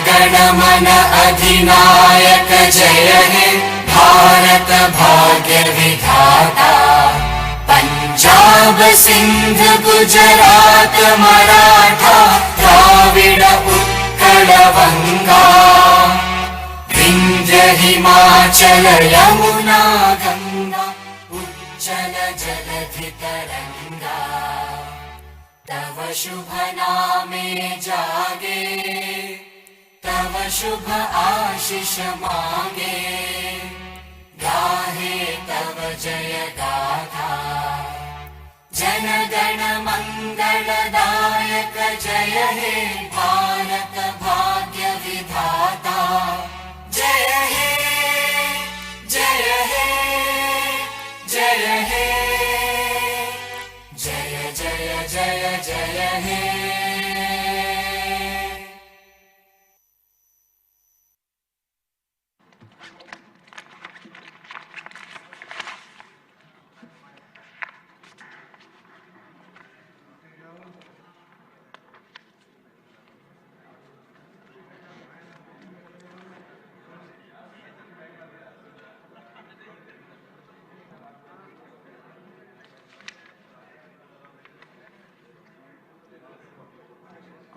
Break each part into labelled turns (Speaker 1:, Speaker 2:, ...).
Speaker 1: गण मन अधिनायक जय हे भारत भाग्य विधाता। पंजाब सिंध गुजरात मराठा द्राविड उत्कल गंगा विंध्य हिमाचल यमुना गंगा उज्जल जलधि तरंगा। तव शुभ नामे जागे तव शुभ आशीष मांगे गाहे तव जय गाथा। जन गण मंगलदायक जय हे भारत भाग्य विधाता। जय हे जय हे जय हे जय जय जय जय हे।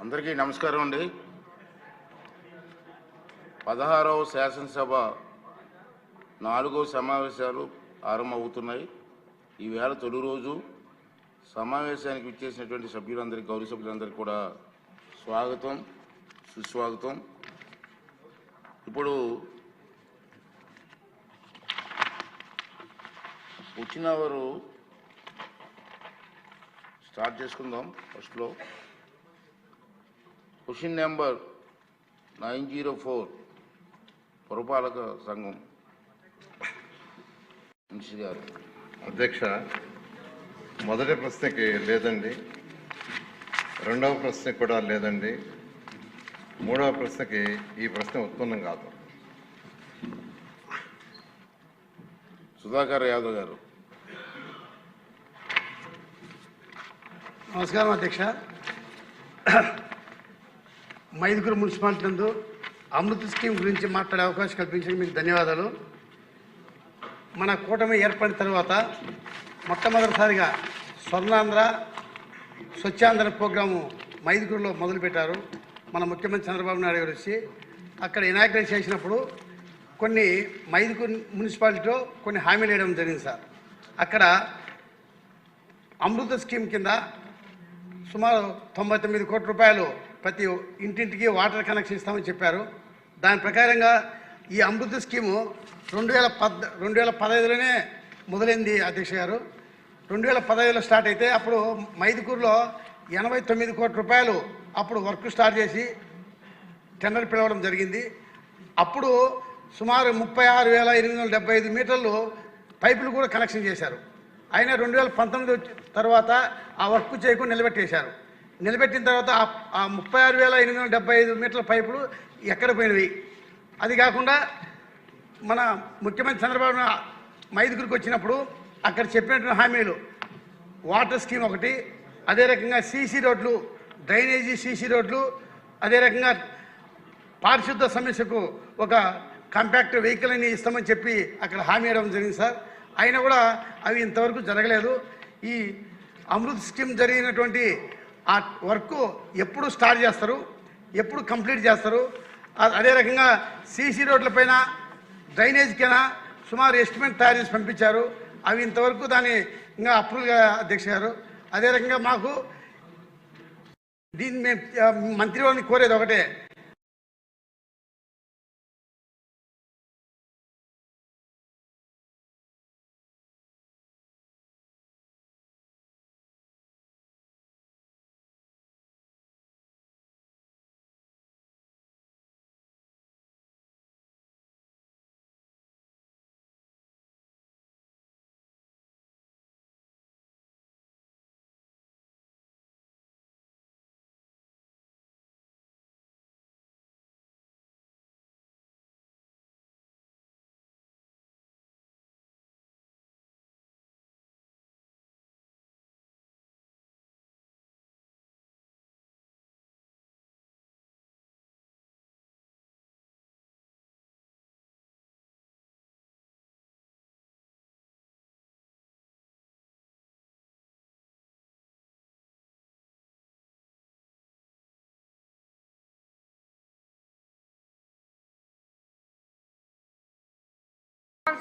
Speaker 2: అందరికీ నమస్కారం అండి. 16వ శాసనసభ 4వ సమావేశాలు ఆరంభమవుతున్నాయి. ఈవేళ తొలి రోజు సమావేశానికి విచ్చేసినటువంటి సభ్యులందరికీ, గౌరవ సభ్యులందరికీ కూడా స్వాగతం, సుస్వాగతం. ఇప్పుడు వచ్చిన వారు స్టార్ట్ చేసుకుందాం. ఫస్ట్లో క్వశ్చన్ నెంబర్ 904 పురపాలక సంఘం గారు.
Speaker 3: అధ్యక్ష, మొదటి ప్రశ్నకి లేదండి, రెండవ ప్రశ్నకి కూడా లేదండి, మూడవ ప్రశ్నకి ఈ ప్రశ్న ఉత్పన్నం కాదు.
Speaker 2: సుధాకర్ యాదవ్ గారు.
Speaker 4: నమస్కారం అధ్యక్ష. మైదుకూరు మున్సిపాలిటీ నందు అమృత్ స్కీమ్ గురించి మాట్లాడే అవకాశం కల్పించిన మీకు ధన్యవాదాలు. మన కూటమి ఏర్పడిన తర్వాత మొట్టమొదటిసారిగా స్వర్ణాంధ్ర స్వచ్ఛాంధ్ర ప్రోగ్రాము మైదుకూరులో మొదలుపెట్టారు. మన ముఖ్యమంత్రి చంద్రబాబు నాయుడు గారు వచ్చి అక్కడ ఇనాగ్రేట్ చేసినప్పుడు కొన్ని మైదుకూరు మున్సిపాలిటీలో కొన్ని హామీలు వేయడం జరిగింది సార్. అక్కడ అమృత స్కీమ్ కింద సుమారు 99 కోట్ల రూపాయలు ప్రతి ఇంటింటికి వాటర్ కనెక్షన్ ఇస్తామని చెప్పారు. దాని ప్రకారంగా ఈ అమృత స్కీము 2015లోనే మొదలైంది అధ్యక్ష గారు. 2015లో స్టార్ట్ అయితే అప్పుడు మైదుకూరులో 89 కోట్ల రూపాయలు అప్పుడు వర్క్ స్టార్ట్ చేసి టెండర్ పిలవడం జరిగింది. అప్పుడు సుమారు 36,875 మీటర్లు పైపులు కూడా కనెక్షన్ చేశారు. అయినా 2019 తర్వాత ఆ వర్క్ చేయకుండా నిలబెట్టేశారు. నిలబెట్టిన తర్వాత ఆ 36,875 మీటర్ల పైపులు ఎక్కడ పోయినవి. అది కాకుండా మన ముఖ్యమంత్రి చంద్రబాబు మైదుకూరుకు వచ్చినప్పుడు అక్కడ చెప్పినటువంటి హామీలు వాటర్ స్కీమ్ ఒకటి, అదే రకంగా సీసీ రోడ్లు, డ్రైనేజీ సీసీ రోడ్లు, అదే రకంగా పారిశుద్ధ సమస్యకు ఒక కాంపాక్ట్ వెహికల్ అని ఇస్తామని చెప్పి అక్కడ హామీ ఇవ్వడం జరిగింది సార్. అయినా కూడా అవి ఇంతవరకు జరగలేదు. ఈ అమృత్ స్కీమ్ జరిగినటువంటి ఆ వర్క్ ఎప్పుడు స్టార్ట్ చేస్తారు, ఎప్పుడు కంప్లీట్ చేస్తారు? అదే రకంగా సీసీ రోడ్లపైన డ్రైనేజ్కైనా సుమారు ఎస్టిమేట్ తయారు చేసి పంపించారు. అవి ఇంతవరకు దాన్ని ఇంకా అప్రూవల్ అధ్యక్ష గారు. అదే రకంగా మాకు దీన్ని మంత్రివర్ని కోరేది ఒకటే,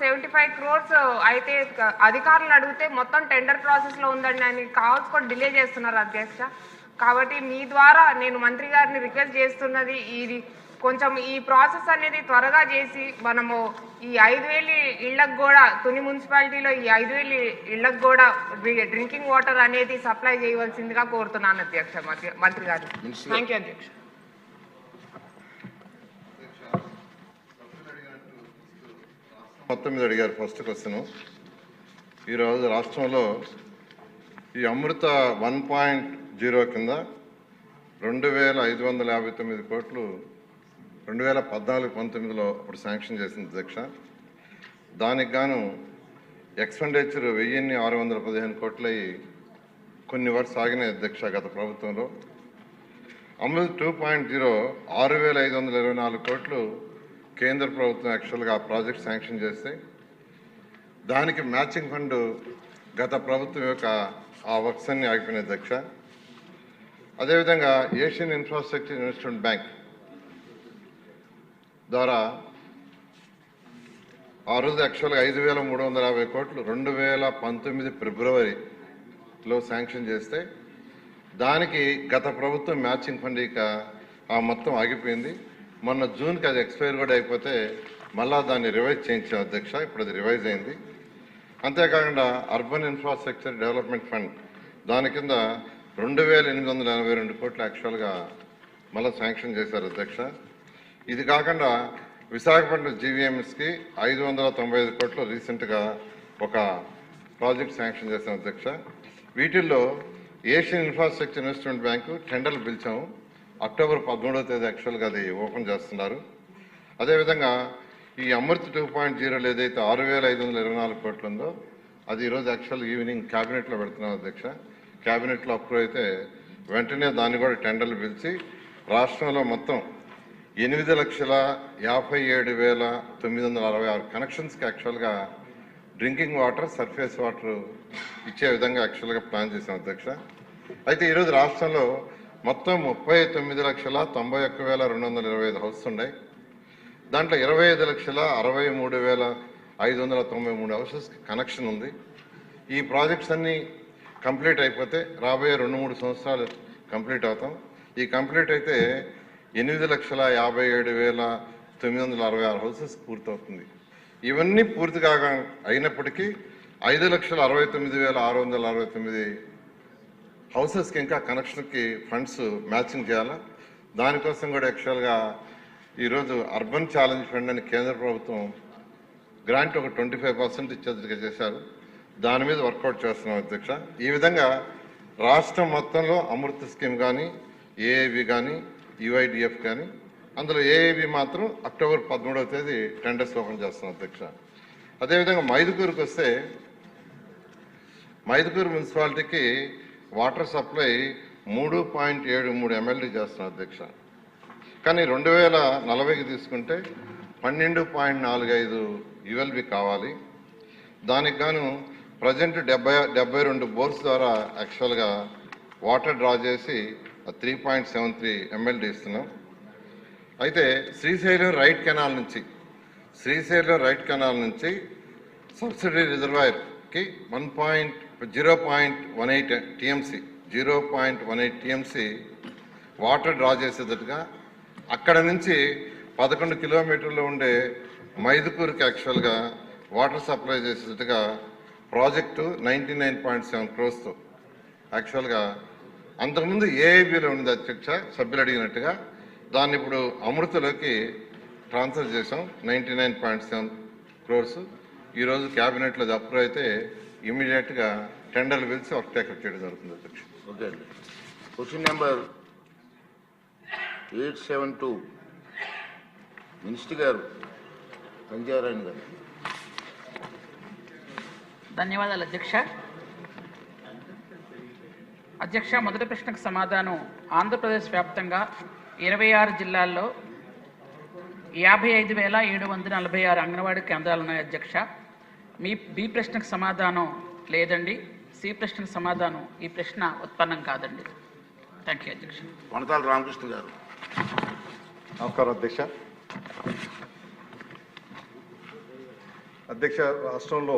Speaker 5: 75 crores అయితే అధికారులు అడిగితే మొత్తం టెండర్ ప్రాసెస్లో ఉందండి అని కావాల్సుకొని డిలే చేస్తున్నారు అధ్యక్ష. కాబట్టి మీ ద్వారా నేను మంత్రి గారిని రిక్వెస్ట్ చేస్తున్నది, ఇది కొంచెం ఈ ప్రాసెస్ అనేది త్వరగా చేసి మనము ఈ 5,000 ఇళ్లకు కూడా తుని మున్సిపాలిటీలో ఈ 5,000 ఇళ్లకు కూడా డ్రింకింగ్ వాటర్ అనేది సప్లై చేయవలసిందిగా కోరుతున్నాను అధ్యక్ష మంత్రి గారు. థ్యాంక్ యూ అధ్యక్ష.
Speaker 3: మొత్తం మీద అడిగారు. ఫస్ట్ క్వశ్చన్, ఈరోజు రాష్ట్రంలో ఈ అమృత 1.0 కింద 2,559 కోట్లు 2014-19లో అప్పుడు శాంక్షన్ చేసింది అధ్యక్ష. దానికి గాను ఎక్స్పెండిచర్ 1,615 కోట్లు అయ్యి కొన్ని వర్క్స్ ఆగినాయి అధ్యక్ష గత ప్రభుత్వంలో. అమృత్ 2.0 6,524 కోట్లు కేంద్ర ప్రభుత్వం యాక్చువల్గా ఆ ప్రాజెక్ట్ శాంక్షన్ చేస్తే దానికి మ్యాచింగ్ ఫండ్ గత ప్రభుత్వం యొక్క ఆ వర్క్స్ అన్ని ఆగిపోయినాయి అధ్యక్ష. అదేవిధంగా ఏషియన్ ఇన్ఫ్రాస్ట్రక్చర్ ఇన్వెస్ట్మెంట్ బ్యాంక్ ద్వారా ఆ రోజు యాక్చువల్గా 5,350 కోట్లు 2019 ఫిబ్రవరిలో శాంక్షన్ చేస్తే దానికి గత ప్రభుత్వం మ్యాచింగ్ ఫండ్ ఇక ఆ మొత్తం ఆగిపోయింది. మొన్న జూన్కి అది ఎక్స్పైర్ కూడా అయిపోతే మళ్ళా దాన్ని రివైజ్ చేయించాం అధ్యక్ష. ఇప్పుడు అది రివైజ్ అయింది. అంతేకాకుండా అర్బన్ ఇన్ఫ్రాస్ట్రక్చర్ డెవలప్మెంట్ ఫండ్ దాని కింద 2,882 కోట్లు యాక్చువల్గా మళ్ళీ శాంక్షన్ చేశారు అధ్యక్ష. ఇది కాకుండా విశాఖపట్నం జీవీఎంఎస్కి 595 కోట్లు రీసెంట్గా ఒక ప్రాజెక్ట్ శాంక్షన్ చేశాం అధ్యక్ష. వీటిల్లో ఏషియన్ ఇన్ఫ్రాస్ట్రక్చర్ ఇన్వెస్ట్మెంట్ బ్యాంకు టెండర్లు పిలిచాము. అక్టోబర్ 13వ తేదీ యాక్చువల్గా అది ఓపెన్ చేస్తున్నారు. అదేవిధంగా ఈ అమృత్ 2.0 ఏదైతే 6,524 కోట్లు ఉందో అది ఈరోజు యాక్చువల్ ఈవినింగ్ క్యాబినెట్లో పెడుతున్నాం అధ్యక్ష. క్యాబినెట్లో అప్రూవ్ అయితే వెంటనే దాన్ని కూడా టెండర్లు పిలిచి రాష్ట్రంలో మొత్తం 8,57,966 కనెక్షన్స్కి యాక్చువల్గా డ్రింకింగ్ వాటర్, సర్ఫేస్ వాటర్ ఇచ్చే విధంగా యాక్చువల్గా ప్లాన్ చేశాం అధ్యక్ష. అయితే ఈరోజు రాష్ట్రంలో మొత్తం 39,91,225 హౌసెస్ ఉన్నాయి. దాంట్లో 25,63,593 హౌసెస్కి కనెక్షన్ ఉంది. ఈ ప్రాజెక్ట్స్ అన్నీ కంప్లీట్ అయిపోతే రాబోయే 2-3 సంవత్సరాలు కంప్లీట్ అవుతాం. ఈ కంప్లీట్ అయితే 8,57,966 హౌసెస్ పూర్తవుతుంది. ఇవన్నీ పూర్తి కాగా అయినప్పటికీ 5,69,669 హౌసెస్కి ఇంకా కనెక్షన్కి ఫండ్స్ మ్యాచింగ్ చేయాలా. దానికోసం కూడా యాక్చువల్గా ఈరోజు అర్బన్ ఛాలెంజ్ ఫండ్ అని కేంద్ర ప్రభుత్వం గ్రాంట్ ఒక 25% ఇచ్చేదిగా చేశారు. దాని మీద వర్కౌట్ చేస్తున్నాం అధ్యక్ష. ఈ విధంగా రాష్ట్రం మొత్తంలో అమృత స్కీమ్ కానీ, ఏఐబి కానీ, యుఐడిఎఫ్ కానీ, అందులో ఏఐబి మాత్రం అక్టోబర్ 13వ తేదీ టెండర్స్ ఓపెన్ చేస్తున్నాం అధ్యక్ష. అదేవిధంగా మైదుకూరుకి వస్తే మైదుకూరు మున్సిపాలిటీకి వాటర్ సప్లై 3.73 MLD చేస్తున్నాం అధ్యక్ష. కానీ 2040కి తీసుకుంటే 12.45 ULB కావాలి. దానికి గాను ప్రజెంట్ 72 బోర్స్ ద్వారా యాక్చువల్గా వాటర్ డ్రా చేసి 3.73 MLD ఇస్తున్నాం. అయితే శ్రీశైలం రైట్ కెనాల్ నుంచి సబ్సిడీ రిజర్వాయర్కి 0.18 TMC వాటర్ డ్రా చేసేటట్టుగా అక్కడ నుంచి 11 కిలోమీటర్లు ఉండే మైదుకూరుకి యాక్చువల్గా వాటర్ సప్లై చేసేటట్టుగా ప్రాజెక్టు 99.7 crores యాక్చువల్గా అంతకుముందు ఏఐబిలో ఉంది అధ్యక్ష. సభ్యులు అడిగినట్టుగా దాన్ని ఇప్పుడు అమృతలోకి ట్రాన్స్ఫర్ చేసాం 99.7 crores. ఈరోజు క్యాబినెట్లో అప్రూవ్ అయితే ఇమీడియట్గా టెండర్లు పిలిచి వర్క్ టేకప్ చేయడం జరుగుతుంది అధ్యక్ష.
Speaker 2: ఓకే అండి. క్వశ్చన్ నెంబర్ 872 మినిస్టర్ గారు సంజయరాయన్ గారు.
Speaker 6: ధన్యవాదాలు అధ్యక్ష. మొదటి ప్రశ్నకు సమాధానం, ఆంధ్రప్రదేశ్ వ్యాప్తంగా 26 జిల్లాల్లో 55,746 అంగన్వాడీ కేంద్రాలు ఉన్నాయి అధ్యక్ష. బి ప్రశ్నకు సమాధానం లేదండి. సి ప్రశ్నకు సమాధానం ఈ ప్రశ్న ఉత్పన్నం కాదండి. థ్యాంక్ యూ అధ్యక్ష.
Speaker 2: వనతాల రామకృష్ణ గారు.
Speaker 7: నమస్కారం అధ్యక్ష. అధ్యక్ష, రాష్ట్రంలో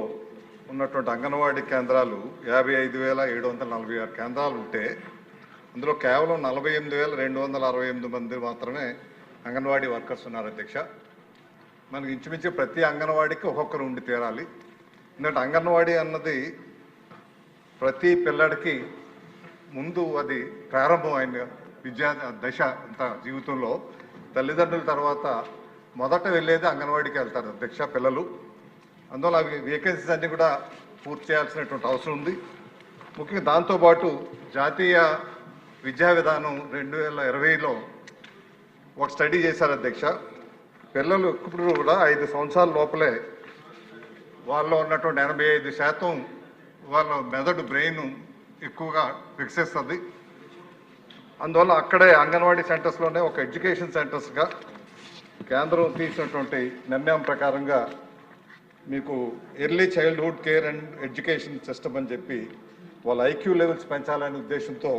Speaker 7: ఉన్నటువంటి అంగన్వాడీ కేంద్రాలు 55,746 కేంద్రాలు ఉంటే అందులో కేవలం 48,268 మంది మాత్రమే అంగన్వాడీ వర్కర్స్ ఉన్నారు అధ్యక్ష. మనకి ఇంచుమించు ప్రతి అంగన్వాడీకి ఒక్కొక్కరు ఉండి తీరాలి. ఎందుకంటే అంగన్వాడీ అన్నది ప్రతి పిల్లడికి ముందు అది ప్రారంభమైన విద్యా దశ అంత జీవితంలో. తల్లిదండ్రుల తర్వాత మొదట వెళ్ళేది అంగన్వాడీకి వెళ్తారు అధ్యక్ష పిల్లలు. అందువల్ల అవి వేకెన్సీస్ అన్నీ కూడా పూర్తి చేయాల్సినటువంటి అవసరం ఉంది. ముఖ్యంగా దాంతోపాటు జాతీయ విద్యా విధానం 2020లో ఒక స్టడీ చేశారు అధ్యక్ష. పిల్లలు ఇప్పుడు కూడా 5 సంవత్సరాల లోపలే వాళ్ళలో ఉన్నటువంటి 85% వాళ్ళ మెదడు బ్రెయిన్ ఎక్కువగా వికసిస్తుంది. అందువల్ల అక్కడే అంగన్వాడీ సెంటర్స్లోనే ఒక ఎడ్యుకేషన్ సెంటర్స్గా కేంద్రం తీసినటువంటి నిర్ణయం ప్రకారంగా మీకు early childhood care and education system అని చెప్పి వాళ్ళ ఐక్యూ లెవెల్స్ పెంచాలనే ఉద్దేశంతో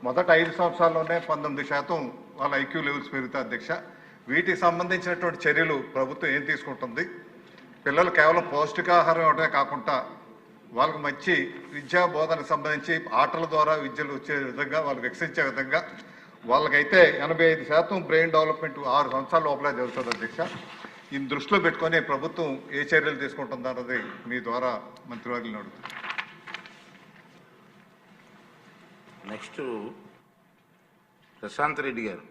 Speaker 7: మొదట 5 సంవత్సరాల్లోనే 19% వాళ్ళ ఐక్యూ లెవెల్స్ పెరుగుతాయి అధ్యక్ష. వీటికి సంబంధించినటువంటి చర్యలు ప్రభుత్వం ఏం తీసుకుంటుంది? పిల్లలు కేవలం పౌష్టికాహారం ఇవ్వడమే కాకుండా వాళ్ళకు మంచి విద్యా బోధనకు సంబంధించి ఆటల ద్వారా విద్యలు వచ్చే విధంగా వాళ్ళు వికసించే విధంగా వాళ్ళకైతే 85% బ్రెయిన్ డెవలప్మెంట్ 6 సంవత్సరాల లోపలే జరుగుతుంది అధ్యక్ష. ఈ దృష్టిలో పెట్టుకొని ప్రభుత్వం ఏ చర్యలు తీసుకుంటుంది అన్నది మీ ద్వారా మంత్రివర్యులను అడుగుతుంది.
Speaker 2: నెక్స్ట్ ప్రశాంత్ రెడ్డి గారు.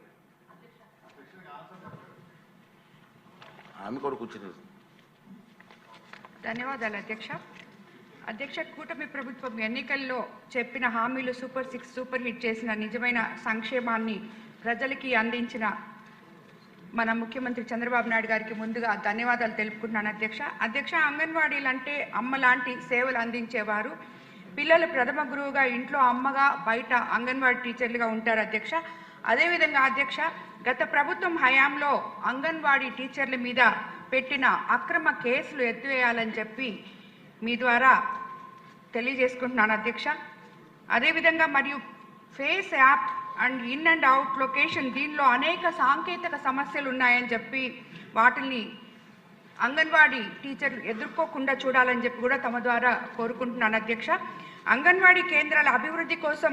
Speaker 2: ఆమె కూడా కూర్చుని.
Speaker 8: ధన్యవాదాలు అధ్యక్ష. అధ్యక్ష, కూటమి ప్రభుత్వం ఎన్నికల్లో చెప్పిన హామీలు సూపర్ 6 సూపర్ హిట్ చేసిన నిజమైన సంక్షేమాన్ని ప్రజలకి అందించిన మన ముఖ్యమంత్రి చంద్రబాబు నాయుడు గారికి ముందుగా ధన్యవాదాలు తెలుపుకుంటున్నాను అధ్యక్ష. అధ్యక్ష, అంగన్వాడీలు అంటే అమ్మ లాంటి సేవలు అందించేవారు. పిల్లలు ప్రథమ గురువుగా ఇంట్లో అమ్మగా, బయట అంగన్వాడీ టీచర్లుగా ఉంటారు అధ్యక్ష. అదేవిధంగా అధ్యక్ష, గత ప్రభుత్వం హయాంలో అంగన్వాడీ టీచర్ల మీద పెట్టిన అక్రమ కేసులు ఎత్తివేయాలని చెప్పి మీ ద్వారా తెలియజేసుకుంటున్నాను అధ్యక్ష. అదేవిధంగా మరియు face app and in and out location, దీనిలో అనేక సాంకేతిక సమస్యలు ఉన్నాయని చెప్పి వాటిని అంగన్వాడీ టీచర్లు ఎదుర్కోకుండా చూడాలని చెప్పి కూడా తమ ద్వారా కోరుకుంటున్నాను అధ్యక్ష. అంగన్వాడీ కేంద్రాల అభివృద్ధి కోసం,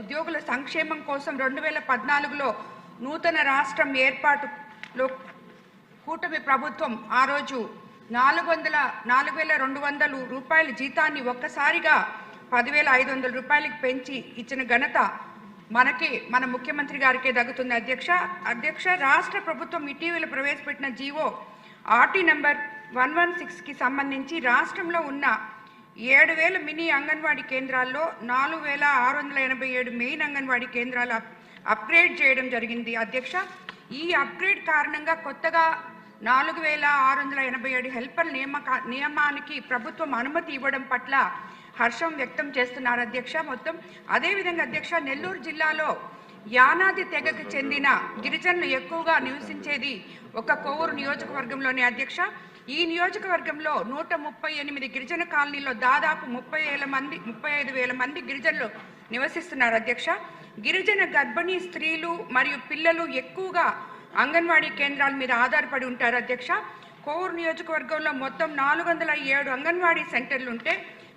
Speaker 8: ఉద్యోగుల సంక్షేమం కోసం 2014లో నూతన రాష్ట్రం ఏర్పాటులో కూటమి ప్రభుత్వం ఆ రోజు 4,200 రూపాయల జీతాన్ని ఒక్కసారిగా 10,500 రూపాయలకి పెంచి ఇచ్చిన ఘనత మన ముఖ్యమంత్రి గారికే దక్కుతుంది అధ్యక్ష. అధ్యక్ష, రాష్ట్ర ప్రభుత్వం ఇటీవల ప్రవేశపెట్టిన జీవో RT నంబర్ 116కి సంబంధించి రాష్ట్రంలో ఉన్న 7,000 మినీ అంగన్వాడీ కేంద్రాల్లో 4,687 మెయిన్ అంగన్వాడీ కేంద్రాలు అప్గ్రేడ్ చేయడం జరిగింది అధ్యక్ష. ఈ అప్గ్రేడ్ కారణంగా కొత్తగా 4,687 హెల్పర్ నియమానికి ప్రభుత్వం అనుమతి ఇవ్వడం పట్ల హర్షం వ్యక్తం చేస్తున్నారు అధ్యక్ష. మొత్తం అదేవిధంగా అధ్యక్ష, నెల్లూరు జిల్లాలో యానాది తెగకు చెందిన గిరిజనులు ఎక్కువగా నివసించేది ఒక కోవూరు నియోజకవర్గంలోనే అధ్యక్ష. ఈ నియోజకవర్గంలో 138 గిరిజన కాలనీలో దాదాపు 35,000 మంది గిరిజనులు నివసిస్తున్నారు అధ్యక్ష. గిరిజన గర్భిణీ స్త్రీలు మరియు పిల్లలు ఎక్కువగా అంగన్వాడీ కేంద్రాల మీద ఆధారపడి ఉంటారు అధ్యక్ష. కోవూరు నియోజకవర్గంలో మొత్తం 407 అంగన్వాడీ సెంటర్లు ఉంటే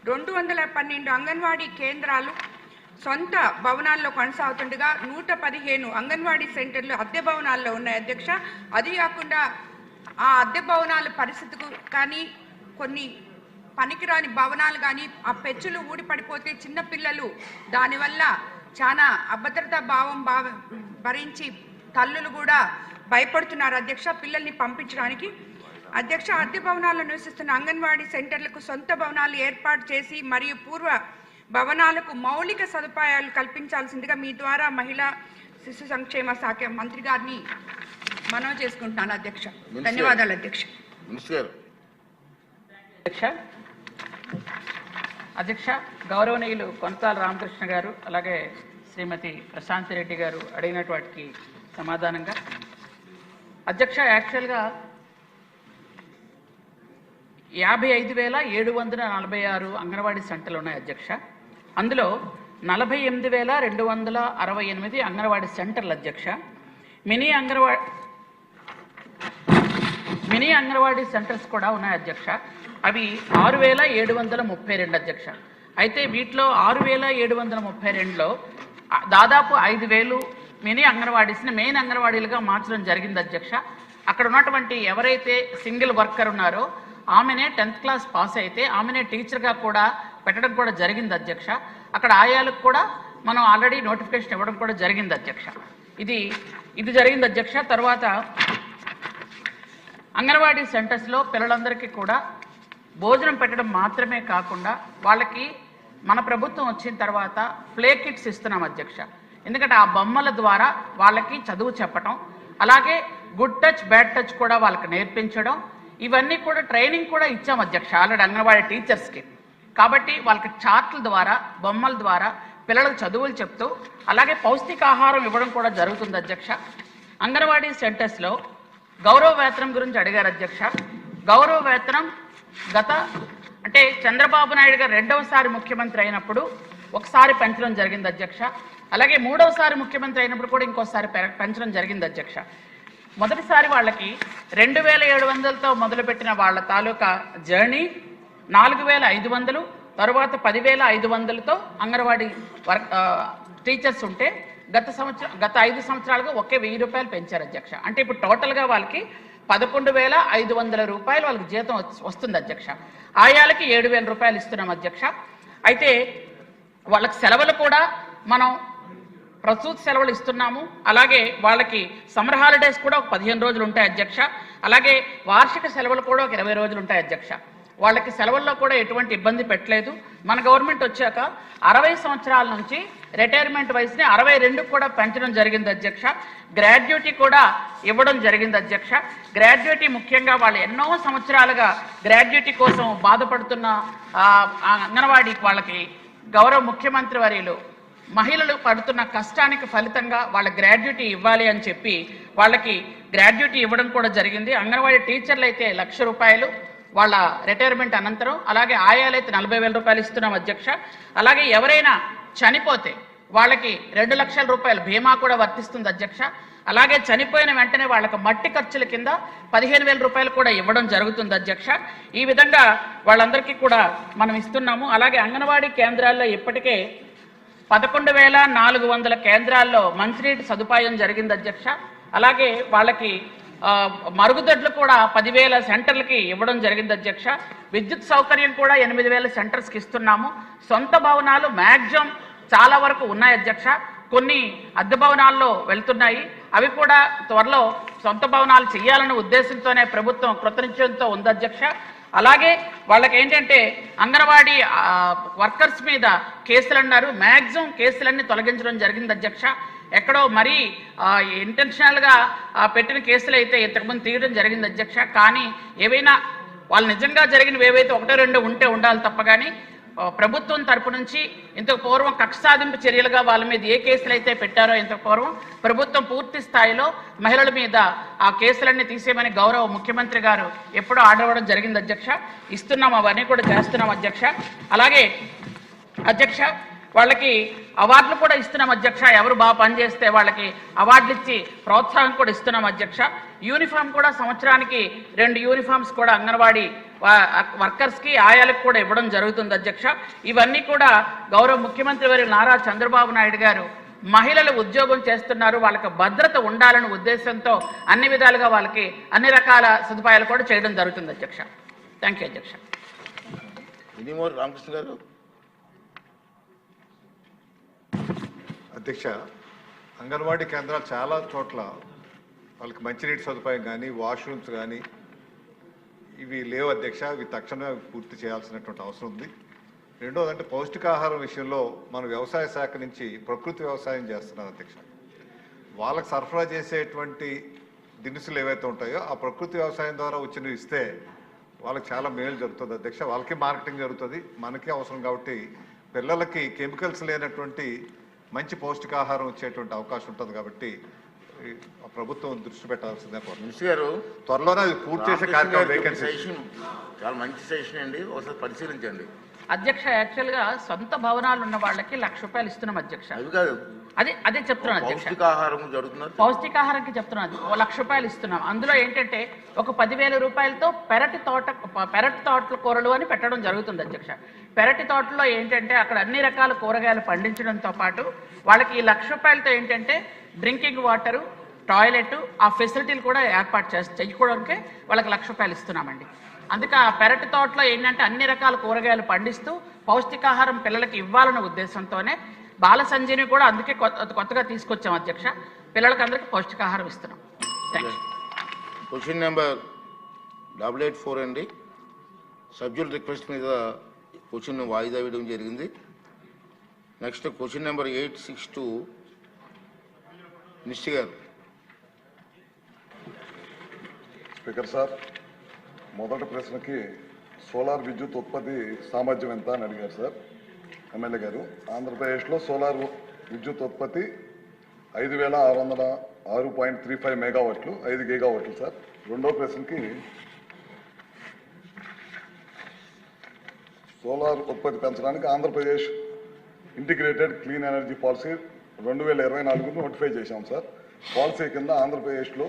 Speaker 8: 212 అంగన్వాడీ కేంద్రాలు సొంత భవనాల్లో కొనసాగుతుండగా 115 అంగన్వాడీ సెంటర్లు అద్దె భవనాల్లో ఉన్నాయి అధ్యక్ష. అది కాకుండా ఆ అద్దె భవనాల పరిస్థితికి కానీ, కొన్ని పనికిరాని భవనాలు కానీ, ఆ పెచ్చులు ఊడిపడిపోతే చిన్నపిల్లలు దానివల్ల చాలా అభద్రతా భావం భరించి తల్లులు కూడా భయపడుతున్నారు అధ్యక్ష పిల్లల్ని పంపించడానికి. అధ్యక్ష, అద్దె భవనాల్లో నివసిస్తున్న అంగన్వాడీ సెంటర్లకు సొంత భవనాలు ఏర్పాటు చేసి మరియు పూర్వ భవనాలకు మౌలిక సదుపాయాలు కల్పించాల్సిందిగా మీ ద్వారా మహిళా శిశు సంక్షేమ శాఖ మంత్రి గారిని మనవి చేసుకుంటున్నాను అధ్యక్ష. ధన్యవాదాలు అధ్యక్ష.
Speaker 6: అధ్యక్ష, గౌరవనీయులు కొనతాల రామకృష్ణ గారు అలాగే శ్రీమతి ప్రశాంత్ రెడ్డి గారు అడిగినటువంటి వాటికి సమాధానంగా అధ్యక్ష, యాక్చువల్గా 55,746 అంగన్వాడీ సెంటర్లు ఉన్నాయి అధ్యక్ష. అందులో 48,268 అంగన్వాడీ సెంటర్లు అధ్యక్ష. Mini anganwadi mini anganwadi centres కూడా ఉన్నాయి అధ్యక్ష. అవి 6,732 అధ్యక్ష. అయితే వీటిలో 6,732లో దాదాపు 5,000 మినీ అంగన్వాడీస్ని మెయిన్ అంగన్వాడీలుగా మార్చడం జరిగింది అధ్యక్ష. అక్కడ ఉన్నటువంటి ఎవరైతే సింగిల్ వర్కర్ ఉన్నారో ఆమెనే 10th క్లాస్ పాస్ అయితే ఆమెనే టీచర్గా కూడా పెట్టడం కూడా జరిగింది అధ్యక్ష. అక్కడ ఆయాలకు కూడా మనం ఆల్రెడీ నోటిఫికేషన్ ఇవ్వడం కూడా జరిగింది అధ్యక్ష. ఇది జరిగింది అధ్యక్ష. తర్వాత అంగన్వాడీ సెంటర్స్లో పిల్లలందరికీ కూడా భోజనం పెట్టడం మాత్రమే కాకుండా వాళ్ళకి మన ప్రభుత్వం వచ్చిన తర్వాత ప్లే కిట్స్ ఇస్తున్నాం అధ్యక్ష. ఎందుకంటే ఆ బొమ్మల ద్వారా వాళ్ళకి చదువు చెప్పడం, అలాగే గుడ్ టచ్ బ్యాడ్ టచ్ కూడా వాళ్ళకి నేర్పించడం, ఇవన్నీ కూడా ట్రైనింగ్ కూడా ఇచ్చాం అధ్యక్ష ఆల్రెడీ అంగన్వాడీ టీచర్స్కి. కాబట్టి వాళ్ళకి చార్ట్ల ద్వారా బొమ్మల ద్వారా పిల్లలకు చదువులు చెప్తూ అలాగే పౌష్టికాహారం ఇవ్వడం కూడా జరుగుతుంది అధ్యక్ష. అంగన్వాడీ సెంటర్స్లో గౌరవ వేతనం గురించి అడిగారు అధ్యక్ష. గౌరవ వేతనం అంటే చంద్రబాబు నాయుడు గారు రెండవసారి ముఖ్యమంత్రి అయినప్పుడు ఒకసారి పెంచడం జరిగింది అధ్యక్ష. అలాగే మూడవసారి ముఖ్యమంత్రి అయినప్పుడు కూడా ఇంకోసారి పెంచడం జరిగింది అధ్యక్ష. మొదటిసారి వాళ్ళకి 2,700తో మొదలుపెట్టిన వాళ్ళ తాలూకా జర్నీ 4,500, తర్వాత 10,500తో అంగన్వాడీ టీచర్స్ ఉంటే గత 5 సంవత్సరాలుగా ఒకే 1,000 రూపాయలు పెంచారు అధ్యక్ష. అంటే ఇప్పుడు టోటల్గా వాళ్ళకి 11,500 రూపాయలు వాళ్ళకి జీతం వస్తుంది అధ్యక్ష. ఆయాలకి 7,000 రూపాయలు ఇస్తున్నాం అధ్యక్ష. అయితే వాళ్ళకి సెలవులు కూడా మనం ప్రసూతి సెలవులు ఇస్తున్నాము. అలాగే వాళ్ళకి సమ్మర్ హాలిడేస్ కూడా ఒక 15 రోజులు ఉంటాయి అధ్యక్ష. అలాగే వార్షిక సెలవులు కూడా ఒక 20 రోజులు ఉంటాయి అధ్యక్ష. వాళ్ళకి సెలవుల్లో కూడా ఎటువంటి ఇబ్బంది పెట్టలేదు. మన గవర్నమెంట్ వచ్చాక 60 సంవత్సరాల నుంచి రిటైర్మెంట్ వయసుని 62 కూడా పెంచడం జరిగింది అధ్యక్ష. గ్రాడ్యుయేటీ కూడా ఇవ్వడం జరిగింది అధ్యక్ష. గ్రాడ్యుయేటీ ముఖ్యంగా వాళ్ళు ఎన్నో సంవత్సరాలుగా గ్రాడ్యుయేటీ కోసం బాధపడుతున్న అంగన్వాడీ వాళ్ళకి గౌరవ ముఖ్యమంత్రి వర్యులు మహిళలు పడుతున్న కష్టానికి ఫలితంగా వాళ్ళ గ్రాడ్యుయేటీ ఇవ్వాలి అని చెప్పి వాళ్ళకి గ్రాడ్యుయేటీ ఇవ్వడం కూడా జరిగింది. అంగన్వాడీ టీచర్లు అయితే 1,00,000 రూపాయలు వాళ్ళ రిటైర్మెంట్ అనంతరం, అలాగే ఆయాలైతే 40,000 రూపాయలు ఇస్తున్నాం అధ్యక్ష. అలాగే ఎవరైనా చనిపోతే వాళ్ళకి 2,00,000 రూపాయలు బీమా కూడా వర్తిస్తుంది అధ్యక్ష. అలాగే చనిపోయిన వెంటనే వాళ్ళకి మట్టి ఖర్చుల కింద 15,000 రూపాయలు కూడా ఇవ్వడం జరుగుతుంది అధ్యక్ష. ఈ విధంగా వాళ్ళందరికీ కూడా మనం ఇస్తున్నాము. అలాగే అంగన్వాడీ కేంద్రాల్లో ఇప్పటికే 11,400 కేంద్రాల్లో మంచినీటి సదుపాయం జరిగింది అధ్యక్ష. అలాగే వాళ్ళకి మరుగుదొడ్లు కూడా 10,000 సెంటర్లకి ఇవ్వడం జరిగింది అధ్యక్ష. విద్యుత్ సౌకర్యం కూడా 8,000 సెంటర్స్కి ఇస్తున్నాము. సొంత భవనాలు మ్యాక్సిమం చాలా వరకు ఉన్నాయి అధ్యక్ష. కొన్ని అద్దె భవనాల్లో వెళ్తున్నాయి. అవి కూడా త్వరలో సొంత భవనాలు చేయాలనే ఉద్దేశంతోనే ప్రభుత్వం కృతనిశ్చయంతో ఉంది అధ్యక్ష. అలాగే వాళ్ళకి ఏంటంటే అంగన్వాడీ వర్కర్స్ మీద కేసులు అన్నారు. మ్యాక్సిమం కేసులన్నీ తొలగించడం జరిగింది అధ్యక్ష. ఎక్కడో మరీ ఇంటెన్షనల్గా పెట్టిన కేసులు అయితే ఇంతకుముందు తీయడం జరిగింది అధ్యక్ష. కానీ ఏవైనా వాళ్ళు నిజంగా జరిగినవి ఏవైతే 1-2 ఉంటే ఉండాలి తప్ప కానీ ప్రభుత్వం తరపు నుంచి ఇంతకు పూర్వం కక్ష సాధింపు చర్యలుగా వాళ్ళ మీద ఏ కేసులు అయితే పెట్టారో ఇంతకు పూర్వం ప్రభుత్వం పూర్తి స్థాయిలో మహిళల మీద ఆ కేసులన్నీ తీసేయమని గౌరవ ముఖ్యమంత్రి గారు ఎప్పుడో ఆర్డర్ ఇవ్వడం జరిగింది అధ్యక్ష. ఇస్తున్నాం, అవన్నీ కూడా చేస్తున్నాం అధ్యక్ష. అలాగే అధ్యక్ష వాళ్ళకి అవార్డులు కూడా ఇస్తున్నాం అధ్యక్ష. ఎవరు బాగా పనిచేస్తే వాళ్ళకి అవార్డులు ఇచ్చి ప్రోత్సాహం కూడా ఇస్తున్నాం అధ్యక్ష. యూనిఫామ్ కూడా సంవత్సరానికి 2 యూనిఫామ్స్ కూడా అంగన్వాడీ వర్కర్స్కి ఆయాలకు కూడా ఇవ్వడం జరుగుతుంది అధ్యక్ష. ఇవన్నీ కూడా గౌరవ ముఖ్యమంత్రి వారి నారా చంద్రబాబు నాయుడు గారు మహిళలు ఉద్యోగం చేస్తున్నారు, వాళ్ళకి భద్రత ఉండాలనే ఉద్దేశంతో అన్ని విధాలుగా వాళ్ళకి అన్ని రకాల సదుపాయాలు కూడా చేయడం జరుగుతుంది అధ్యక్ష. థ్యాంక్ యూ అధ్యక్ష.
Speaker 2: రామకృష్ణ గారు.
Speaker 7: అధ్యక్ష, అంగన్వాడీ కేంద్రాలు చాలా చోట్ల వాళ్ళకి మంచినీటి సదుపాయం కానీ వాష్రూమ్స్ కానీ ఇవి లేవు అధ్యక్ష. ఇవి తక్షణమే పూర్తి చేయాల్సినటువంటి అవసరం ఉంది. రెండోదంటే పౌష్టికాహారం విషయంలో మన వ్యవసాయ శాఖ నుంచి ప్రకృతి వ్యవసాయం చేస్తున్నారు అధ్యక్ష. వాళ్ళకి సరఫరా చేసేటువంటి దినుసులు ఏవైతే ఉంటాయో ఆ ప్రకృతి వ్యవసాయం ద్వారా వచ్చినవి ఇస్తే వాళ్ళకి చాలా మేలు జరుగుతుంది అధ్యక్ష. వాళ్ళకి మార్కెటింగ్ జరుగుతుంది, మనకి అవసరం. కాబట్టి పిల్లలకి కెమికల్స్ లేనటువంటి మంచి పౌష్టికాహారం వచ్చేటువంటి అవకాశం ఉంటుంది. కాబట్టి ప్రభుత్వం దృష్టి పెట్టాల్సిందే.
Speaker 2: మినిస్టర్ గారు,
Speaker 7: త్వరలోనే అది పూర్తి చేసే కార్యక్రమం వేకెన్సీ
Speaker 2: చాలా మంచి సెషన్ అండి, ఒకసారి పరిశీలించండి
Speaker 6: అధ్యక్ష. యాక్చువల్గా సొంత భవనాలు ఉన్న వాళ్ళకి 1,00,000 రూపాయలు ఇస్తున్నాం అధ్యక్ష.
Speaker 2: అది కాదు,
Speaker 6: అదే చెప్తున్నాను అధ్యక్ష.
Speaker 2: పౌష్టికాహారం జరుగుతున్నది.
Speaker 6: పౌష్టికాహారానికి చెప్తున్నాను, ₹1,00,000 ఇస్తున్నాం. అందులో ఏంటంటే ఒక 10,000 రూపాయలతో పెరటి తోటల కూరలు అని పెట్టడం జరుగుతుంది అధ్యక్ష. పెరటి తోటలో ఏంటంటే అక్కడ అన్ని రకాల కూరగాయలు పండించడంతో పాటు వాళ్ళకి ఈ ₹1,00,000తో ఏంటంటే డ్రింకింగ్ వాటరు, టాయిలెట్, ఆ ఫెసిలిటీలు కూడా ఏర్పాటు చేసుకోవడానికి వాళ్ళకి ₹1,00,000 ఇస్తున్నామండి. అందుకే ఆ పెరటి తోటలో ఏంటంటే అన్ని రకాల కూరగాయలు పండిస్తూ పౌష్టికాహారం పిల్లలకి ఇవ్వాలనే ఉద్దేశంతోనే బాల సంజీని కూడా అందుకే కొత్తగా తీసుకొచ్చాం అధ్యక్ష. పిల్లలకి అందరికీ పౌష్టికాహారం ఇస్తున్నాం. Thank you.
Speaker 2: క్వశ్చన్ నెంబర్ 884 అండి. సభ్యుల రిక్వెస్ట్ మీద క్వశ్చన్ వాయిదా వేయడం జరిగింది. నెక్స్ట్ క్వశ్చన్ నెంబర్ 862 నిశ్చి గారు.
Speaker 7: స్పీకర్ సార్, మొదటి ప్రశ్నకి సోలార్ విద్యుత్ ఉత్పత్తి సామర్థ్యం ఎంత అని అడిగారు సార్ ఎమ్మెల్యే గారు. ఆంధ్రప్రదేశ్లో సోలార్ విద్యుత్ ఉత్పత్తి 5,606.35 మెగావాట్లు, 5 గిగావాట్లు సార్. రెండో ప్రశ్నకి సోలార్ ఉత్పత్తి పెంచడానికి Andhra Pradesh integrated clean energy policy 2024 notify చేశాం సార్. పాలసీ కింద ఆంధ్రప్రదేశ్లో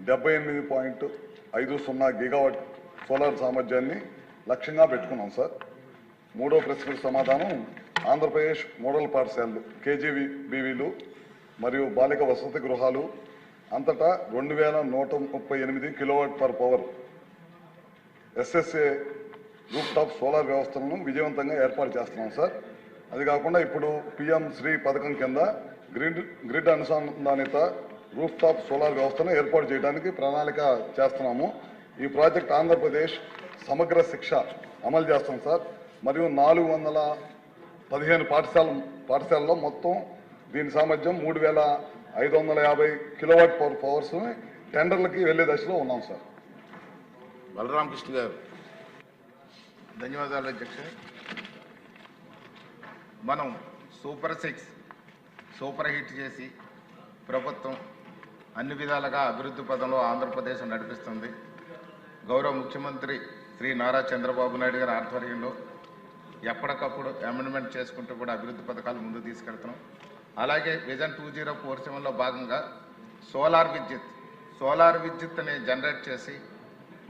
Speaker 7: 78.50 గిగావాట్ సోలార్ సామర్థ్యాన్ని లక్ష్యంగా పెట్టుకున్నాం సార్. మూడో ప్రశ్నకు సమాధానం, ఆంధ్రప్రదేశ్ మోడల్ పాఠశాలలు, కేజీబీవీలు మరియు బాలిక వసతి గృహాలు అంతటా 2,138 kilowatt per power SSA roof top solar వ్యవస్థలను విజయవంతంగా ఏర్పాటు చేస్తున్నాం సార్. అది కాకుండా ఇప్పుడు పిఎం శ్రీ పథకం కింద గ్రిడ్ అనుసంధానిత రూఫ్ టాప్ సోలార్ వ్యవస్థను ఏర్పాటు చేయడానికి ప్రణాళిక చేస్తున్నాము. ఈ ప్రాజెక్ట్ ఆంధ్రప్రదేశ్ సమగ్ర శిక్ష అమలు చేస్తాం సార్. మరియు 415 పాఠశాలలో మొత్తం దీని సామర్థ్యం 3,550 కిలోవాట్ పవర్స్ టెండర్లకి వెళ్లే దశలో ఉన్నాం సార్.
Speaker 2: బలరామకృష్ణ గారు.
Speaker 9: ధన్యవాదాలు అధ్యక్ష. మనం సూపర్ 6 సూపర్ హిట్ చేసి ప్రభుత్వం అన్ని విధాలుగా అభివృద్ధి పదంలో ఆంధ్రప్రదేశ్ నడిపిస్తుంది. గౌరవ ముఖ్యమంత్రి శ్రీ నారా చంద్రబాబు నాయుడు గారి ఆధ్వర్యంలో ఎప్పటికప్పుడు అమెండ్మెంట్ చేసుకుంటూ కూడా అభివృద్ధి పథకాలు ముందుకు తీసుకెళ్తున్నాం. అలాగే విజన్ 2047లో భాగంగా సోలార్ విద్యుత్ని జనరేట్ చేసి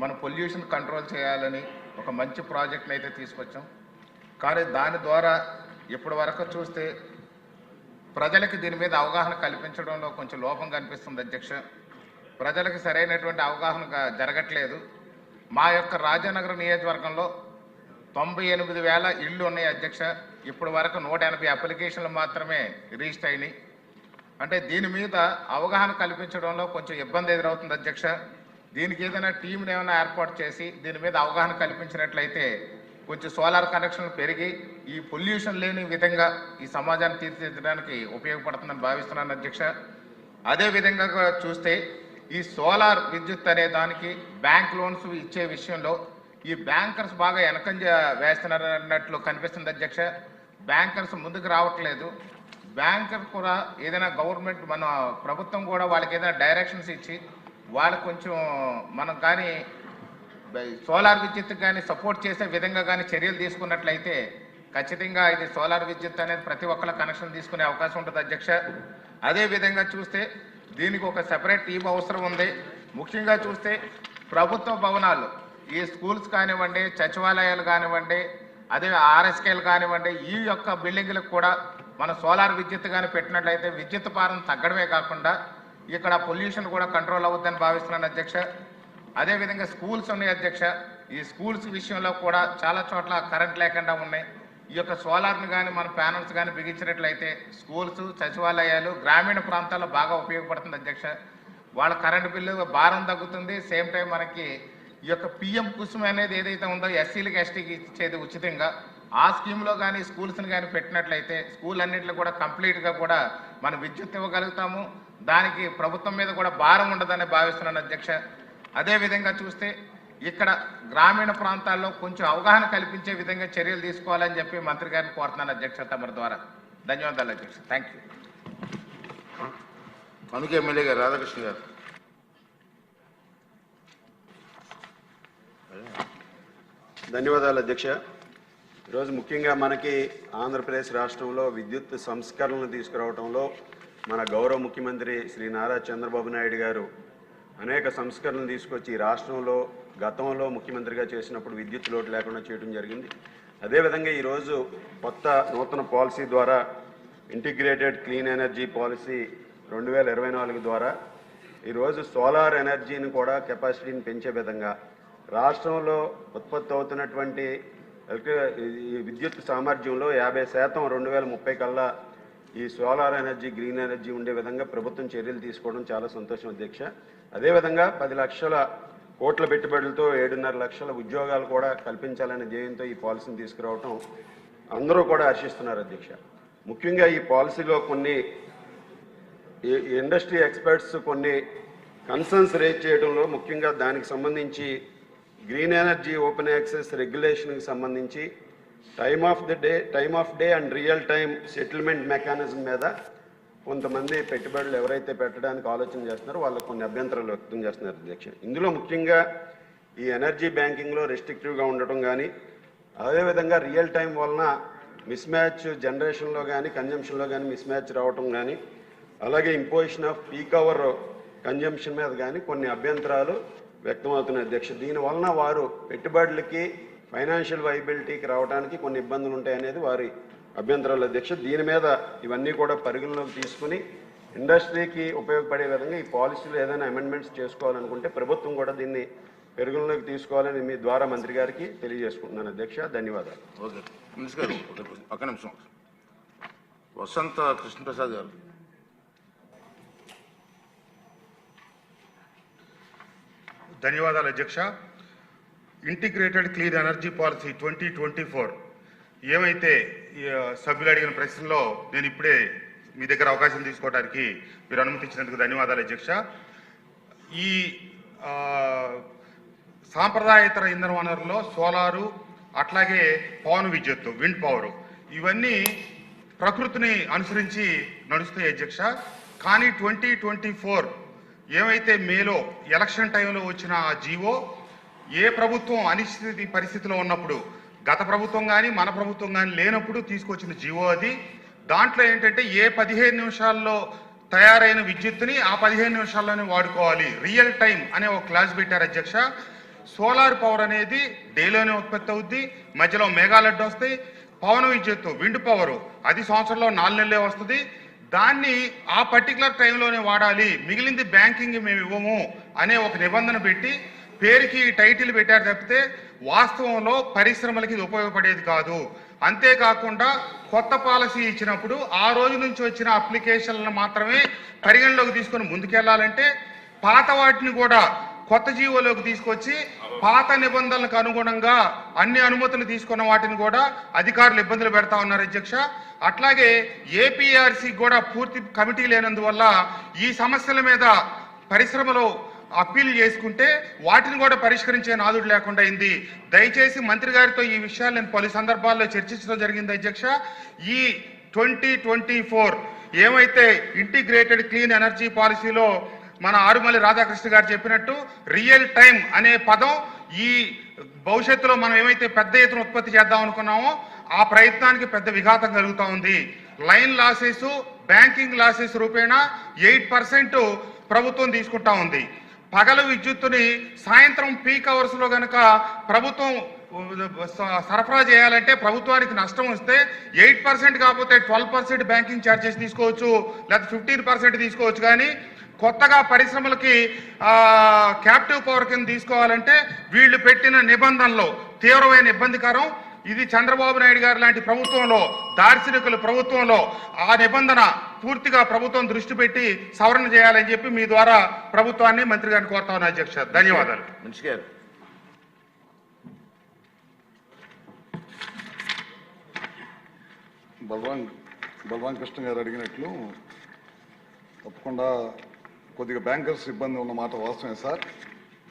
Speaker 9: మన పొల్యూషన్ కంట్రోల్ చేయాలని ఒక మంచి ప్రాజెక్ట్ని అయితే తీసుకొచ్చాం. కానీ దాని ద్వారా ఇప్పటి వరకు చూస్తే ప్రజలకు దీని మీద అవగాహన కల్పించడంలో కొంచెం లోపం కనిపిస్తుంది అధ్యక్ష. ప్రజలకు సరైనటువంటి అవగాహన జరగట్లేదు. మా యొక్క రాజానగరం నియోజకవర్గంలో 98,000 ఇళ్ళు ఉన్నాయి అధ్యక్ష. ఇప్పటి వరకు 180 అప్లికేషన్లు మాత్రమే రిజిస్టర్ అయినాయి. అంటే దీని మీద అవగాహన కల్పించడంలో కొంచెం ఇబ్బంది ఎదురవుతుంది అధ్యక్ష. దీనికి ఏదైనా టీంని ఏమైనా ఏర్పాటు చేసి దీని మీద అవగాహన కల్పించినట్లయితే కొంచెం సోలార్ కనెక్షన్లు పెరిగి ఈ పొల్యూషన్ లేని విధంగా ఈ సమాజాన్ని తీర్చిదిద్దడానికి ఉపయోగపడుతుందని భావిస్తున్నాను అధ్యక్ష. అదేవిధంగా చూస్తే ఈ సోలార్ విద్యుత్ అనే దానికి బ్యాంక్ లోన్స్ ఇచ్చే విషయంలో ఈ బ్యాంకర్స్ బాగా వెనకంజ వేస్తున్నారు అన్నట్లు కనిపిస్తుంది అధ్యక్ష. బ్యాంకర్స్ ముందుకు రావట్లేదు. బ్యాంకర్ కూడా ఏదైనా గవర్నమెంట్ మన ప్రభుత్వం కూడా వాళ్ళకి ఏదైనా డైరెక్షన్స్ ఇచ్చి వాళ్ళకు కొంచెం మనం కానీ సోలార్ విద్యుత్ కానీ సపోర్ట్ చేసే విధంగా కానీ చర్యలు తీసుకున్నట్లయితే ఖచ్చితంగా ఇది సోలార్ విద్యుత్ అనేది ప్రతి ఒక్కళ్ళ కనెక్షన్ తీసుకునే అవకాశం ఉంటుంది అధ్యక్ష. అదేవిధంగా చూస్తే దీనికి ఒక సెపరేట్ టీం అవసరం ఉంది. ముఖ్యంగా చూస్తే ప్రభుత్వ భవనాలు, ఈ స్కూల్స్ కానివ్వండి, సచివాలయాలు కానివ్వండి, అదే ఆర్ఎస్కేలు కానివ్వండి, ఈ యొక్క బిల్డింగ్లకు కూడా మన సోలార్ విద్యుత్ కానీ పెట్టినట్లయితే విద్యుత్ భారం తగ్గడమే కాకుండా ఇక్కడ పొల్యూషన్ కూడా కంట్రోల్ అవుతుందని భావిస్తున్నాను అధ్యక్ష. అదేవిధంగా స్కూల్స్ ఉన్నాయి అధ్యక్ష. ఈ స్కూల్స్ విషయంలో కూడా చాలా చోట్ల కరెంట్ లేకుండా ఉన్నాయి. ఈ యొక్క సోలార్ని కానీ మన ప్యానల్స్ కానీ బిగించినట్లయితే స్కూల్స్, సచివాలయాలు గ్రామీణ ప్రాంతాల్లో బాగా ఉపయోగపడుతుంది అధ్యక్ష. వాళ్ళ కరెంటు బిల్లు భారం తగ్గుతుంది. సేమ్ టైం మనకి ఈ యొక్క పిఎం కుసుమ్ అనేది ఏదైతే ఉందో ఎస్సీలకి ఎస్టీకి ఇచ్చేది ఉచితంగా, ఆ స్కీమ్లో కానీ స్కూల్స్ని కానీ పెట్టినట్లయితే స్కూల్ అన్నింటిలో కూడా కంప్లీట్గా కూడా మనం విద్యుత్ ఇవ్వగలుగుతాము. దానికి ప్రభుత్వం మీద కూడా భారం ఉండదని భావిస్తున్నాను అధ్యక్ష. అదేవిధంగా చూస్తే ఇక్కడ గ్రామీణ ప్రాంతాల్లో కొంచెం అవగాహన కల్పించే విధంగా చర్యలు తీసుకోవాలని చెప్పి మంత్రి గారిని కోరుతున్నాను అధ్యక్ష తమరి ద్వారా. ధన్యవాదాలు అధ్యక్ష. Thank you.
Speaker 2: అందుకే ఎమ్మెల్యే గారు రాధాకృష్ణ గారు.
Speaker 10: ధన్యవాదాలు అధ్యక్ష. ఈరోజు ముఖ్యంగా మనకి ఆంధ్రప్రదేశ్ రాష్ట్రంలో విద్యుత్ సంస్కరణలు తీసుకురావడంలో మన గౌరవ ముఖ్యమంత్రి శ్రీ నారా చంద్రబాబు నాయుడు గారు అనేక సంస్కరణలు తీసుకొచ్చి రాష్ట్రంలో గతంలో ముఖ్యమంత్రిగా చేసినప్పుడు విద్యుత్ లోటు లేకుండా చేయడం జరిగింది. అదేవిధంగా ఈరోజు కొత్త నూతన పాలసీ ద్వారా ఇంటిగ్రేటెడ్ క్లీన్ ఎనర్జీ పాలసీ 2024 ద్వారా ఈరోజు సోలార్ ఎనర్జీని కూడా కెపాసిటీని పెంచే విధంగా రాష్ట్రంలో ఉత్పత్తి అవుతున్నటువంటి విద్యుత్ సామర్థ్యంలో 50% 2030 కల్లా ఈ సోలార్ ఎనర్జీ గ్రీన్ ఎనర్జీ ఉండే విధంగా ప్రభుత్వం చర్యలు తీసుకోవడం చాలా సంతోషం అధ్యక్ష. అదేవిధంగా 10 లక్షల కోట్ల పెట్టుబడులతో 7.5 లక్షల ఉద్యోగాలు కూడా కల్పించాలనే ధ్యేయంతో ఈ పాలసీని తీసుకురావడం అందరూ కూడా హర్షిస్తున్నారు అధ్యక్ష. ముఖ్యంగా ఈ పాలసీలో కొన్ని ఇండస్ట్రీ ఎక్స్పర్ట్స్ కొన్ని కన్సర్న్స్ రేజ్ చేయడంలో ముఖ్యంగా దానికి సంబంధించి గ్రీన్ ఎనర్జీ ఓపెన్ యాక్సెస్ రెగ్యులేషన్కి సంబంధించి time of day and real time settlement mechanism మీద కొంతమంది పెట్టుబడులు ఎవరైతే పెట్టడానికి ఆలోచన చేస్తున్నారో వాళ్ళకు కొన్ని అభ్యంతరాలు వ్యక్తం చేస్తున్నారు అధ్యక్ష. ఇందులో ముఖ్యంగా ఈ ఎనర్జీ బ్యాంకింగ్లో రెస్ట్రిక్టివ్గా ఉండటం కానీ, అదేవిధంగా రియల్ టైం వలన మిస్ మ్యాచ్ జనరేషన్లో కానీ కన్జంప్షన్లో కానీ మిస్ మ్యాచ్ రావటం కానీ, అలాగే imposition of peak hour consumption మీద కానీ కొన్ని అభ్యంతరాలు వ్యక్తమవుతున్నాయి అధ్యక్ష. దీనివలన వారు పెట్టుబడులకి ఫైనాన్షియల్ వైబిలిటీకి రావడానికి కొన్ని ఇబ్బందులు ఉంటాయనేది వారి అభ్యంతరాలు అధ్యక్ష. దీని మీద ఇవన్నీ కూడా పరిగణలోకి తీసుకుని ఇండస్ట్రీకి ఉపయోగపడే విధంగా ఈ పాలసీలో ఏదైనా అమెండ్మెంట్స్ చేసుకోవాలనుకుంటే ప్రభుత్వం కూడా దీన్ని పరిగణలోకి తీసుకోవాలని మీ ద్వారా మంత్రి గారికి తెలియజేసుకుంటున్నాను అధ్యక్ష. ధన్యవాదాలు.
Speaker 2: ఓకే మినిస్టర్ గారు ఒక్క నిమిషం. వసంత కృష్ణప్రసాద్ గారు.
Speaker 11: ధన్యవాదాలు అధ్యక్ష. ఇంటిగ్రేటెడ్ క్లీన్ ఎనర్జీ పాలసీ 2024 ఏమైతే సభ్యులు అడిగిన ప్రశ్నలో నేను ఇప్పుడే మీ దగ్గర అవకాశం తీసుకోవడానికి మీరు అనుమతించినందుకు ధన్యవాదాలు అధ్యక్ష. ఈ సాంప్రదాయేతర ఇంధన వనరుల్లో సోలారు, అట్లాగే పవన విద్యుత్తు, విండ్ పవరు, ఇవన్నీ ప్రకృతిని అనుసరించి నడుస్తాయి అధ్యక్ష. కానీ 2024 ఏమైతే మేలో ఎలక్షన్ టైంలో వచ్చిన ఆ జీవో ఏ ప్రభుత్వం అనిశ్చిత పరిస్థితిలో ఉన్నప్పుడు, గత ప్రభుత్వం కానీ మన ప్రభుత్వం కానీ లేనప్పుడు తీసుకొచ్చిన జీవో అది. దాంట్లో ఏంటంటే ఏ 15 నిమిషాల్లో తయారైన విద్యుత్తుని ఆ 15 నిమిషాల్లోనే వాడుకోవాలి, రియల్ టైం అనే ఒక క్లాస్ పెట్టారు అధ్యక్ష. సోలార్ పవర్ అనేది డేలోనే ఉత్పత్తి అవుద్ది, మధ్యలో మేఘాలడ్డు వస్తాయి. పవన విద్యుత్తు, విండ్ పవరు, అది సంవత్సరంలో 4 నెలలే వస్తుంది. దాన్ని ఆ పర్టికులర్ టైంలోనే వాడాలి, మిగిలింది బ్యాంకింగ్ మేము ఇవ్వము అనే ఒక నిబంధన పెట్టి పేరుకి టైటిల్ పెట్టారు తప్పితే వాస్తవంలో పరిశ్రమలకి ఇది ఉపయోగపడేది కాదు. అంతేకాకుండా కొత్త పాలసీ ఇచ్చినప్పుడు ఆ రోజు నుంచి వచ్చిన అప్లికేషన్లను మాత్రమే పరిగణలోకి తీసుకొని ముందుకెళ్లాలంటే పాత వాటిని కూడా కొత్త జీవోలోకి తీసుకొచ్చి పాత నిబంధనలకు అనుగుణంగా అన్ని అనుమతులు తీసుకున్న వాటిని కూడా అధికారులు ఇబ్బందులు పెడతా ఉన్నారు అధ్యక్ష. అట్లాగే ఏపీఆర్సీ కూడా పూర్తి కమిటీ లేనందువల్ల ఈ సమస్యల మీద పరిశ్రమలో అప్పీల్ చేసుకుంటే వాటిని కూడా పరిష్కరించే నాదుడు లేకుండా అయింది. దయచేసి మంత్రి గారితో ఈ విషయాలు నేను పలు సందర్భాల్లో చర్చించడం జరిగింది అధ్యక్ష. ఈ 2024 ఏమైతే ఇంటిగ్రేటెడ్ క్లీన్ ఎనర్జీ పాలసీలో మన ఆరుమల్లి రాధాకృష్ణ గారు చెప్పినట్టు రియల్ టైం అనే పదం ఈ భవిష్యత్తులో మనం ఏమైతే పెద్ద ఎత్తున ఉత్పత్తి చేద్దాం అనుకున్నామో ఆ ప్రయత్నానికి పెద్ద విఘాతం కలుగుతూ ఉంది. లైన్ లాసెస్, బ్యాంకింగ్ లాసెస్ రూపేణా 8% ప్రభుత్వం తీసుకుంటా ఉంది. పగల విద్యుత్తుని సాయంత్రం పీక్ అవర్స్లో కనుక ప్రభుత్వం సరఫరా చేయాలంటే ప్రభుత్వానికి నష్టం వస్తే 8% కాకపోతే 12% బ్యాంకింగ్ ఛార్జెస్ తీసుకోవచ్చు, లేదా 15% తీసుకోవచ్చు. కానీ కొత్తగా పరిశ్రమలకి క్యాప్టివ్ పవర్ కింద తీసుకోవాలంటే వీళ్ళు పెట్టిన నిబంధనలు తీవ్రమైన ఇబ్బందికరం. ఇది చంద్రబాబు నాయుడు గారు లాంటి ప్రభుత్వంలో, దార్శనికుల ప్రభుత్వంలో ఆ నిబంధన పూర్తిగా ప్రభుత్వం దృష్టి పెట్టి సవరణ చేయాలని చెప్పి మీ ద్వారా ప్రభుత్వాన్ని, మంత్రి గారిని కోరుతా ఉన్నా అధ్యక్ష. ధన్యవాదాలు.
Speaker 12: బలరాం కృష్ణ గారు అడిగినట్లు తప్పకుండా కొద్దిగా బ్యాంకర్స్ ఇబ్బంది ఉన్న మాట వాస్తవమే సార్.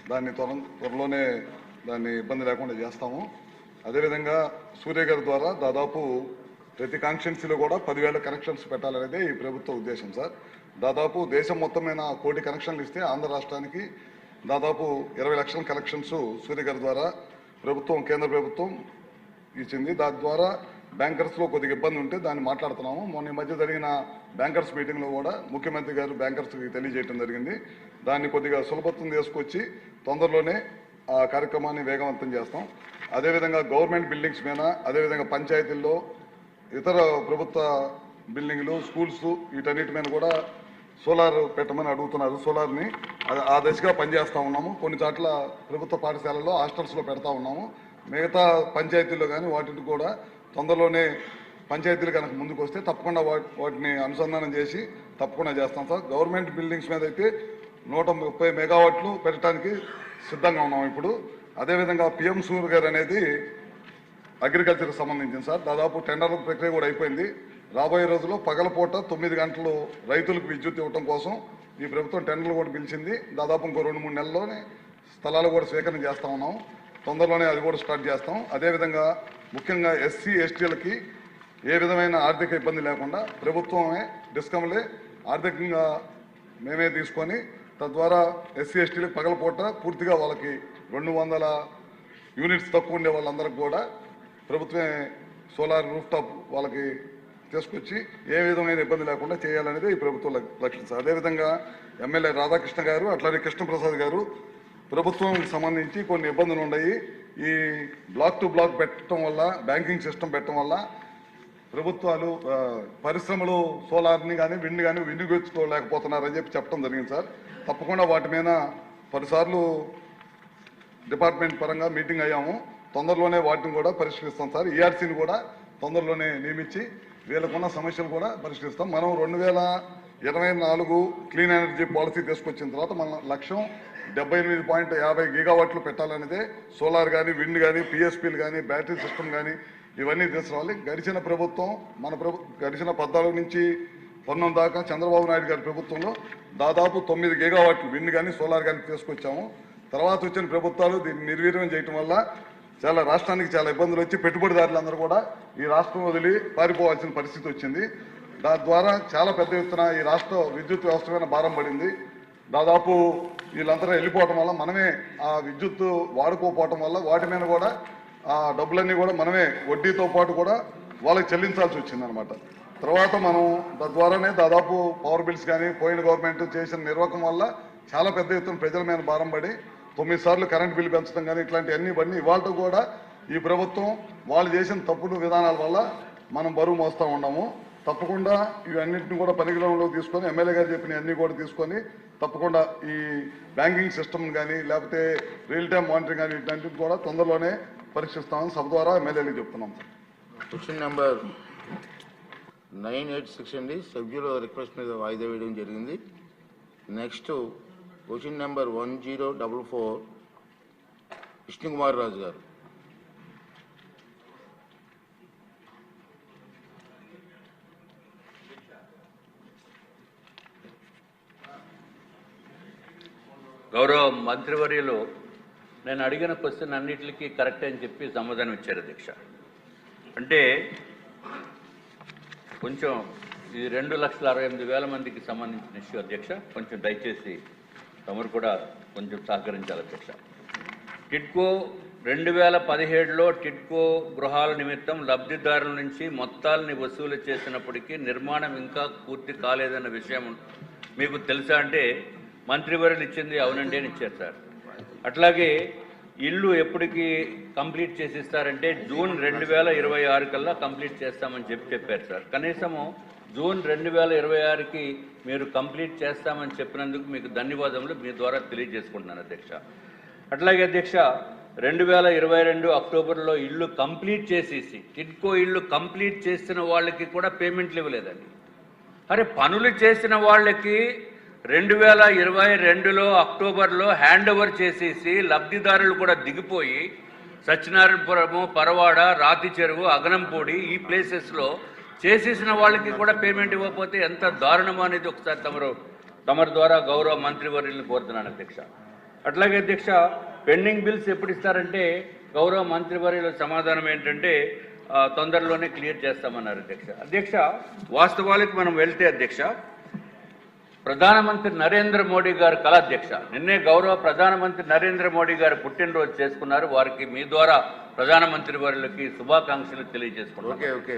Speaker 12: దాన్ని త్వరలోనే దాన్ని ఇబ్బంది లేకుండా చేస్తాము. అదేవిధంగా సూర్య గారి ద్వారా దాదాపు ప్రతి కాన్స్టిట్యున్సీలో కూడా 10,000 కనెక్షన్స్ పెట్టాలనేదే ఈ ప్రభుత్వ ఉద్దేశం సార్. దాదాపు దేశం మొత్తం మీద 1 కోటి కనెక్షన్లు ఇస్తే ఆంధ్ర రాష్ట్రానికి దాదాపు 20 లక్షల కనెక్షన్స్ సూర్య గారి ద్వారా ప్రభుత్వం, కేంద్ర ప్రభుత్వం ఇచ్చింది. దాని ద్వారా బ్యాంకర్స్లో కొద్దిగా ఇబ్బంది ఉంటే దాన్ని మాట్లాడుతున్నాము. మొన్న ఈ మధ్య జరిగిన బ్యాంకర్స్ మీటింగ్లో కూడా ముఖ్యమంత్రి గారు బ్యాంకర్స్కి తెలియజేయడం జరిగింది. దాన్ని కొద్దిగా సులభత్వం తీసుకొచ్చి తొందరలోనే ఆ కార్యక్రమాన్ని వేగవంతం చేస్తాం. అదేవిధంగా గవర్నమెంట్ బిల్డింగ్స్ మీద, అదేవిధంగా పంచాయతీల్లో, ఇతర ప్రభుత్వ బిల్డింగ్లు, స్కూల్స్, వీటన్నిటి మీద కూడా సోలార్ పెట్టమని అడుగుతున్నారు. సోలార్ని ఆ దశగా పనిచేస్తూ ఉన్నాము. కొన్ని చోట్ల ప్రభుత్వ పాఠశాలల్లో, హాస్టల్స్లో పెడతా ఉన్నాము. మిగతా పంచాయతీల్లో కానీ వాటిని కూడా తొందరలోనే పంచాయతీలు కనుక ముందుకు వస్తే తప్పకుండా వాటిని అనుసంధానం చేసి తప్పకుండా చేస్తాం సార్. గవర్నమెంట్ బిల్డింగ్స్ మీద అయితే 130 మెగావాట్లు పెట్టడానికి సిద్ధంగా ఉన్నాం ఇప్పుడు. అదేవిధంగా పిఎం సూర్య గారు అనేది అగ్రికల్చర్కి సంబంధించింది సార్. దాదాపు టెండర్ల ప్రక్రియ కూడా అయిపోయింది. రాబోయే రోజుల్లో పగలపూట 9 గంటలు రైతులకు విద్యుత్ ఇవ్వడం కోసం ఈ ప్రభుత్వం టెండర్లు కూడా పిలిచింది. దాదాపు ఇంకో 2-3 నెలల్లోనే స్థలాలు కూడా స్వీకరణ చేస్తూ ఉన్నాం. తొందరలోనే అది కూడా స్టార్ట్ చేస్తాం. అదేవిధంగా ముఖ్యంగా ఎస్సీ ఎస్టీలకి ఏ విధమైన ఆర్థిక ఇబ్బంది లేకుండా ప్రభుత్వమే, డిస్కమ్లే ఆర్థికంగా మేమే తీసుకొని తద్వారా ఎస్సీ ఎస్టీలకు పగలపూట పూర్తిగా వాళ్ళకి 200 యూనిట్స్ తక్కువ ఉండే వాళ్ళందరికీ కూడా ప్రభుత్వమే సోలార్ రూఫ్ టాప్ వాళ్ళకి తీసుకొచ్చి ఏ విధమైన ఇబ్బంది లేకుండా చేయాలనేది ఈ ప్రభుత్వ లక్ష్యం సార్. అదేవిధంగా ఎమ్మెల్యే రాధాకృష్ణ గారు, అట్లాగే కృష్ణప్రసాద్ గారు ప్రభుత్వం సంబంధించి కొన్ని ఇబ్బందులు ఉన్నాయి. ఈ బ్లాక్ టు బ్లాక్ పెట్టడం వల్ల, బ్యాంకింగ్ సిస్టమ్ పెట్టడం వల్ల ప్రభుత్వాలు, పరిశ్రమలు సోలార్ని కానీ విండ్ కానీ వినియోగించుకోలేకపోతున్నారని చెప్పడం జరిగింది సార్. తప్పకుండా వాటి మీద 10 సార్లు డిపార్ట్మెంట్ పరంగా మీటింగ్ అయ్యాము. తొందరలోనే వాటిని కూడా పరిష్కరిస్తాం సార్. ఈఆర్సీని కూడా తొందరలోనే నియమించి వీళ్ళకున్న సమస్యలు కూడా పరిష్కరిస్తాం. మనం 2024 క్లీన్ ఎనర్జీ పాలసీ తీసుకొచ్చిన తర్వాత మన లక్ష్యం 78.50 గీగావాట్లు పెట్టాలనేదే. సోలార్ కానీ, విండ్ కానీ, పిఎస్పీలు కానీ, బ్యాటరీ సిస్టమ్ కానీ ఇవన్నీ తీసుకురావాలి. గడిచిన ప్రభుత్వం, గడిచిన 14 నుంచి 19 దాకా చంద్రబాబు నాయుడు గారి ప్రభుత్వంలో దాదాపు 9 గీగావాట్లు విండ్ కానీ, సోలార్ కానీ తీసుకొచ్చాము. తర్వాత వచ్చిన ప్రభుత్వాలు దీన్ని నిర్వీర్యం చేయటం వల్ల చాలా రాష్ట్రానికి చాలా ఇబ్బందులు వచ్చి పెట్టుబడిదారులందరూ కూడా ఈ రాష్ట్రం వదిలి పారిపోవాల్సిన పరిస్థితి వచ్చింది. దాని ద్వారా చాలా పెద్ద ఎత్తున ఈ రాష్ట్ర విద్యుత్ వ్యవస్థ మీద భారం పడింది. దాదాపు వీళ్ళందరూ వెళ్ళిపోవటం వల్ల, మనమే ఆ విద్యుత్ వాడుకోపోవటం వల్ల వాటి మీద కూడా ఆ డబ్బులన్నీ కూడా మనమే వడ్డీతో పాటు కూడా వాళ్ళకి చెల్లించాల్సి వచ్చిందనమాట. తర్వాత మనం తద్వారానే దాదాపు పవర్ బిల్స్ కానీ, పోయిన గవర్నమెంట్ చేసిన నిర్వాహకం వల్ల చాలా పెద్ద ఎత్తున ప్రజల మీద భారం పడి 9 సార్లు కరెంట్ బిల్లు పెంచడం కానీ ఇట్లాంటివన్నీ ఇవాళ కూడా ఈ ప్రభుత్వం వాళ్ళు చేసిన తప్పుడు విధానాల వల్ల మనం బరువు మోస్తూ ఉన్నాము. తప్పకుండా ఇవన్నింటిని కూడా పరిగణనలో తీసుకొని, ఎమ్మెల్యే గారు చెప్పిన అన్నీ కూడా తీసుకొని తప్పకుండా ఈ బ్యాంకింగ్ సిస్టమ్ కానీ, లేకపోతే రియల్ టైమ్ మానిటరింగ్ కానీ ఇట్లాంటివి కూడా తొందరలోనే పరీక్షిస్తామని సభ ద్వారా ఎమ్మెల్యేలకు చెప్తున్నాం.
Speaker 2: క్వశ్చన్ నెంబర్ 986 అండి, సభ్యుల రిక్వెస్ట్ మీద వాయిదా వేయడం జరిగింది. Next question number 1044 Vishnukumar Raju గారు.
Speaker 13: గౌరవ మంత్రివర్యులు నేను అడిగిన క్వశ్చన్ అన్నిటికీ కరెక్ట్ అని చెప్పి సమాధానం ఇచ్చారు అధ్యక్ష. అంటే కొంచెం ఈ 2,68,000 మందికి సంబంధించిన ఇష్యూ అధ్యక్ష, కొంచెం దయచేసి తమరు కూడా కొంచెం సహకరించాలి అధ్యక్ష. టిడ్కో 2017లో టిడ్కో గృహాల నిమిత్తం లబ్ధిదారుల నుంచి మొత్తాలని వసూలు చేసినప్పటికీ నిర్మాణం ఇంకా పూర్తి కాలేదన్న విషయం మీకు తెలుసా అంటే మంత్రివర్యులు ఇచ్చింది అవునండి అని ఇచ్చారు సార్. అట్లాగే ఇల్లు ఎప్పటికి కంప్లీట్ చేసిస్తారంటే జూన్ 2026 కల్లా కంప్లీట్ చేస్తామని చెప్పారు సార్. కనీసము జూన్ 2026కి మీరు కంప్లీట్ చేస్తామని చెప్పినందుకు మీకు ధన్యవాదములు మీ ద్వారా తెలియజేసుకుంటున్నాను అధ్యక్ష. అట్లాగే అధ్యక్ష 2022 అక్టోబర్లో ఇల్లు కంప్లీట్ చేసేసి టిడ్కో ఇల్లు కంప్లీట్ చేసిన వాళ్ళకి కూడా పేమెంట్లు ఇవ్వలేదండి. అరే పనులు చేసిన వాళ్ళకి 2022లో అక్టోబర్లో హ్యాండ్ ఓవర్ చేసేసి లబ్ధిదారులు కూడా దిగిపోయి సత్యనారాయణపురము, పరవాడ, రాతి చెరువు, అగనంపూడి ఈ ప్లేసెస్లో చేసేసిన వాళ్ళకి కూడా పేమెంట్ ఇవ్వకపోతే ఎంత దారుణం అనేది ఒకసారి తమరి ద్వారా గౌరవ మంత్రివర్యులను కోరుతున్నాను అధ్యక్ష. అట్లాగే అధ్యక్ష పెండింగ్ బిల్స్ ఎప్పుడు ఇస్తారంటే గౌరవ మంత్రివర్యుల సమాధానం ఏంటంటే తొందరలోనే క్లియర్ చేస్తామన్నారు అధ్యక్ష. అధ్యక్ష వాస్తవాలకు మనం వెళ్తే అధ్యక్ష ప్రధానమంత్రి నరేంద్ర మోడీ గారు కల అధ్యక్ష, నిన్నే గౌరవ ప్రధానమంత్రి నరేంద్ర మోడీ గారు పుట్టినరోజు చేసుకున్నారు. వారికి మీ ద్వారా ప్రధానమంత్రి వారికి శుభాకాంక్షలు తెలియజేసుకుంటాం.
Speaker 2: ఓకే ఓకే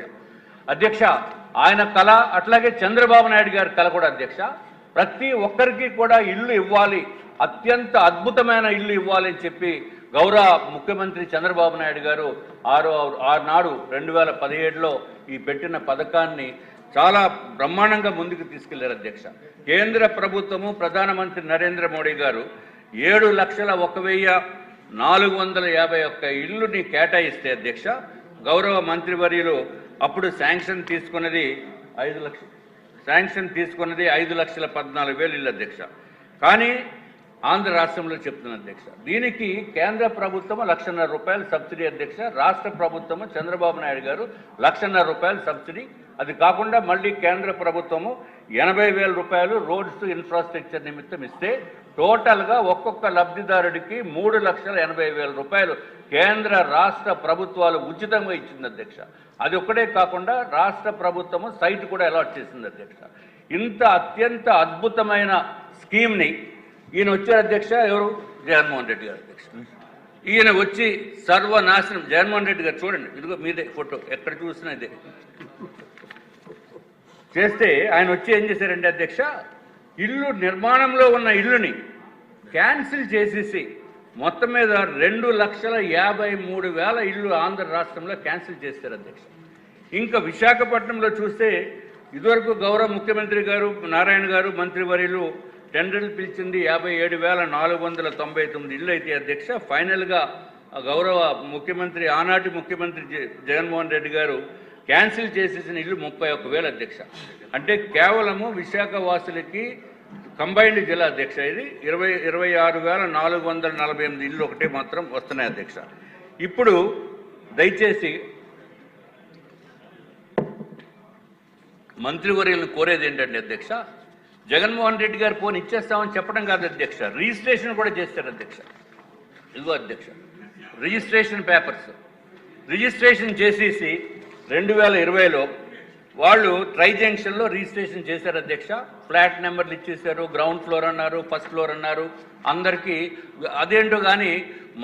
Speaker 13: అధ్యక్ష, ఆయన కళ అట్లాగే చంద్రబాబు నాయుడు గారి కళ కూడా అధ్యక్ష, ప్రతి ఒక్కరికి కూడా ఇల్లు ఇవ్వాలి, అత్యంత అద్భుతమైన ఇల్లు ఇవ్వాలి అని చెప్పి గౌరవ ముఖ్యమంత్రి చంద్రబాబు నాయుడు గారు ఆనాడు 2017లో ఈ పెట్టిన పథకాన్ని చాలా బ్రహ్మాండంగా ముందుకు తీసుకెళ్లారు అధ్యక్ష. కేంద్ర ప్రభుత్వము ప్రధానమంత్రి నరేంద్ర మోడీ గారు 7,01,451 ఇల్లుని కేటాయిస్తే అధ్యక్ష, గౌరవ మంత్రివర్యులు అప్పుడు శాంక్షన్ తీసుకున్నది 5,14,000 ఇల్లు అధ్యక్ష. కానీ ఆంధ్ర రాష్ట్రంలో చెప్తున్న అధ్యక్ష, దీనికి కేంద్ర ప్రభుత్వం ₹1,50,000 సబ్సిడీ అధ్యక్ష, రాష్ట్ర ప్రభుత్వము చంద్రబాబు నాయుడు గారు ₹1,50,000 సబ్సిడీ. అది కాకుండా మళ్ళీ కేంద్ర ప్రభుత్వము ₹80,000 రోడ్స్ ఇన్ఫ్రాస్ట్రక్చర్ నిమిత్తం ఇస్తే టోటల్గా ఒక్కొక్క లబ్ధిదారుడికి ₹3,80,000 కేంద్ర రాష్ట్ర ప్రభుత్వాలు ఉచితంగా ఇచ్చింది అధ్యక్ష. అది ఒక్కటే కాకుండా రాష్ట్ర ప్రభుత్వము సైట్ కూడా అలాట్ చేసింది అధ్యక్ష. ఇంత అత్యంత అద్భుతమైన స్కీమ్ని ఈయన వచ్చారు అధ్యక్ష, ఎవరు? జగన్మోహన్ రెడ్డి గారు అధ్యక్ష. ఈయన వచ్చి సర్వనాశనం, జగన్మోహన్ రెడ్డి గారు చూడండి, ఇదిగో మీదే ఫోటో, ఎక్కడ చూసినా ఇదే చేస్తే ఆయన వచ్చి ఏం చేశారంటే అధ్యక్ష, ఇల్లు నిర్మాణంలో ఉన్న ఇల్లుని క్యాన్సిల్ చేసేసి మొత్తం మీద 2,53,000 ఇల్లు ఆంధ్ర రాష్ట్రంలో క్యాన్సిల్ చేశారు అధ్యక్ష. ఇంకా విశాఖపట్నంలో చూస్తే ఇదివరకు గౌరవ ముఖ్యమంత్రి గారు నారాయణ గారు మంత్రివర్యులు టెండర్లు పిలిచింది 57,499 ఇల్లు అయితే అధ్యక్ష, ఫైనల్గా గౌరవ ముఖ్యమంత్రి ఆనాటి ముఖ్యమంత్రి జగన్మోహన్ రెడ్డి గారు క్యాన్సిల్ చేసేసిన ఇల్లు 31,000 అధ్యక్ష. అంటే కేవలము విశాఖ వాసులకి కంబైన్డ్ జిల్లా అధ్యక్ష, ఇది 26,448 ఇల్లు ఒకటే మాత్రం వస్తున్నాయి అధ్యక్ష. ఇప్పుడు దయచేసి మంత్రివర్యులను కోరేది ఏంటంటే అధ్యక్ష, జగన్మోహన్ రెడ్డి గారు ఫోన్ ఇచ్చేస్తామని చెప్పడం కాదు అధ్యక్ష, రిజిస్ట్రేషన్ కూడా చేస్తారు అధ్యక్ష. ఇదిగో అధ్యక్ష రిజిస్ట్రేషన్ పేపర్స్ రిజిస్ట్రేషన్ చేసేసి 2020లో వాళ్ళు ట్రై జంక్షన్లో రిజిస్ట్రేషన్ చేశారు అధ్యక్ష. ఫ్లాట్ నెంబర్లు ఇచ్చేశారు, గ్రౌండ్ ఫ్లోర్ అన్నారు, ఫస్ట్ ఫ్లోర్ అన్నారు అందరికీ. అదేంటో కానీ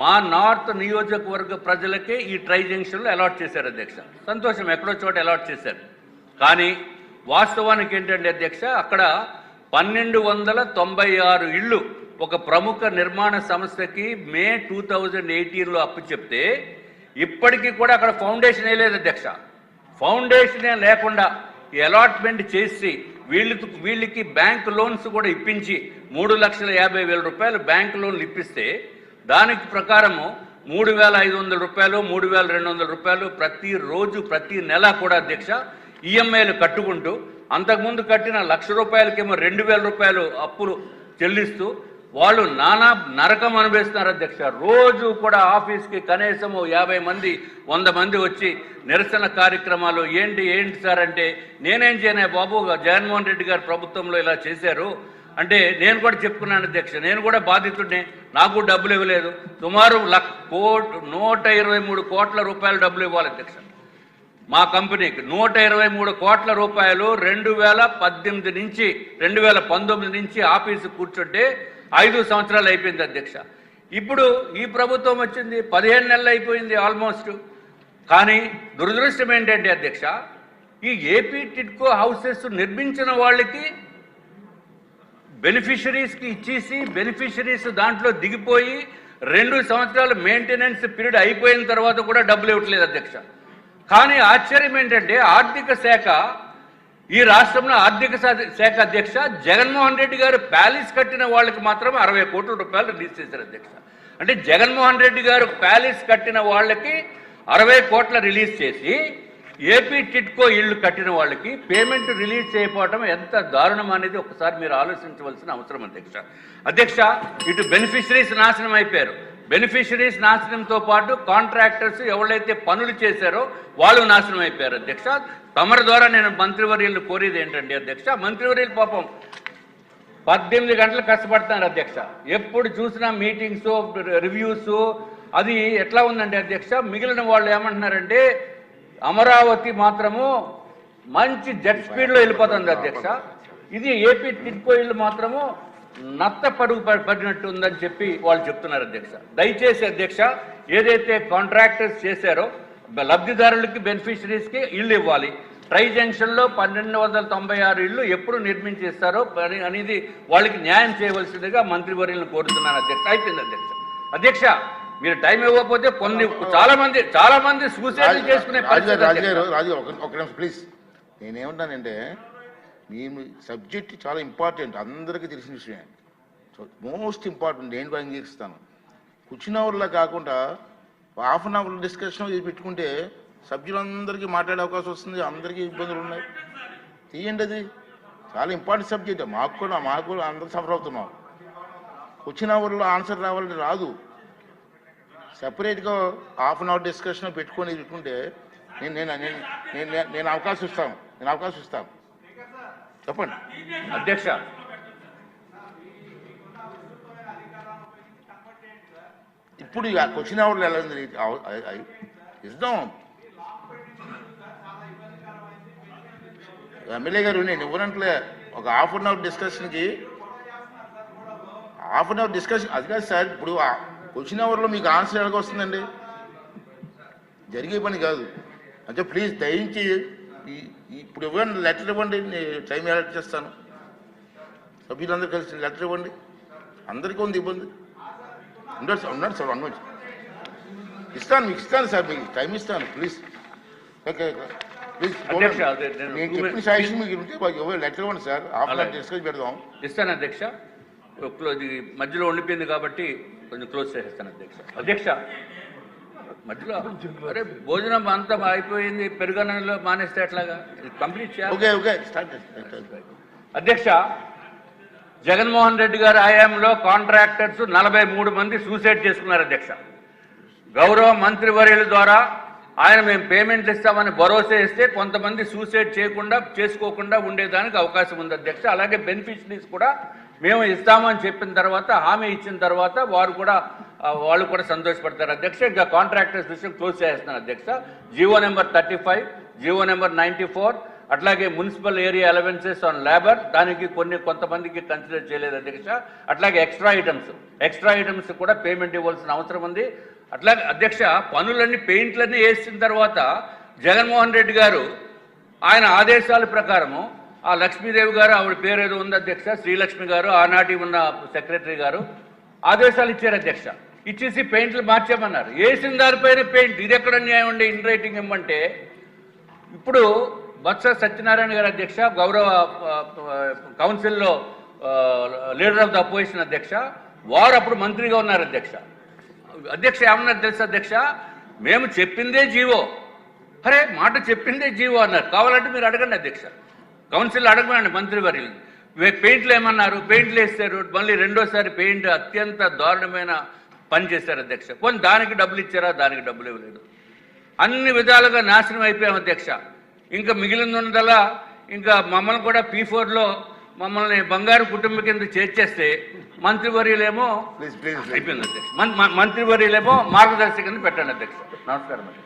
Speaker 13: మా నార్త్ నియోజకవర్గ ప్రజలకే ఈ ట్రై జంక్షన్లో అలాట్ చేశారు అధ్యక్ష. సంతోషం, ఎక్కడో చోట అలాట్ చేశారు. కానీ వాస్తవానికి ఏంటంటే అధ్యక్ష, అక్కడ 1,296 ఇళ్ళు ఒక ప్రముఖ నిర్మాణ సంస్థకి మే 2018లో అప్పు చెప్తే ఇప్పటికీ కూడా అక్కడ ఫౌండేషన్ వేయలేదు అధ్యక్ష. ఫౌండేషనే లేకుండా ఈ అలాట్మెంట్ చేసి వీళ్ళకి బ్యాంక్ లోన్స్ కూడా ఇప్పించి ₹3,50,000 బ్యాంక్ లోన్లు ఇప్పిస్తే దానికి ప్రకారము ₹3,500 ₹3,200 ప్రతిరోజు ప్రతి నెల కూడా అధ్యక్ష ఈఎంఐలు కట్టుకుంటూ అంతకుముందు కట్టిన ₹1,00,000కేమో ₹2,000 అప్పులు చెల్లిస్తూ వాళ్ళు నానా నరకం అనుభవిస్తున్నారు అధ్యక్ష. రోజు కూడా ఆఫీస్కి కనీసం 50 మంది 100 మంది వచ్చి నిరసన కార్యక్రమాలు ఏంటి సార్ అంటే, నేనేం చేయను బాబు, జగన్మోహన్ రెడ్డి గారు ప్రభుత్వంలో ఇలా చేశారు అంటే నేను కూడా చెప్పుకున్నాను అధ్యక్ష, నేను కూడా బాధితుడినే, నాకు డబ్బులు ఇవ్వలేదు. సుమారు 123 కోట్ల రూపాయలు డబ్బులు ఇవ్వాలి అధ్యక్ష. మా కంపెనీకి 123 కోట్ల రూపాయలు 2018 నుంచి 2019 నుంచి ఆఫీసు కూర్చుంటే 5 సంవత్సరాలు అయిపోయింది అధ్యక్ష. ఇప్పుడు ఈ ప్రభుత్వం వచ్చింది 15 నెలలు అయిపోయింది ఆల్మోస్ట్. కానీ దురదృష్టం ఏంటంటే అధ్యక్ష, ఈ ఏపీ టిడ్కో హౌసెస్ నిర్మించిన వాళ్ళకి బెనిఫిషరీస్కి ఇచ్చేసి బెనిఫిషరీస్ దాంట్లో దిగిపోయి 2 సంవత్సరాలు మెయింటెనెన్స్ పీరియడ్ అయిపోయిన తర్వాత కూడా డబ్బులు ఇవ్వట్లేదు అధ్యక్ష. కానీ ఆశ్చర్యం ఏంటంటే ఆర్థిక శాఖ, ఈ రాష్ట్రంలో ఆర్థిక శాఖ అధ్యక్ష జగన్మోహన్ రెడ్డి గారు ప్యాలెస్ కట్టిన వాళ్ళకి మాత్రం 60 కోట్ల రూపాయలు రిలీజ్ చేశారు అధ్యక్ష. అంటే జగన్మోహన్ రెడ్డి గారు ప్యాలెస్ కట్టిన వాళ్ళకి 60 కోట్ల రిలీజ్ చేసి ఏపీ టిడ్కో ఇళ్ళు కట్టిన వాళ్ళకి పేమెంట్ రిలీజ్ చేయకపోవడం ఎంత దారుణం అనేది ఒకసారి మీరు ఆలోచించవలసిన అవసరం అధ్యక్ష. ఇటు బెనిఫిషరీస్ నాశనం అయిపోయారు, బెనిఫిషరీస్ నాశనంతో పాటు కాంట్రాక్టర్స్ ఎవరైతే పనులు చేశారో వాళ్ళు నాశనం అయిపోయారు అధ్యక్ష. తమరి ద్వారా నేను మంత్రివర్యులు కోరేది ఏంటంటే అధ్యక్ష, మంత్రివర్యులు పాపం 18 గంటలు కష్టపడతారు అధ్యక్ష. ఎప్పుడు చూసినా మీటింగ్స్, రివ్యూస్, అది ఎట్లా ఉందంటే అధ్యక్ష, మిగిలిన వాళ్ళు ఏమంటున్నారంటే అమరావతి మాత్రము మంచి జెట్ స్పీడ్లో వెళ్ళిపోతుంది అధ్యక్ష. ఇది ఏపీ టిడ్కో ఇల్లు మాత్రము నత్త పడుగు పడినట్టు ఉందని చెప్పి వాళ్ళు చెప్తున్నారు అధ్యక్ష. దయచేసి అధ్యక్ష, ఏదైతే కాంట్రాక్టర్స్ చేశారో లబ్ధిదారులకి బెనిఫిషరీస్కి ఇళ్ళు ఇవ్వాలి. ట్రై జంక్షన్లో 1296 ఇళ్ళు ఎప్పుడు నిర్మించేస్తారో అనేది వాళ్ళకి న్యాయం చేయవలసిందిగా మంత్రివర్యులను కోరుతున్నాను అధ్యక్ష. అయిపోయింది అధ్యక్ష. అధ్యక్ష, మీరు టైం ఇవ్వకపోతే చాలా మంది సూసైడ్ చేసుకునే
Speaker 2: రాజు ఒక నిమిషం ప్లీజ్. నేనేమంటానంటే మీ సబ్జెక్ట్ చాలా ఇంపార్టెంట్, అందరికీ తెలిసిన విషయం, మోస్ట్ ఇంపార్టెంట్. నేను అంగీకరిస్తాను. కూర్చున్న అవర్లా కాకుండా హాఫ్ అన్ అవర్ డిస్కషన్ ఇది పెట్టుకుంటే సభ్యులందరికీ మాట్లాడే అవకాశం వస్తుంది, అందరికీ ఇబ్బందులు ఉన్నాయి. తీయండి, అది చాలా ఇంపార్టెంట్ సబ్జెక్ట్. మాకు కూడా అందరూ సఫర్ అవుతున్నాం. కూర్చున్న అవర్లో ఆన్సర్ రావాలంటే రాదు. సెపరేట్గా హాఫ్ అన్ అవర్ డిస్కషన్ పెట్టుకుంటే నేను అవకాశం ఇస్తాను. చెప్పండి
Speaker 13: అధ్యక్ష.
Speaker 2: ఇప్పుడు క్వశ్చన్ అవర్లో ఎలా ఉంది ఇద్దాం. ఎమ్మెల్యే గారు నేను ఇవ్వనంటే ఒక హాఫ్ అన్ అవర్ డిస్కషన్కి అది కాదు సార్. ఇప్పుడు క్వశ్చన్ అవర్లో మీకు ఆన్సర్ ఎలాగ వస్తుందండి? జరిగే పని కాదు. అంటే ప్లీజ్ దయించి ఇప్పుడు ఇవ్వండి, లెటర్ ఇవ్వండి, నేను టైం అలర్ట్ చేస్తాను. సభ్యులందరూ కలిసి లెటర్ ఇవ్వండి. అందరికీ ఉంది ఇబ్బంది. ఉన్నాడు సార్, ఇస్తాను, మీకు ఇస్తాను సార్, మీకు టైం ఇస్తాను. ప్లీజ్ ప్లీజ్ నేను చెప్పిన సజెషన్ మీకు ఉంటే లెటర్ ఇవ్వండి సార్. ఆఫ్లైన్ డిస్కస్ పెడదాం.
Speaker 13: ఇస్తాను అధ్యక్ష. మధ్యలో ఉండిపోయింది కాబట్టి కొంచెం క్లోజ్ చేసేస్తాను అధ్యక్ష. అధ్యక్ష, మధ్యలో అరే భోజనం అంతా అయిపోయింది, పెరుగన్నంలో మానేస్తే ఎట్లాగా? కంప్లీట్ చేయాలి. అధ్యక్ష, జగన్మోహన్ రెడ్డి గారి హయాంలో కాంట్రాక్టర్స్ 43 మంది సూసైడ్ చేసుకున్నారు అధ్యక్ష. గౌరవ మంత్రివర్యుల ద్వారా ఆయన మేము పేమెంట్లు ఇస్తామని భరోసా ఇస్తే కొంతమంది సూసైడ్ చేసుకోకుండా ఉండేదానికి అవకాశం ఉంది అధ్యక్ష. అలాగే బెనిఫిషరీస్ కూడా మేము ఇస్తామని చెప్పిన తర్వాత, హామీ ఇచ్చిన తర్వాత వాళ్ళు కూడా సంతోషపడతారు అధ్యక్ష. ఇంకా కాంట్రాక్టర్స్ విషయం క్లోజ్ చేస్తున్నాను అధ్యక్ష. జీవో నెంబర్ 35, జీవో నెంబర్ 94, అట్లాగే municipal area allowances on labour, దానికి కొంతమందికి కన్సిడర్ చేయలేదు అధ్యక్ష. అట్లాగే ఎక్స్ట్రా ఐటమ్స్ కూడా పేమెంట్ ఇవ్వాల్సిన అవసరం ఉంది. అట్లాగే అధ్యక్ష, పనులన్నీ పెయింట్లన్నీ వేసిన తర్వాత జగన్మోహన్ రెడ్డి గారు ఆయన ఆదేశాల ప్రకారము ఆ లక్ష్మీదేవి గారు, ఆవిడ పేరు ఏదో ఉంది అధ్యక్ష, శ్రీలక్ష్మి గారు, ఆనాటి ఉన్న సెక్రటరీ గారు ఆదేశాలు ఇచ్చారు అధ్యక్ష. ఇచ్చేసి పెయింట్లు మార్చామన్నారు. వేసిన దానిపైన పెయింట్. ఇది ఎక్కడ న్యాయం అండి? ఇన్ రైటింగ్ ఇవ్వమంటే ఇప్పుడు బొత్స సత్యనారాయణ గారు అధ్యక్ష, గౌరవ కౌన్సిల్లో లీడర్ ఆఫ్ ద అపోజిషన్ అధ్యక్ష, వారు అప్పుడు మంత్రిగా ఉన్నారు అధ్యక్ష. ఏమన్నారు తెలుసు అధ్యక్ష? మేము చెప్పిందే జీవో, అరే మాట చెప్పిందే జీవో అన్నారు. కావాలంటే మీరు అడగండి అధ్యక్ష, కౌన్సిల్ అడగండి మంత్రివర్యులు. పెయింట్లు ఏమన్నారు? పెయింట్లు వేస్తారు, మళ్ళీ రెండోసారి పెయింట్ అత్యంత దారుణమైన పని చేశారు అధ్యక్ష. కొన్ని దానికి డబ్బులు ఇచ్చారా? దానికి డబ్బులు ఇవ్వలేదు. అన్ని విధాలుగా నాశనం అయిపోయాం అధ్యక్ష. ఇంకా మిగిలిందల్లా ఇంకా మమ్మల్ని కూడా P4లో మమ్మల్ని బంగారు కుటుంబం కింద చేర్చేస్తే మంత్రివర్యులేమో అయిపోయింది అధ్యక్ష. మంత్రివర్యులేమో మార్గదర్శి కింద పెట్టండి అధ్యక్ష. నమస్కారం
Speaker 2: అండి.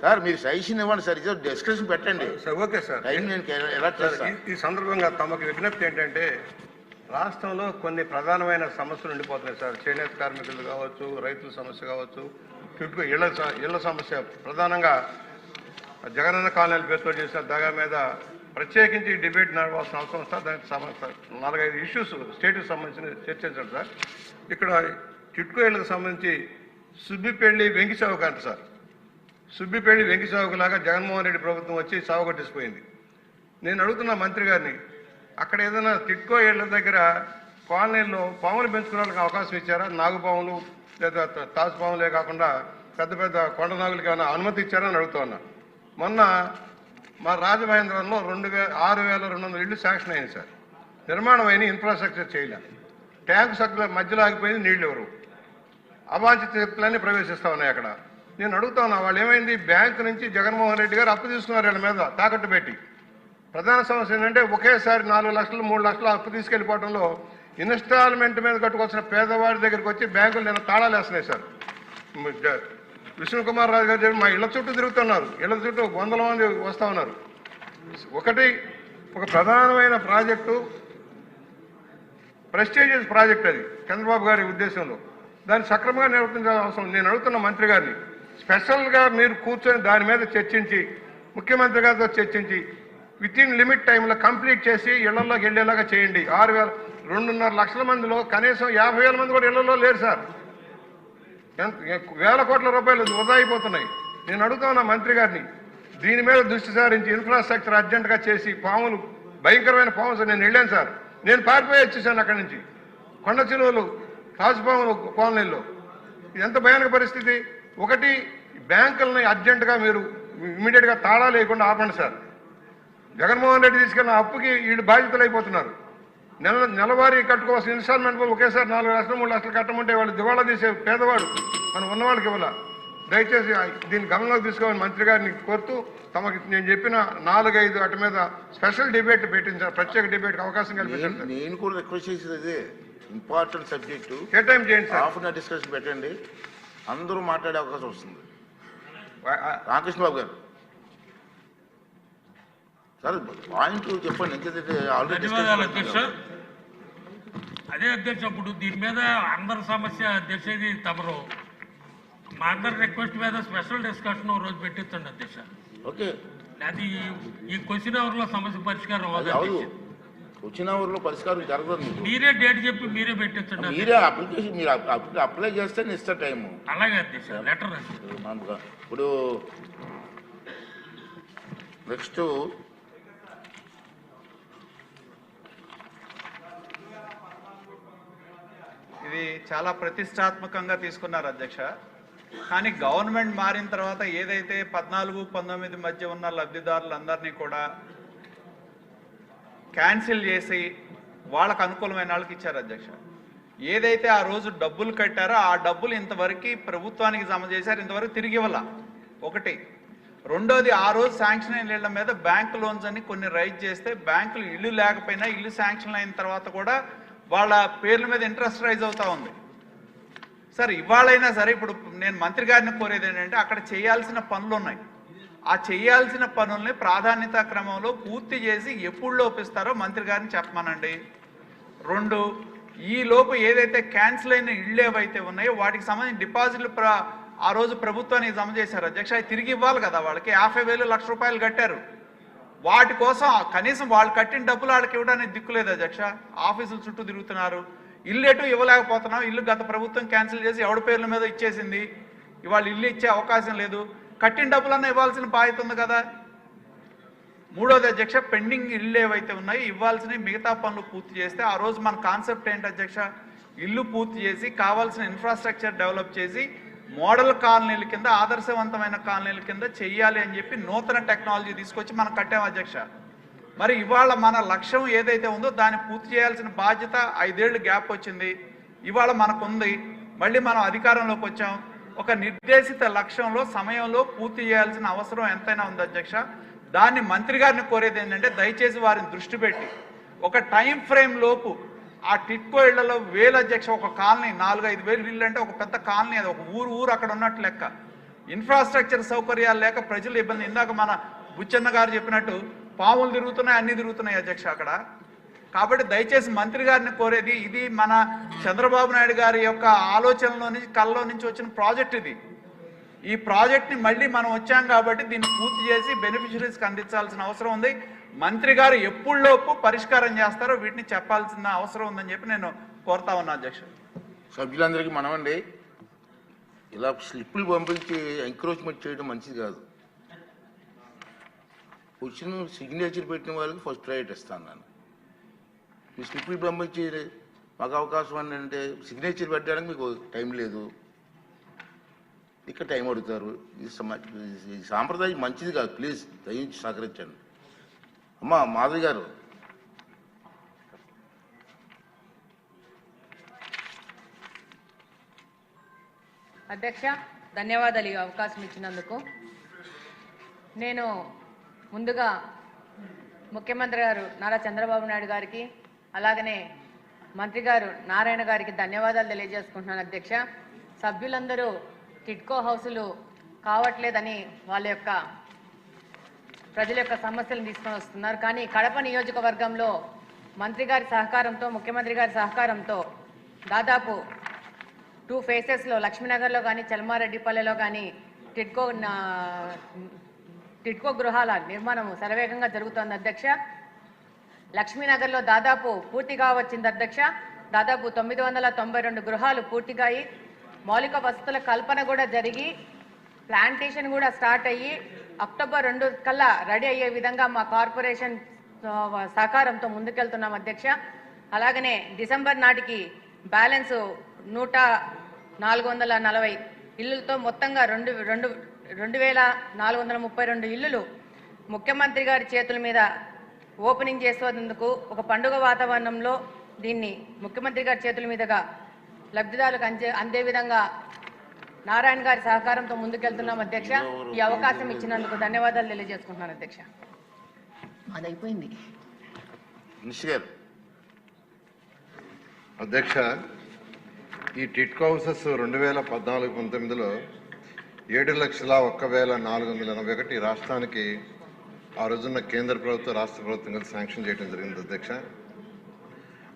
Speaker 2: సార్ మీరు సజెషన్ ఇవ్వండి సార్, ఇది డిస్కషన్ పెట్టండి.
Speaker 14: Okay sir. ఈ సందర్భంగా తమకు విజ్ఞప్తి ఏంటంటే, రాష్ట్రంలో కొన్ని ప్రధానమైన సమస్యలు ఉండిపోతున్నాయి సార్. చేనేత కార్మికులు కావచ్చు, రైతుల సమస్య కావచ్చు, ఇళ్ల సమస్య, ప్రధానంగా జగనన్న కాలనీల పేరుతో చేసిన దగా మీద ప్రత్యేకించి డిబేట్ నడవాల్సిన అవసరం సార్. దానికి 4-5 ఇష్యూస్ స్టేట్కి సంబంధించి చర్చించండి సార్. ఇక్కడ టిట్కో ఇళ్లకు సంబంధించి సుబ్బిపల్లి వెంకి చౌక అంట సార్. సుబ్బిపల్లి వెంకి చౌకలాగా జగన్మోహన్ రెడ్డి ప్రభుత్వం వచ్చి సాగుకొట్టేసిపోయింది. నేను అడుగుతున్నా మంత్రి గారిని, అక్కడ ఏదైనా టిట్కో ఇళ్ల దగ్గర కాలనీల్లో పాములు పెంచుకునే వాళ్ళకి అవకాశం ఇచ్చారా? నాగుపాములు లేదా తాజు పాములే కాకుండా పెద్ద పెద్ద కొండ నాగులకి ఏమైనా అనుమతి ఇచ్చారని అడుగుతా ఉన్నా. మొన్న మా రాజమహేంద్రంలో 6,200 ఇళ్ళు శాంక్షన్ అయింది సార్. నిర్మాణం అయిన ఇన్ఫ్రాస్ట్రక్చర్ చేయలేదు. ట్యాంక్ సక్కుల మధ్యలో ఆగిపోయింది, నీళ్ళు ఎవరు అవాంఛిత శక్తులన్నీ ప్రవేశిస్తూ ఉన్నాయి అక్కడ. నేను అడుగుతా ఉన్నా, వాళ్ళు ఏమైంది? బ్యాంకు నుంచి జగన్మోహన్ రెడ్డి గారు అప్పు తీసుకున్నారు వీళ్ళ మీద తాకట్టు పెట్టి. ప్రధాన సమస్య ఏంటంటే ఒకేసారి 4 లక్షలు 3 లక్షలు అప్పు తీసుకెళ్ళిపోవడంలో ఇన్స్టాల్మెంట్ మీద కట్టుకొచ్చిన పేదవాడి దగ్గరికి వచ్చి బ్యాంకులు నేను తాళాలు వేస్తున్నాయి సార్. విష్ణు కుమార్ రాజు గారు మా ఇళ్ల చుట్టూ తిరుగుతున్నారు. ఇళ్ల చుట్టూ 100 మంది వస్తూ ఉన్నారు. ఒక ప్రధానమైన ప్రాజెక్టు ప్రెస్టీజియస్ ప్రాజెక్ట్ అది చంద్రబాబు గారి ఉద్దేశంలో. దాన్ని సక్రమంగా నిర్వర్తించాల్సిన అవసరం. నేను అడుగుతున్న మంత్రి గారిని స్పెషల్గా మీరు కూర్చొని దాని మీద చర్చించి ముఖ్యమంత్రి గారితో చర్చించి విత్ ఇన్ లిమిట్ టైంలో కంప్లీట్ చేసి ఇళ్లలోకి వెళ్ళేలాగా చేయండి. 2.5 లక్షల మందిలో కనీసం 50,000 మంది కూడా ఇళ్లలో లేరు సార్. వేల కోట్ల రూపాయలు వృధా అయిపోతున్నాయి. నేను అడుగుతున్నా మంత్రి గారిని దీని మీద దృష్టి సారించి ఇన్ఫ్రాస్ట్రక్చర్ అర్జెంటుగా చేసి పాములు భయంకరమైన పాములు నేను వెళ్ళాను సార్. నేను పారిపోయి వచ్చేసాను అక్కడి నుంచి. కొండ చిలువలు రాజపాములు కాలనీల్లో ఇది ఎంత భయానక పరిస్థితి. ఒకటి బ్యాంకులని అర్జెంటుగా మీరు ఇమీడియట్గా తాళాలు లేకుండా ఆపండి సార్. జగన్మోహన్ రెడ్డి తీసుకెళ్ళిన అప్పుకి వీళ్ళు బాధ్యతలు అయిపోతున్నారు. నెలవారీ కట్టుకోవాల్సిన ఇన్స్టాల్మెంట్ ఒకేసారి 4 లక్షలు 3 లక్షలు కట్టమంటే వాళ్ళు దివాళా తీసే పేదవాడు మనం ఉన్నవాళ్ళకి ఇవ్వాల. దయచేసి దీన్ని గమనంలోకి తీసుకోవాలని మంత్రి గారిని కోరుతూ తమకి నేను చెప్పిన 4-5 వాటి మీద స్పెషల్ డిబేట్ పెట్టించారు. ప్రత్యేక డిబేట్కి అవకాశం కల్పించారు.
Speaker 2: నేను కూడా రిక్వెస్ట్ చేసేది అదే, ఇంపార్టెంట్ సబ్జెక్టు
Speaker 14: కేటాయింపు చేయండి sir.
Speaker 2: Half an hour discussion పెట్టండి, అందరూ మాట్లాడే అవకాశం వస్తుంది. రామకృష్ణ బాబు గారు సార్ పాయింట్ చెప్పండి. ఎందుకంటే ఆల్రెడీ
Speaker 15: అధ్యక్ష అదే అధ్యక్ష ఇప్పుడు దీని మీద అందరి సమస్య అధ్యక్ష ఇది తమరు మా అందరి రిక్వెస్ట్ మీద స్పెషల్ డిస్కషన్ రోజు పెట్టించండి అధ్యక్ష.
Speaker 2: ఓకే,
Speaker 15: అది ఈ క్వశ్చన్ అవర్ లో సమస్య పరిష్కారం
Speaker 2: క్వశ్చన్ అవర్ లో పరిష్కారం జరగదు.
Speaker 15: మీరే డేట్ చెప్పి మీరే పెట్టించండి.
Speaker 2: మీరే అప్లికేషన్ మీరు అప్లై చేస్తే నేను ఇస్తా టైము.
Speaker 15: అలాగే అధ్యక్ష లెటర్
Speaker 2: ఇప్పుడు నెక్స్ట్
Speaker 16: ఇది చాలా ప్రతిష్టాత్మకంగా తీసుకున్నారు అధ్యక్ష. కానీ గవర్నమెంట్ మారిన తర్వాత ఏదైతే 14-19 మధ్య ఉన్న లబ్ధిదారులందరినీ కూడా క్యాన్సిల్ చేసి వాళ్ళకు అనుకూలమైన వాళ్ళకి ఇచ్చారు అధ్యక్ష. ఏదైతే ఆ రోజు డబ్బులు కట్టారో ఆ డబ్బులు ఇంతవరకు ప్రభుత్వానికి జమ చేశారు, ఇంతవరకు తిరిగి ఇవ్వాల. ఒకటి. రెండోది, ఆ రోజు శాంక్షన్ అయిన ఇళ్ల మీద బ్యాంక్ లోన్స్ అని కొన్ని రైజ్ చేస్తే బ్యాంకులు ఇల్లు లేకపోయినా ఇల్లు శాంక్షన్ అయిన తర్వాత కూడా వాళ్ళ పేర్ల మీద ఇంట్రెస్ట్ రైజ్ అవుతా ఉంది. సార్ ఇవాళైనా సరే ఇప్పుడు నేను మంత్రి గారిని కోరేది ఏంటంటే అక్కడ చేయాల్సిన పనులు ఉన్నాయి. ఆ చేయాల్సిన పనుల్ని ప్రాధాన్యత క్రమంలో పూర్తి చేసి ఎప్పుడు లోపిస్తారో మంత్రి గారిని చెప్పమనండి. 2, ఈ లోపు ఏదైతే క్యాన్సిల్ అయిన ఇళ్ళు ఏవైతే ఉన్నాయో వాటికి సంబంధించిన డిపాజిట్లు ఆ రోజు ప్రభుత్వానికి జమ చేశారు అధ్యక్ష. అవి తిరిగి ఇవ్వాలి కదా. వాళ్ళకి 50,000 లక్ష రూపాయలు కట్టారు. వాటి కోసం కనీసం వాళ్ళు కట్టిన డబ్బులు వాళ్ళకి ఇవ్వడానికి దిక్కులేదు అధ్యక్ష. ఆఫీసుల చుట్టూ తిరుగుతున్నారు. ఇల్లు ఎటు ఇవ్వలేకపోతున్నాం. ఇల్లు గత ప్రభుత్వం క్యాన్సిల్ చేసి ఎవడి పేర్ల మీద ఇచ్చేసింది. ఇవాళ ఇల్లు ఇచ్చే అవకాశం లేదు. కట్టిన డబ్బులన్నా ఇవ్వాల్సిన బాధ్యత ఉంది కదా. మూడోది అధ్యక్ష, పెండింగ్ ఇళ్ళు ఏవైతే ఉన్నాయో ఇవ్వాల్సిన మిగతా పనులు పూర్తి చేస్తే ఆ రోజు మన కాన్సెప్ట్ ఏంటి అధ్యక్ష, ఇల్లు పూర్తి చేసి కావాల్సిన ఇన్ఫ్రాస్ట్రక్చర్ డెవలప్ చేసి మోడల్ కాలనీల కింద ఆదర్శవంతమైన కాలనీల కింద చెయ్యాలి అని చెప్పి నూతన టెక్నాలజీ తీసుకొచ్చి మనం కట్టాం అధ్యక్ష. మరి ఇవాళ మన లక్ష్యం ఏదైతే ఉందో దాన్ని పూర్తి చేయాల్సిన బాధ్యత 5 ఏళ్ళు గ్యాప్ వచ్చింది. ఇవాళ మనకుంది. మళ్ళీ మనం అధికారంలోకి వచ్చాం. ఒక నిర్దేశిత లక్ష్యంలో సమయంలో పూర్తి చేయాల్సిన అవసరం ఎంతైనా ఉంది అధ్యక్ష. దాన్ని మంత్రి గారిని కోరేది ఏంటంటే దయచేసి వారిని దృష్టి పెట్టి ఒక టైం ఫ్రేమ్ లోపు ఆ టిట్కో ఇళ్లలో వేలు అధ్యక్ష, ఒక కాలనీ 4-5 వేలు ఇళ్ళు అంటే ఒక పెద్ద కాలనీ, అది ఒక ఊరు అక్కడ ఉన్నట్టు లెక్క. ఇన్ఫ్రాస్ట్రక్చర్ సౌకర్యాలు లేక ప్రజలు ఇబ్బంది. ఇందాక మన బుచ్చన్న గారు చెప్పినట్టు పాములు తిరుగుతున్నాయి, అన్ని తిరుగుతున్నాయి అధ్యక్ష అక్కడ. కాబట్టి దయచేసి మంత్రి గారిని కోరేది, ఇది మన చంద్రబాబు నాయుడు గారి యొక్క ఆలోచనలో నుంచి కళ్ళలో నుంచి వచ్చిన ప్రాజెక్ట్ ఇది. ఈ ప్రాజెక్ట్ని మళ్ళీ మనం వచ్చాం కాబట్టి దీన్ని పూర్తి చేసి బెనిఫిషరీస్కి అందించాల్సిన అవసరం ఉంది. మంత్రి గారు ఎప్పుడులోపు పరిష్కారం చేస్తారో వీటిని చెప్పాల్సిన అవసరం ఉందని చెప్పి నేను కోరుతా ఉన్నా అధ్యక్ష.
Speaker 2: సభ్యులందరికీ మనమండి, ఇలా స్లిప్లు పంపించి ఎంకరేజ్మెంట్ చేయడం మంచిది కాదు. వచ్చిన సిగ్నేచర్ పెట్టిన వాళ్ళకి ఫస్ట్ రైట్ ఇస్తాను నేను. మీ స్లిప్లు పంపించి మాకు అవకాశం అని అంటే సిగ్నేచర్ పెట్టడానికి మీకు టైం లేదు, ఇక్కడ టైం అడుగుతారు. ఈ సాంప్రదాయం మంచిది కాదు. ప్లీజ్ దయించి సహకరించండి. అమ్మా మాధవి గారు.
Speaker 17: అధ్యక్ష, ధన్యవాదాలు ఈ అవకాశం ఇచ్చినందుకు. నేను ముందుగా ముఖ్యమంత్రి గారు నారా చంద్రబాబు నాయుడు గారికి అలాగనే మంత్రి గారు నారాయణ గారికి ధన్యవాదాలు తెలియజేసుకుంటున్నాను అధ్యక్ష. సభ్యులందరూ టిట్కో హౌసులు కావట్లేదని వాళ్ళ యొక్క ప్రజల యొక్క సమస్యలను తీసుకొని వస్తున్నారు. కానీ కడప నియోజకవర్గంలో మంత్రి గారి సహకారంతో, ముఖ్యమంత్రి గారి సహకారంతో దాదాపు 2 ఫేసెస్లో లక్ష్మీనగర్లో కానీ చలమారెడ్డిపల్లెలో కానీ టిడ్కో గృహాల నిర్మాణం శరవేగంగా జరుగుతోంది అధ్యక్ష. లక్ష్మీనగర్లో దాదాపు పూర్తిగా వచ్చింది అధ్యక్ష. దాదాపు 992 గృహాలు పూర్తిగా అయ్యి మౌలిక వసతుల కల్పన కూడా జరిగి ప్లాంటేషన్ కూడా స్టార్ట్ అయ్యి అక్టోబర్ 2 కల్లా రెడీ అయ్యే విధంగా మా కార్పొరేషన్ సహకారంతో ముందుకెళ్తున్నాం అధ్యక్ష. అలాగనే డిసెంబర్ నాటికి బ్యాలెన్స్ 440 ఇళ్లతో మొత్తంగా 2432 ఇళ్లు ముఖ్యమంత్రి గారి చేతుల మీద ఓపెనింగ్ చేసేందుకు ఒక పండుగ వాతావరణంలో దీన్ని ముఖ్యమంత్రి గారి చేతుల మీదుగా లబ్ధిదారులకు అందే విధంగా నారాయణ గారి సహకారంతో ముందుకెళ్తున్నాం అధ్యక్ష. ఈ అవకాశం ఇచ్చినందుకు ధన్యవాదాలు తెలియజేసుకుంటున్నాను అధ్యక్ష. అది అయిపోయింది
Speaker 3: అధ్యక్ష. ఈ టిట్కో హౌసెస్ 2014-19లో 7,01,481 రాష్ట్రానికి ఆ రోజున్న కేంద్ర ప్రభుత్వం, రాష్ట్ర ప్రభుత్వం కలిసి శాంక్షన్ చేయడం జరిగింది అధ్యక్ష.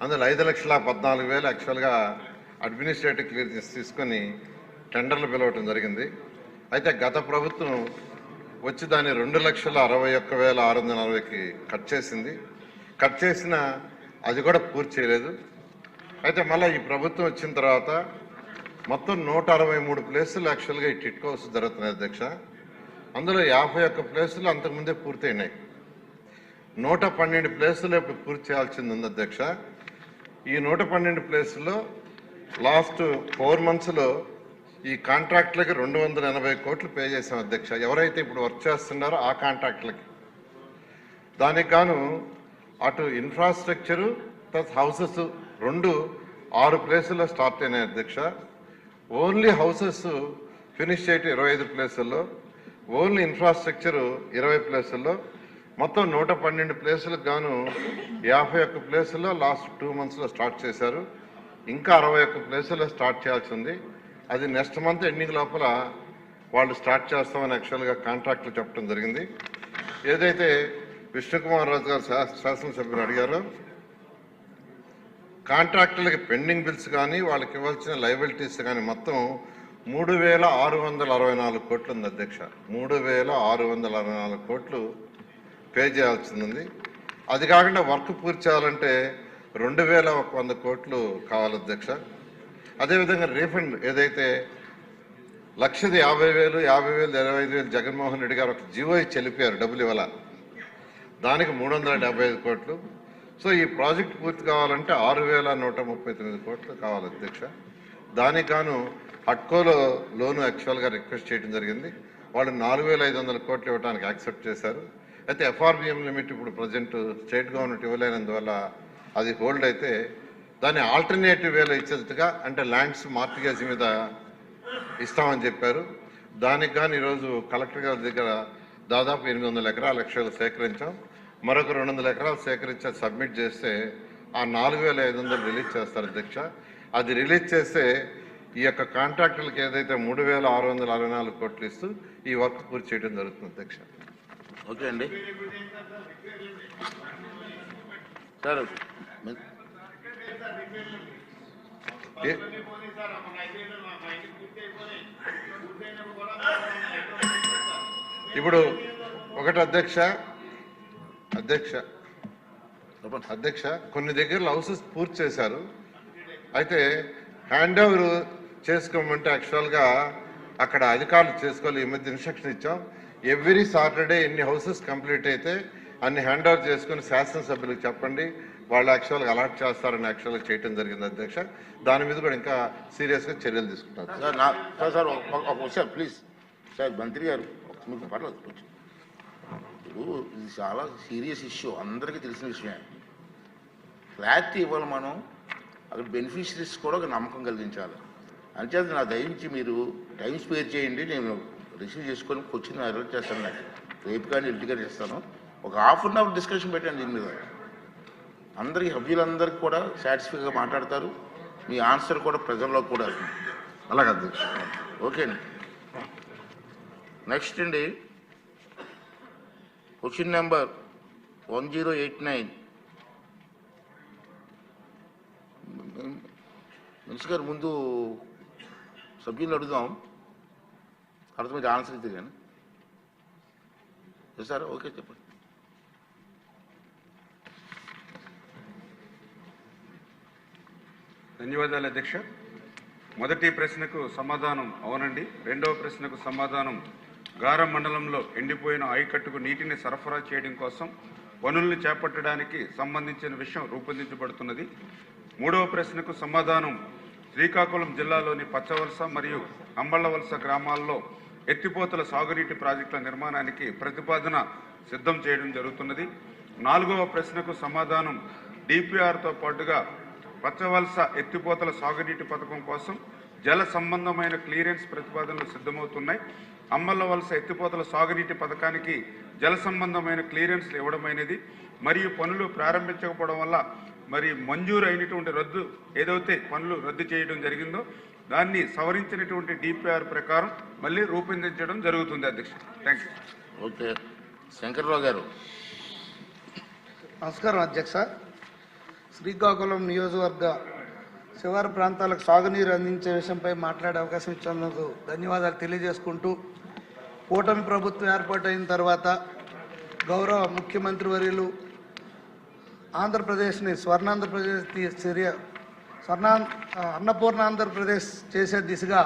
Speaker 3: అందులో 5,14,000 యాక్చువల్గా అడ్మినిస్ట్రేటివ్ క్లియరెన్స్ తీసుకొని టెండర్లు పిలవటం జరిగింది. అయితే గత ప్రభుత్వం వచ్చి దాన్ని 2,61,640కి కట్ చేసింది. కట్ చేసిన అది కూడా పూర్తి చేయలేదు. అయితే మళ్ళీ ఈ ప్రభుత్వం వచ్చిన తర్వాత మొత్తం 163 ప్లేసులు యాక్చువల్గా ఈ టిట్కో హౌస్ జరుగుతున్నాయి అధ్యక్ష. అందులో 51 ప్లేసులు అంతకుముందే పూర్తయినాయి. 112 ప్లేసులు ఇప్పుడు పూర్తి చేయాల్సింది ఉంది అధ్యక్ష. ఈ 112 ప్లేసుల్లో లాస్ట్ 4 monthsలో ఈ కాంట్రాక్టులకి 280 కోట్లు పే చేశాం అధ్యక్ష. ఎవరైతే ఇప్పుడు వర్క్ చేస్తున్నారో ఆ కాంట్రాక్టులకి. దానికి గాను అటు ఇన్ఫ్రాస్ట్రక్చరు ప్లస్ హౌసెస్ 6 ప్లేసుల్లో స్టార్ట్ అయినాయి అధ్యక్ష. ఓన్లీ హౌసెస్ ఫినిష్ చేయటం 25 ప్లేసుల్లో, ఓన్లీ ఇన్ఫ్రాస్ట్రక్చరు 20 ప్లేసుల్లో, మొత్తం 112 ప్లేసులకు గాను 51 ప్లేసుల్లో లాస్ట్ 2 monthsలో స్టార్ట్ చేశారు. ఇంకా 61 ప్లేసుల్లో స్టార్ట్ చేయాల్సి ఉంది. అది నెక్స్ట్ మంత్ ఎండింగ్ లోపల వాళ్ళు స్టార్ట్ చేస్తామని యాక్చువల్గా కాంట్రాక్టులు చెప్పడం జరిగింది. ఏదైతే విష్ణుకుమార్ రాజు గారు శాసనసభ్యులు అడిగారో కాంట్రాక్టులకి పెండింగ్ బిల్స్ కానీ వాళ్ళకి ఇవ్వాల్సిన లయబిలిటీస్ కానీ మొత్తం 3,664 కోట్లు ఉంది అధ్యక్ష. 3,664 కోట్లు పే చేయాల్సి ఉంది. అది కాకుండా వర్క్ పూర్తి చేయాలంటే 2,100 కోట్లు కావాలి అధ్యక్ష. అదేవిధంగా రీఫండ్ ఏదైతే 1,50,000, 50,000, 25,000 జగన్మోహన్ రెడ్డి గారు ఒక జీవో ఇచ్చి వెళ్ళిపోయారు, డబ్బులు ఇవ్వాల, దానికి 375 కోట్లు. సో ఈ ప్రాజెక్ట్ పూర్తి కావాలంటే 6,139 కోట్లు కావాలి అధ్యక్ష. దానికి గాను హట్కోలో లోను యాక్చువల్గా రిక్వెస్ట్ చేయడం జరిగింది. వాళ్ళు 4,500 కోట్లు ఇవ్వడానికి యాక్సెప్ట్ చేశారు. అయితే FRBM లిమిట్ ఇప్పుడు ప్రజెంట్ స్టేట్ గవర్నమెంట్ ఇవ్వలేనందువల్ల అది హోల్డ్ అయితే దాన్ని ఆల్టర్నేటివ్ వేలో ఇచ్చేట్టుగా అంటే ల్యాండ్స్ మార్టిగేజ్ మీద ఇస్తామని చెప్పారు. దానికి కానీ ఈరోజు కలెక్టర్ గారి దగ్గర దాదాపు 800 ఎకరాల లక్షలు సేకరించాం. మరొక 200 ఎకరాలు సేకరించి సబ్మిట్ చేస్తే ఆ 4,500 రిలీజ్ చేస్తారు అధ్యక్ష. అది రిలీజ్ చేస్తే ఈ యొక్క కాంట్రాక్టర్లకు ఏదైతే 3,664 కోట్లు ఇస్తూ ఈ వర్క్ పూర్తి చేయడం జరుగుతుంది అధ్యక్ష.
Speaker 2: ఓకే అండి సార్.
Speaker 3: ఇప్పుడు ఒకటి అధ్యక్ష కొన్ని దగ్గర హౌసెస్ పూర్తి చేశారు. అయితే హ్యాండ్ ఓవర్ చేసుకోమంటే యాక్చువల్గా అక్కడ అధికారులు చేసుకోవాలి. ఈ మధ్య ఇన్స్ట్రక్షన్ ఇచ్చాం, ఎవ్రీ సాటర్డే ఎన్ని హౌసెస్ కంప్లీట్ అయితే అన్ని హ్యాండ్ ఓవర్ చేసుకుని శాసనసభ్యులకు చెప్పండి, వాళ్ళు యాక్చువల్గా అలాట్ చేస్తారని యాక్చువల్గా చేయడం జరిగింది అధ్యక్ష. దాని మీద కూడా ఇంకా సీరియస్గా చర్యలు తీసుకుంటారు
Speaker 2: సార్. సార్ ప్లీజ్ సార్, మంత్రి గారు మీకు పర్లేదు కొంచెం. ఇప్పుడు ఇది చాలా సీరియస్ ఇష్యూ, అందరికీ తెలిసిన విషయమే. క్లారిటీ ఇవ్వాలి మనం, అక్కడ బెనిఫిషరీస్ కూడా ఒక నమ్మకం కలిగించాలి. అంచేత నా దయించి మీరు టైం స్పేర్ చేయండి, నేను రిసీవ్ చేసుకొని వచ్చి అలర్ట్ చేస్తాను. నాకు రేపు కానీ ఇంటిగా చేస్తాను. ఒక ½ డిస్కషన్ పెట్టండి దీని మీద. అందరికీ సభ్యులందరికీ కూడా సాటిస్ఫైగా మాట్లాడతారు. మీ ఆన్సర్ కూడా ప్రజల్లో కూడా
Speaker 3: అలాగే అధ్యక్ష.
Speaker 2: ఓకే అండి. నెక్స్ట్ అండి, క్వశ్చన్ నెంబర్ 1089 మినిస్టర్ గారు ముందు సభ్యులు అడుగుదాం, తర్వాత మీరు ఆన్సర్ ఇస్తే కానీ సార్. ఓకే, చెప్పండి.
Speaker 18: ధన్యవాదాలు అధ్యక్ష. మొదటి ప్రశ్నకు సమాధానం అవునండి. రెండవ ప్రశ్నకు సమాధానం గారం మండలంలో ఎండిపోయిన ఆయకట్టుకు నీటిని సరఫరా చేయడం కోసం పనులను చేపట్టడానికి సంబంధించిన విషయం రూపొందించబడుతున్నది. మూడవ ప్రశ్నకు సమాధానం శ్రీకాకుళం జిల్లాలోని పచ్చవలస మరియు అంబళ్ళవలస గ్రామాల్లో ఎత్తిపోతల సాగునీటి ప్రాజెక్టుల నిర్మాణానికి ప్రతిపాదన సిద్ధం చేయడం జరుగుతున్నది. నాలుగవ ప్రశ్నకు సమాధానం డిపిఆర్తో పాటుగా పచ్చవలస ఎత్తిపోతల సాగునీటి పథకం కోసం జల సంబంధమైన క్లియరెన్స్ ప్రతిపాదనలు సిద్ధమవుతున్నాయి. అంబళ్ళవలస ఎత్తిపోతల సాగునీటి పథకానికి జల సంబంధమైన క్లియరెన్స్లు ఇవ్వడమైనది మరియు పనులు ప్రారంభించకపోవడం వల్ల మరి మంజూరు అయినటువంటి రద్దు ఏదైతే పనులు రద్దు చేయడం జరిగిందో దాన్ని సవరించినటువంటి డిపిఆర్ ప్రకారం మళ్ళీ రూపొందించడం జరుగుతుంది అధ్యక్ష. Thank you.
Speaker 2: ఓకే, శంకర్రావు గారు.
Speaker 4: నమస్కారం అధ్యక్ష. శ్రీకాకుళం నియోజకవర్గ శివారు ప్రాంతాలకు సాగునీరు అందించే విషయంపై మాట్లాడే అవకాశం ఇచ్చినందుకు ధన్యవాదాలు తెలియజేసుకుంటూ, కూటమి ప్రభుత్వం ఏర్పాటైన తర్వాత గౌరవ ముఖ్యమంత్రి వర్యులు ఆంధ్రప్రదేశ్ని అన్నపూర్ణ ఆంధ్రప్రదేశ్ చేసే దిశగా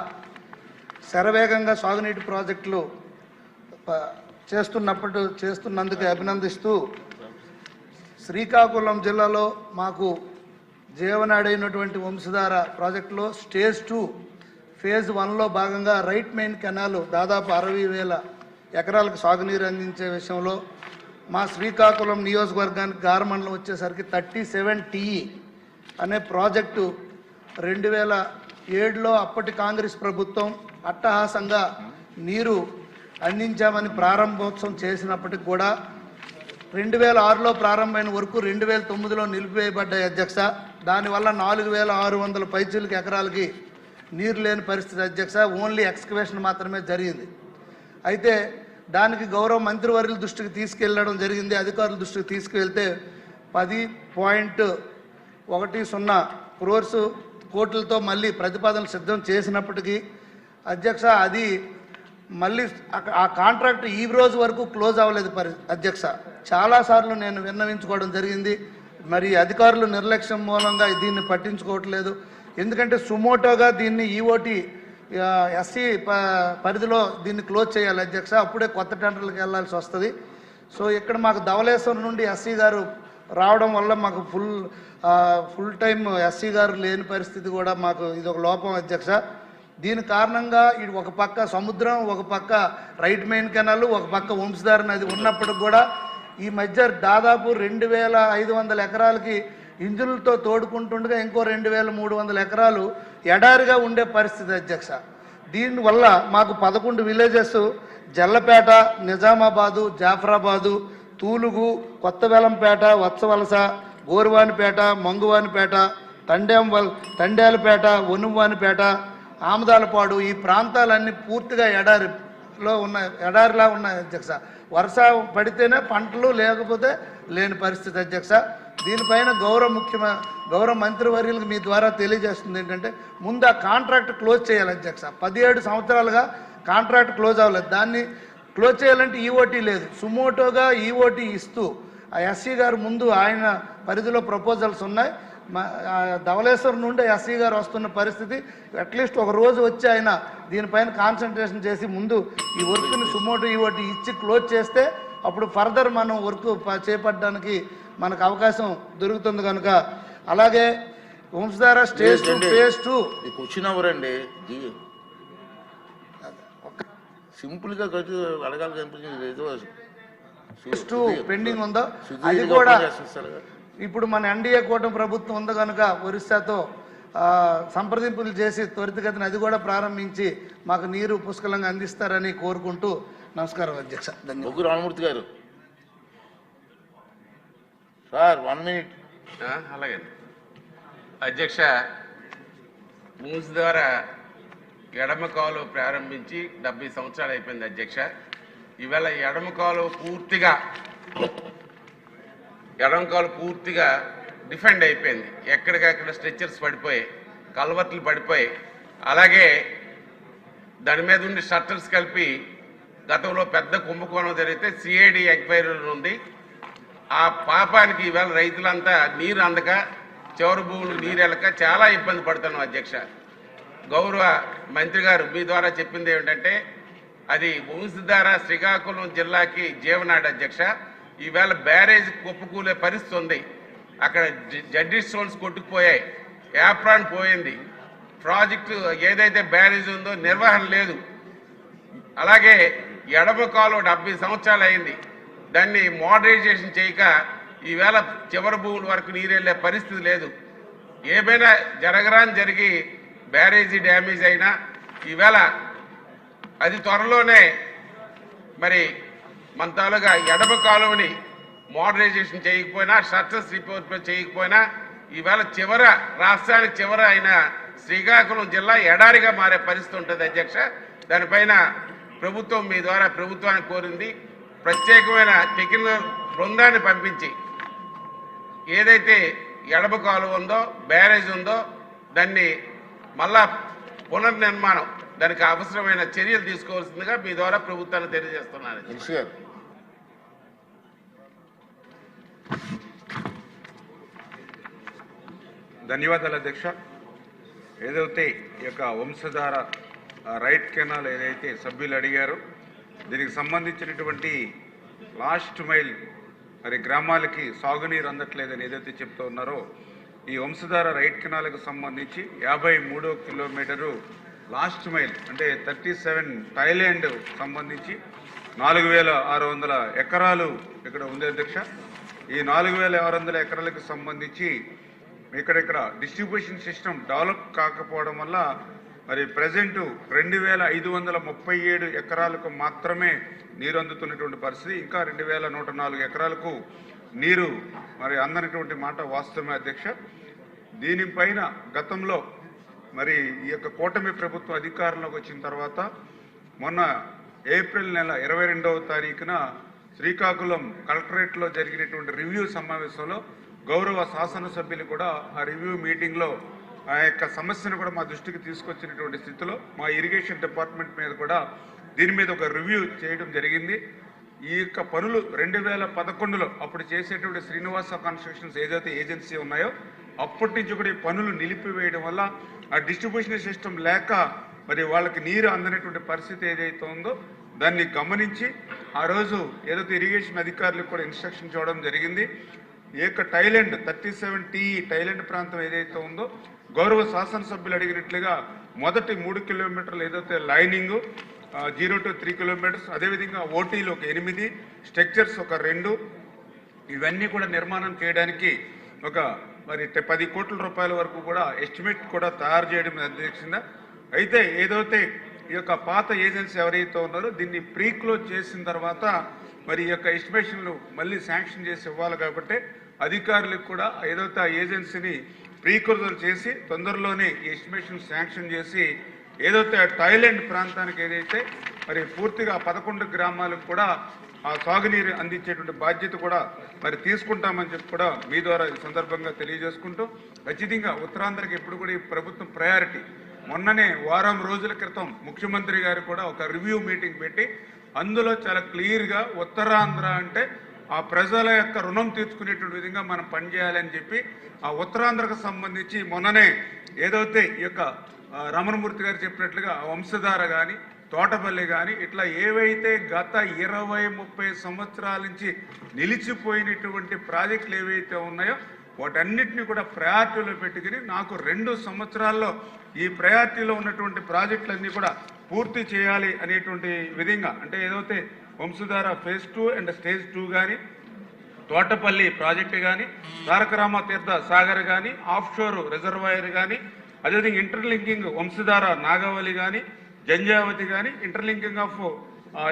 Speaker 4: శరవేగంగా సాగునీటి ప్రాజెక్టులు చేస్తున్నందుకు అభినందిస్తూ, శ్రీకాకుళం జిల్లాలో మాకు జీవనాడైనటువంటి వంశధార ప్రాజెక్టులో స్టేజ్ 2 ఫేజ్ 1లో భాగంగా రైట్ మెయిన్ కెనాల్ దాదాపు 60,000 ఎకరాలకు సాగునీరు అందించే విషయంలో మా శ్రీకాకుళం నియోజకవర్గానికి గారమండలం వచ్చేసరికి 37TE అనే ప్రాజెక్టు 2007లో అప్పటి కాంగ్రెస్ ప్రభుత్వం అట్టహాసంగా నీరు అందించామని ప్రారంభోత్సవం చేసినప్పటికి కూడా 2006లో ప్రారంభమైన వరకు 2009లో నిలిపివేయబడ్డాయి అధ్యక్ష. దానివల్ల 4,600 పైచీలకు ఎకరాలకి నీరు లేని పరిస్థితి అధ్యక్ష. ఓన్లీ ఎక్స్కవేషన్ మాత్రమే జరిగింది. అయితే దానికి గౌరవ మంత్రివర్యుల దృష్టికి తీసుకెళ్ళడం జరిగింది. అధికారుల దృష్టికి తీసుకువెళ్తే 10.10 కోట్లతో మళ్ళీ ప్రతిపాదనలు సిద్ధం చేసినప్పటికీ అధ్యక్ష అది మళ్ళీ ఆ కాంట్రాక్ట్ ఈ రోజు వరకు క్లోజ్ అవ్వలేదు అధ్యక్ష. చాలాసార్లు నేను విన్నవించుకోవడం జరిగింది. మరి అధికారులు నిర్లక్ష్యం మూలంగా దీన్ని పట్టించుకోవట్లేదు. ఎందుకంటే సుమోటోగా దీన్ని ఈఓటి ఎస్సీ పరిధిలో దీన్ని క్లోజ్ చేయాలి అధ్యక్ష. అప్పుడే కొత్త టెండర్లకు వెళ్లాల్సి వస్తుంది. సో ఇక్కడ మాకు ధవళేశ్వరం నుండి ఎస్సీ గారు రావడం వల్ల మాకు ఫుల్ టైం ఎస్సీ గారు లేని పరిస్థితి కూడా మాకు ఇది ఒక లోపం అధ్యక్ష. దీని కారణంగా ఇది ఒక పక్క సముద్రం, ఒక పక్క రైట్ మెయిన్ కెనాల్, ఒక పక్క వంశధార నది ఉన్నప్పటికి కూడా ఈ మధ్య దాదాపు 2,500 ఎకరాలకి ఇంజులతో తోడుకుంటుండగా ఇంకో 2,300 ఎకరాలు ఎడారిగా ఉండే పరిస్థితి అధ్యక్ష. దీనివల్ల మాకు 11 విలేజెస్ జల్లపేట, నిజామాబాదు, జాఫరాబాదు, తూలుగు, కొత్తవెలంపేట, వత్సవలస, గోరువానిపేట, మంగువానిపేట, తండేలపేట, ఒనువానిపేట, ఆమదాలపాడు ఈ ప్రాంతాలన్నీ పూర్తిగా ఎడారిలా ఉన్నాయి అధ్యక్ష. వర్ష పడితేనే పంటలు, లేకపోతే లేని పరిస్థితి అధ్యక్ష. దీనిపైన గౌరవ మంత్రివర్యులకు మీ ద్వారా తెలియజేస్తుంది ఏంటంటే ముందు ఆ కాంట్రాక్ట్ క్లోజ్ చేయాలి అధ్యక్ష. 17 సంవత్సరాలుగా కాంట్రాక్ట్ క్లోజ్ అవ్వలేదు. దాన్ని క్లోజ్ చేయాలంటే ఈఓటీ లేదు. సుమోటోగా ఈఓటీ ఇస్తూ ఆ ఎస్సీ గారు ముందు ఆయన పరిధిలో ప్రపోజల్స్ ఉన్నాయి. ధవళేశ్వరం నుండి ఎస్సీ గారు వస్తున్న పరిస్థితి. అట్లీస్ట్ ఒక రోజు వచ్చి ఆయన దీనిపైన కాన్సన్ట్రేషన్ చేసి ముందు ఈ వర్క్ని సుమోటో ఈఓటీ ఇచ్చి క్లోజ్ చేస్తే అప్పుడు ఫర్దర్ మనం వర్క్ చేపట్టడానికి మనకు అవకాశం దొరుకుతుంది కనుక. అలాగే వంశధార స్టేజ్ 2 ఫేజ్ 2
Speaker 2: క్వశ్చన్ ఎవరండి సింపుల్గా అడగాలి కనిపించింది.
Speaker 4: ఫేజ్ 2 పెండింగ్ ఉందో అది కూడా ఇప్పుడు మన ఎన్డీఏ కూటమి ప్రభుత్వం ఉంది కనుక ఒరిస్సాతో సంప్రదింపులు చేసి త్వరితగతిన అది కూడా ప్రారంభించి మాకు నీరు పుష్కలంగా అందిస్తారని కోరుకుంటూ నమస్కారం అధ్యక్ష.
Speaker 2: ధన్యవాదాలు. రామమూర్తి గారు సార్ 1 మినిట్.
Speaker 19: అలాగే అధ్యక్ష. మూసి ద్వారా ఎడమ కాలువ ప్రారంభించి 70 సంవత్సరాలు అయిపోయింది అధ్యక్ష. ఇవాళ ఎడమ కాలువ పూర్తిగా డిఫెండ్ అయిపోయింది. ఎక్కడికక్కడ స్ట్రెచ్చర్స్ పడిపోయాయి. కల్వర్ట్లు పడిపోయి, అలాగే దాని మీద ఉండి షట్టర్స్ కలిపి గతంలో పెద్ద కుంభకోణం జరిగితే సిఐడి ఎంక్వైరీలు ఉంది. ఆ పాపానికి ఈవేళ రైతులంతా నీరు అందక, చివరి భూములు నీరు వెళ్ళక చాలా ఇబ్బంది పడుతున్నాం అధ్యక్ష. గౌరవ మంత్రి గారు మీ ద్వారా చెప్పింది ఏమిటంటే అది వంశధార శ్రీకాకుళం జిల్లాకి జీవనాడి అధ్యక్ష. ఈవేళ బ్యారేజ్ కుప్పకూలే పరిస్థితి ఉంది. అక్కడ జడ్డీ స్టోన్స్ కొట్టుకుపోయాయి, యాప్రాన్ పోయింది, ప్రాజెక్టు ఏదైతే బ్యారేజ్ ఉందో నిర్వహణ లేదు. అలాగే ఎడమ కాలువ 70 సంవత్సరాలు అయింది, దాన్ని మోడరైజేషన్ చేయక ఈవేళ చివరి భూముల వరకు నీరు వెళ్ళే పరిస్థితి లేదు. ఏమైనా జరగరాని జరిగి బ్యారేజీ డ్యామేజ్ అయినా ఈవేళ అది త్వరలోనే మరి మన తాలూగా ఎడమ కాలువని మోడరైజేషన్ చేయకపోయినా, షట్టర్స్ రిపోర్ట్ చేయకపోయినా ఈవేళ రాష్ట్రానికి చివర అయిన శ్రీకాకుళం జిల్లా ఎడారిగా మారే పరిస్థితి ఉంటుంది అధ్యక్ష. దానిపైన ప్రభుత్వం మీ ద్వారా ప్రభుత్వానికి కోరింది ప్రత్యేకమైన టెక్నికల్ బృందాన్ని పంపించి ఏదైతే ఎడమ కాలువ ఉందో, బ్యారేజ్ ఉందో దాన్ని మళ్ళా పునర్నిర్మాణం, దానికి అవసరమైన చర్యలు తీసుకోవాల్సిందిగా మీ ద్వారా ప్రభుత్వాన్ని తెలియజేస్తున్నాను.
Speaker 18: ధన్యవాదాలు అధ్యక్ష. ఏదైతే ఈ యొక్క వంశధార రైట్ కెనాల్ ఏదైతే సభ్యులు అడిగారో దీనికి సంబంధించినటువంటి లాస్ట్ మైల్ మరి గ్రామాలకి సాగునీరు అందట్లేదని ఏదైతే చెప్తూ ఉన్నారో ఈ వంశధార రైట్ కెనాల్కి సంబంధించి 53వ కిలోమీటరు లాస్ట్ మైల్ అంటే 37 థాయిలాండ్ సంబంధించి 4600 ఎకరాలు ఇక్కడ ఉంది అధ్యక్ష. ఈ 4600 ఎకరాలకు సంబంధించి ఇక్కడ డిస్ట్రిబ్యూషన్ సిస్టమ్ డెవలప్ కాకపోవడం వల్ల మరి ప్రజెంట్ 2537 ఎకరాలకు మాత్రమే నీరు అందుతున్నటువంటి పరిస్థితి. ఇంకా 2104 ఎకరాలకు నీరు మరి అందనటువంటి మాట వాస్తవమే అధ్యక్ష. దీనిపైన గతంలో మరి ఈ యొక్క కూటమి ప్రభుత్వం అధికారంలోకి వచ్చిన తర్వాత మొన్న ఏప్రిల్ నెల 22వ తారీఖున శ్రీకాకుళం కలెక్టరేట్లో జరిగినటువంటి రివ్యూ సమావేశంలో గౌరవ శాసనసభ్యులు కూడా ఆ రివ్యూ మీటింగ్లో ఆ యొక్క సమస్యను కూడా మా దృష్టికి తీసుకొచ్చినటువంటి స్థితిలో మా ఇరిగేషన్ డిపార్ట్మెంట్ మీద కూడా దీని మీద ఒక రివ్యూ చేయడం జరిగింది. ఈ యొక్క పనులు 2011లో అప్పుడు చేసేటువంటి శ్రీనివాస కన్స్ట్రక్షన్స్ ఏదైతే ఏజెన్సీ ఉన్నాయో అప్పటి నుంచి కూడా ఈ పనులు నిలిపివేయడం వల్ల ఆ డిస్ట్రిబ్యూషన్ సిస్టమ్ లేక మరి వాళ్ళకి నీరు అందనటువంటి పరిస్థితి ఏదైతే ఉందో దాన్ని గమనించి ఆ రోజు ఏదైతే ఇరిగేషన్ అధికారులకు కూడా ఇన్స్ట్రక్షన్ చేయడం జరిగింది. ఈ యొక్క థాయిలాండ్ 37 థాయిలాండ్ ప్రాంతం ఏదైతే ఉందో గౌరవ శాసనసభ్యులు అడిగినట్లుగా మొదటి 3 కిలోమీటర్లు ఏదైతే లైనింగ్ 0 to 3 కిలోమీటర్స్, అదేవిధంగా ఓటీలు ఒక 8, స్ట్రక్చర్స్ ఒక 2, ఇవన్నీ కూడా నిర్మాణం చేయడానికి ఒక మరి 10 కోట్ల రూపాయల వరకు కూడా ఎస్టిమేట్ కూడా తయారు చేయడం నిర్దేశించిందా. అయితే ఏదైతే ఈ యొక్క పాత ఏజెన్సీ ఎవరైతే ఉన్నారో దీన్ని ప్రీ క్లోజ్ చేసిన తర్వాత మరి ఈ యొక్క ఎస్టిమేషన్లు మళ్ళీ శాంక్షన్ చేసి ఇవ్వాలి కాబట్టి అధికారులకు కూడా ఏదైతే ఆ ఏజెన్సీని ప్రీ క్లోజ్ చేసి తొందరలోనే ఈ ఎస్టిమేషన్ శాంక్షన్ చేసి ఏదైతే థాయిలాండ్ ప్రాంతానికి ఏదైతే మరి పూర్తిగా 11 గ్రామాలకు కూడా ఆ సాగునీరు అందించేటువంటి బాధ్యత కూడా మరి తీసుకుంటామని చెప్పి కూడా మీ ద్వారా ఈ సందర్భంగా తెలియజేసుకుంటూ ఖచ్చితంగా ఉత్తరాంధ్రకి ఎప్పుడు కూడా ఈ ప్రభుత్వం ప్రయారిటీ. మొన్ననే వారం రోజుల క్రితం ముఖ్యమంత్రి గారు కూడా ఒక రివ్యూ మీటింగ్ పెట్టి అందులో చాలా క్లియర్గా ఉత్తరాంధ్ర అంటే ఆ ప్రజల యొక్క రుణం తీర్చుకునేటువంటి విధంగా మనం పనిచేయాలని చెప్పి ఆ ఉత్తరాంధ్రకు సంబంధించి మొన్ననే ఏదైతే ఈ యొక్క రమణమూర్తి గారు చెప్పినట్లుగా వంశధార కానీ తోటపల్లి కానీ ఇట్లా ఏవైతే గత 20-30 సంవత్సరాల నుంచి నిలిచిపోయినటువంటి ప్రాజెక్టులు ఏవైతే ఉన్నాయో వాటన్నిటిని కూడా ప్రయారిటీలో పెట్టుకుని నాకు 2 సంవత్సరాల్లో ఈ ప్రయారిటీలో ఉన్నటువంటి ప్రాజెక్టులన్నీ కూడా పూర్తి చేయాలి అనేటువంటి విధంగా అంటే ఏదైతే వంశధార ఫేజ్ 2 అండ్ స్టేజ్ 2 కానీ తోటపల్లి ప్రాజెక్టు కానీ తారకరామ తీర్థ సాగర్ కానీ ఆఫ్షోర్ రిజర్వాయర్ కానీ అదేవిధంగా ఇంటర్లింకింగ్ వంశధార నాగావళి కానీ జంజావతి కానీ ఇంటర్లింకింగ్ ఆఫ్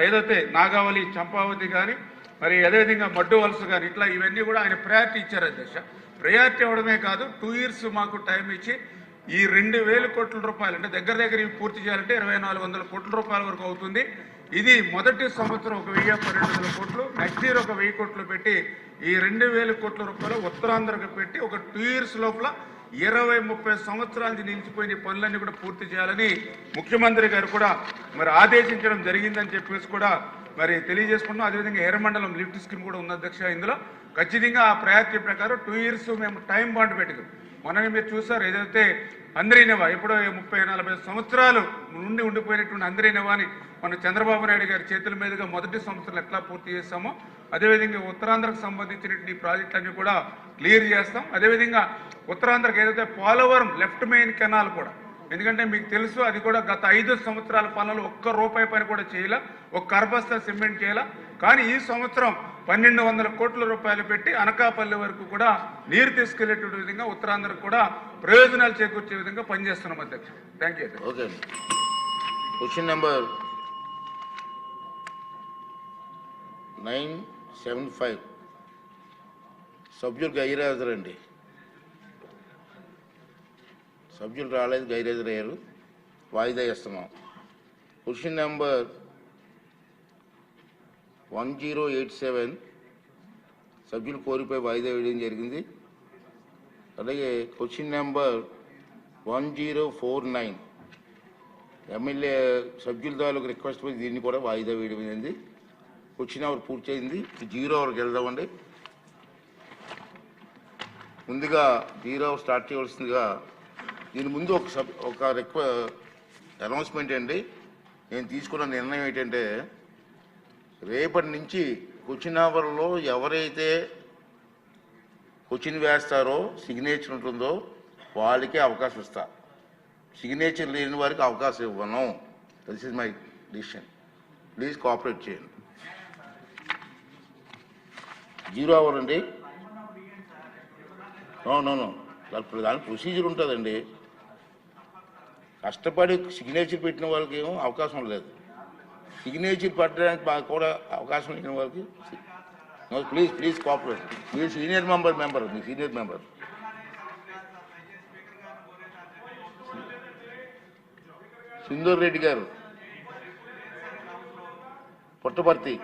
Speaker 18: ఏదైతే నాగావళి చంపావతి కానీ మరి అదేవిధంగా మడ్డు వలస కానీ ఇట్లా ఇవన్నీ కూడా ఆయన ప్రయారిటీ ఇచ్చారు అధ్యక్ష. ప్రయారిటీ అవ్వడమే కాదు 2 years మాకు టైం ఇచ్చి ఈ 2,000 కోట్ల రూపాయలు అంటే దగ్గర ఇవి పూర్తి చేయాలంటే 2,400 కోట్ల రూపాయల వరకు అవుతుంది. ఇది మొదటి సంవత్సరం 1,000-1,200 కోట్లు, నెక్స్ట్ ఇయర్ ఒక 1,000 కోట్లు పెట్టి ఈ 2,000 కోట్ల రూపాయలు ఉత్తరాంధ్రకు పెట్టి ఒక 2 years లోపల 20-30 సంవత్సరాల నుంచి నిలిచిపోయిన పనులన్నీ కూడా పూర్తి చేయాలని ముఖ్యమంత్రి గారు కూడా మరి ఆదేశించడం జరిగిందని చెప్పేసి కూడా మరి తెలియజేసుకుంటున్నాం. అదేవిధంగా ఎర్రమండలం లిఫ్ట్ స్కీమ్ కూడా ఉంది అధ్యక్ష. ఇందులో ఖచ్చితంగా ఆ ప్రయారిటీ ప్రకారం 2 years మేము టైం బాండ్ పెట్టాం. మొన్న మీరు చూసారు ఏదైతే అందరినవా ఎప్పుడో 30-40 సంవత్సరాలు నుండి ఉండిపోయినటువంటి అందరినవాని మన చంద్రబాబు నాయుడు గారి చేతుల మీదుగా మొదటి సంవత్సరం ఎట్లా పూర్తి చేస్తామో అదేవిధంగా ఉత్తరాంధ్రకు సంబంధించినటువంటి ప్రాజెక్టులన్నీ కూడా క్లియర్ చేస్తాం. అదేవిధంగా ఉత్తరాంధ్రకు ఏదైతే పోలవరం లెఫ్ట్ మెయిన్ కెనాల్ కూడా, ఎందుకంటే మీకు తెలుసు అది కూడా గత 5 సంవత్సరాల పనులు ఒక్క రూపాయి పని కూడా చేయాల, ఒక కర్బస్తా సిమెంట్ చేయాల. కానీ ఈ సంవత్సరం 1200 కోట్ల రూపాయలు పెట్టి అనకాపల్లి వరకు కూడా నీరు తీసుకెళ్లేటువంటి విధంగా ఉత్తరాంధ్రకు కూడా ప్రయోజనాలు చేకూర్చే విధంగా పనిచేస్తున్నాం అధ్యక్ష. Thank you.
Speaker 2: Okay. Question number 975 సభ్యులు గైరాజరండి. సభ్యులు రాలేదు, గైరాజరయ్యారు. వాయిదా ఇస్తున్నాం. క్వశ్చన్ నెంబర్ 1087 సభ్యులు కోరిపై వాయిదా వేయడం జరిగింది. అలాగే క్వశ్చన్ నెంబర్ 1049 ఎమ్మెల్యే సభ్యుల తాలూకు రిక్వెస్ట్ పై దీన్ని కూడా వాయిదా వేయడం జరిగింది. క్వశ్చన్ అవర్ పూర్తయింది. 0 అవర్కి వెళ్దామండి. ముందుగా 0 అవర్ స్టార్ట్ చేయవలసిందిగా దీని ముందు ఒక అనౌన్స్మెంట్ అండి. నేను తీసుకున్న నిర్ణయం ఏంటంటే రేపటి నుంచి క్వశ్చన్ అవర్లో ఎవరైతే క్వశ్చన్ వేస్తారో సిగ్నేచర్ ఉంటుందో వాళ్ళకే అవకాశం ఇస్తా. సిగ్నేచర్ లేని వారికి అవకాశం ఇవ్వను. This is my decision. Please cooperate చేయండి. 0 అవర్ అండి. నో దాని ప్రొసీజర్ ఉంటుందండి. కష్టపడి సిగ్నేచర్ పెట్టిన వాళ్ళకి ఏమో అవకాశం లేదు. సిగ్నేచర్ పెట్టడానికి మాకు కూడా అవకాశం లేని వాళ్ళకి please cooperate. Me senior member Sindoor Reddy గారు, పుట్టపర్తి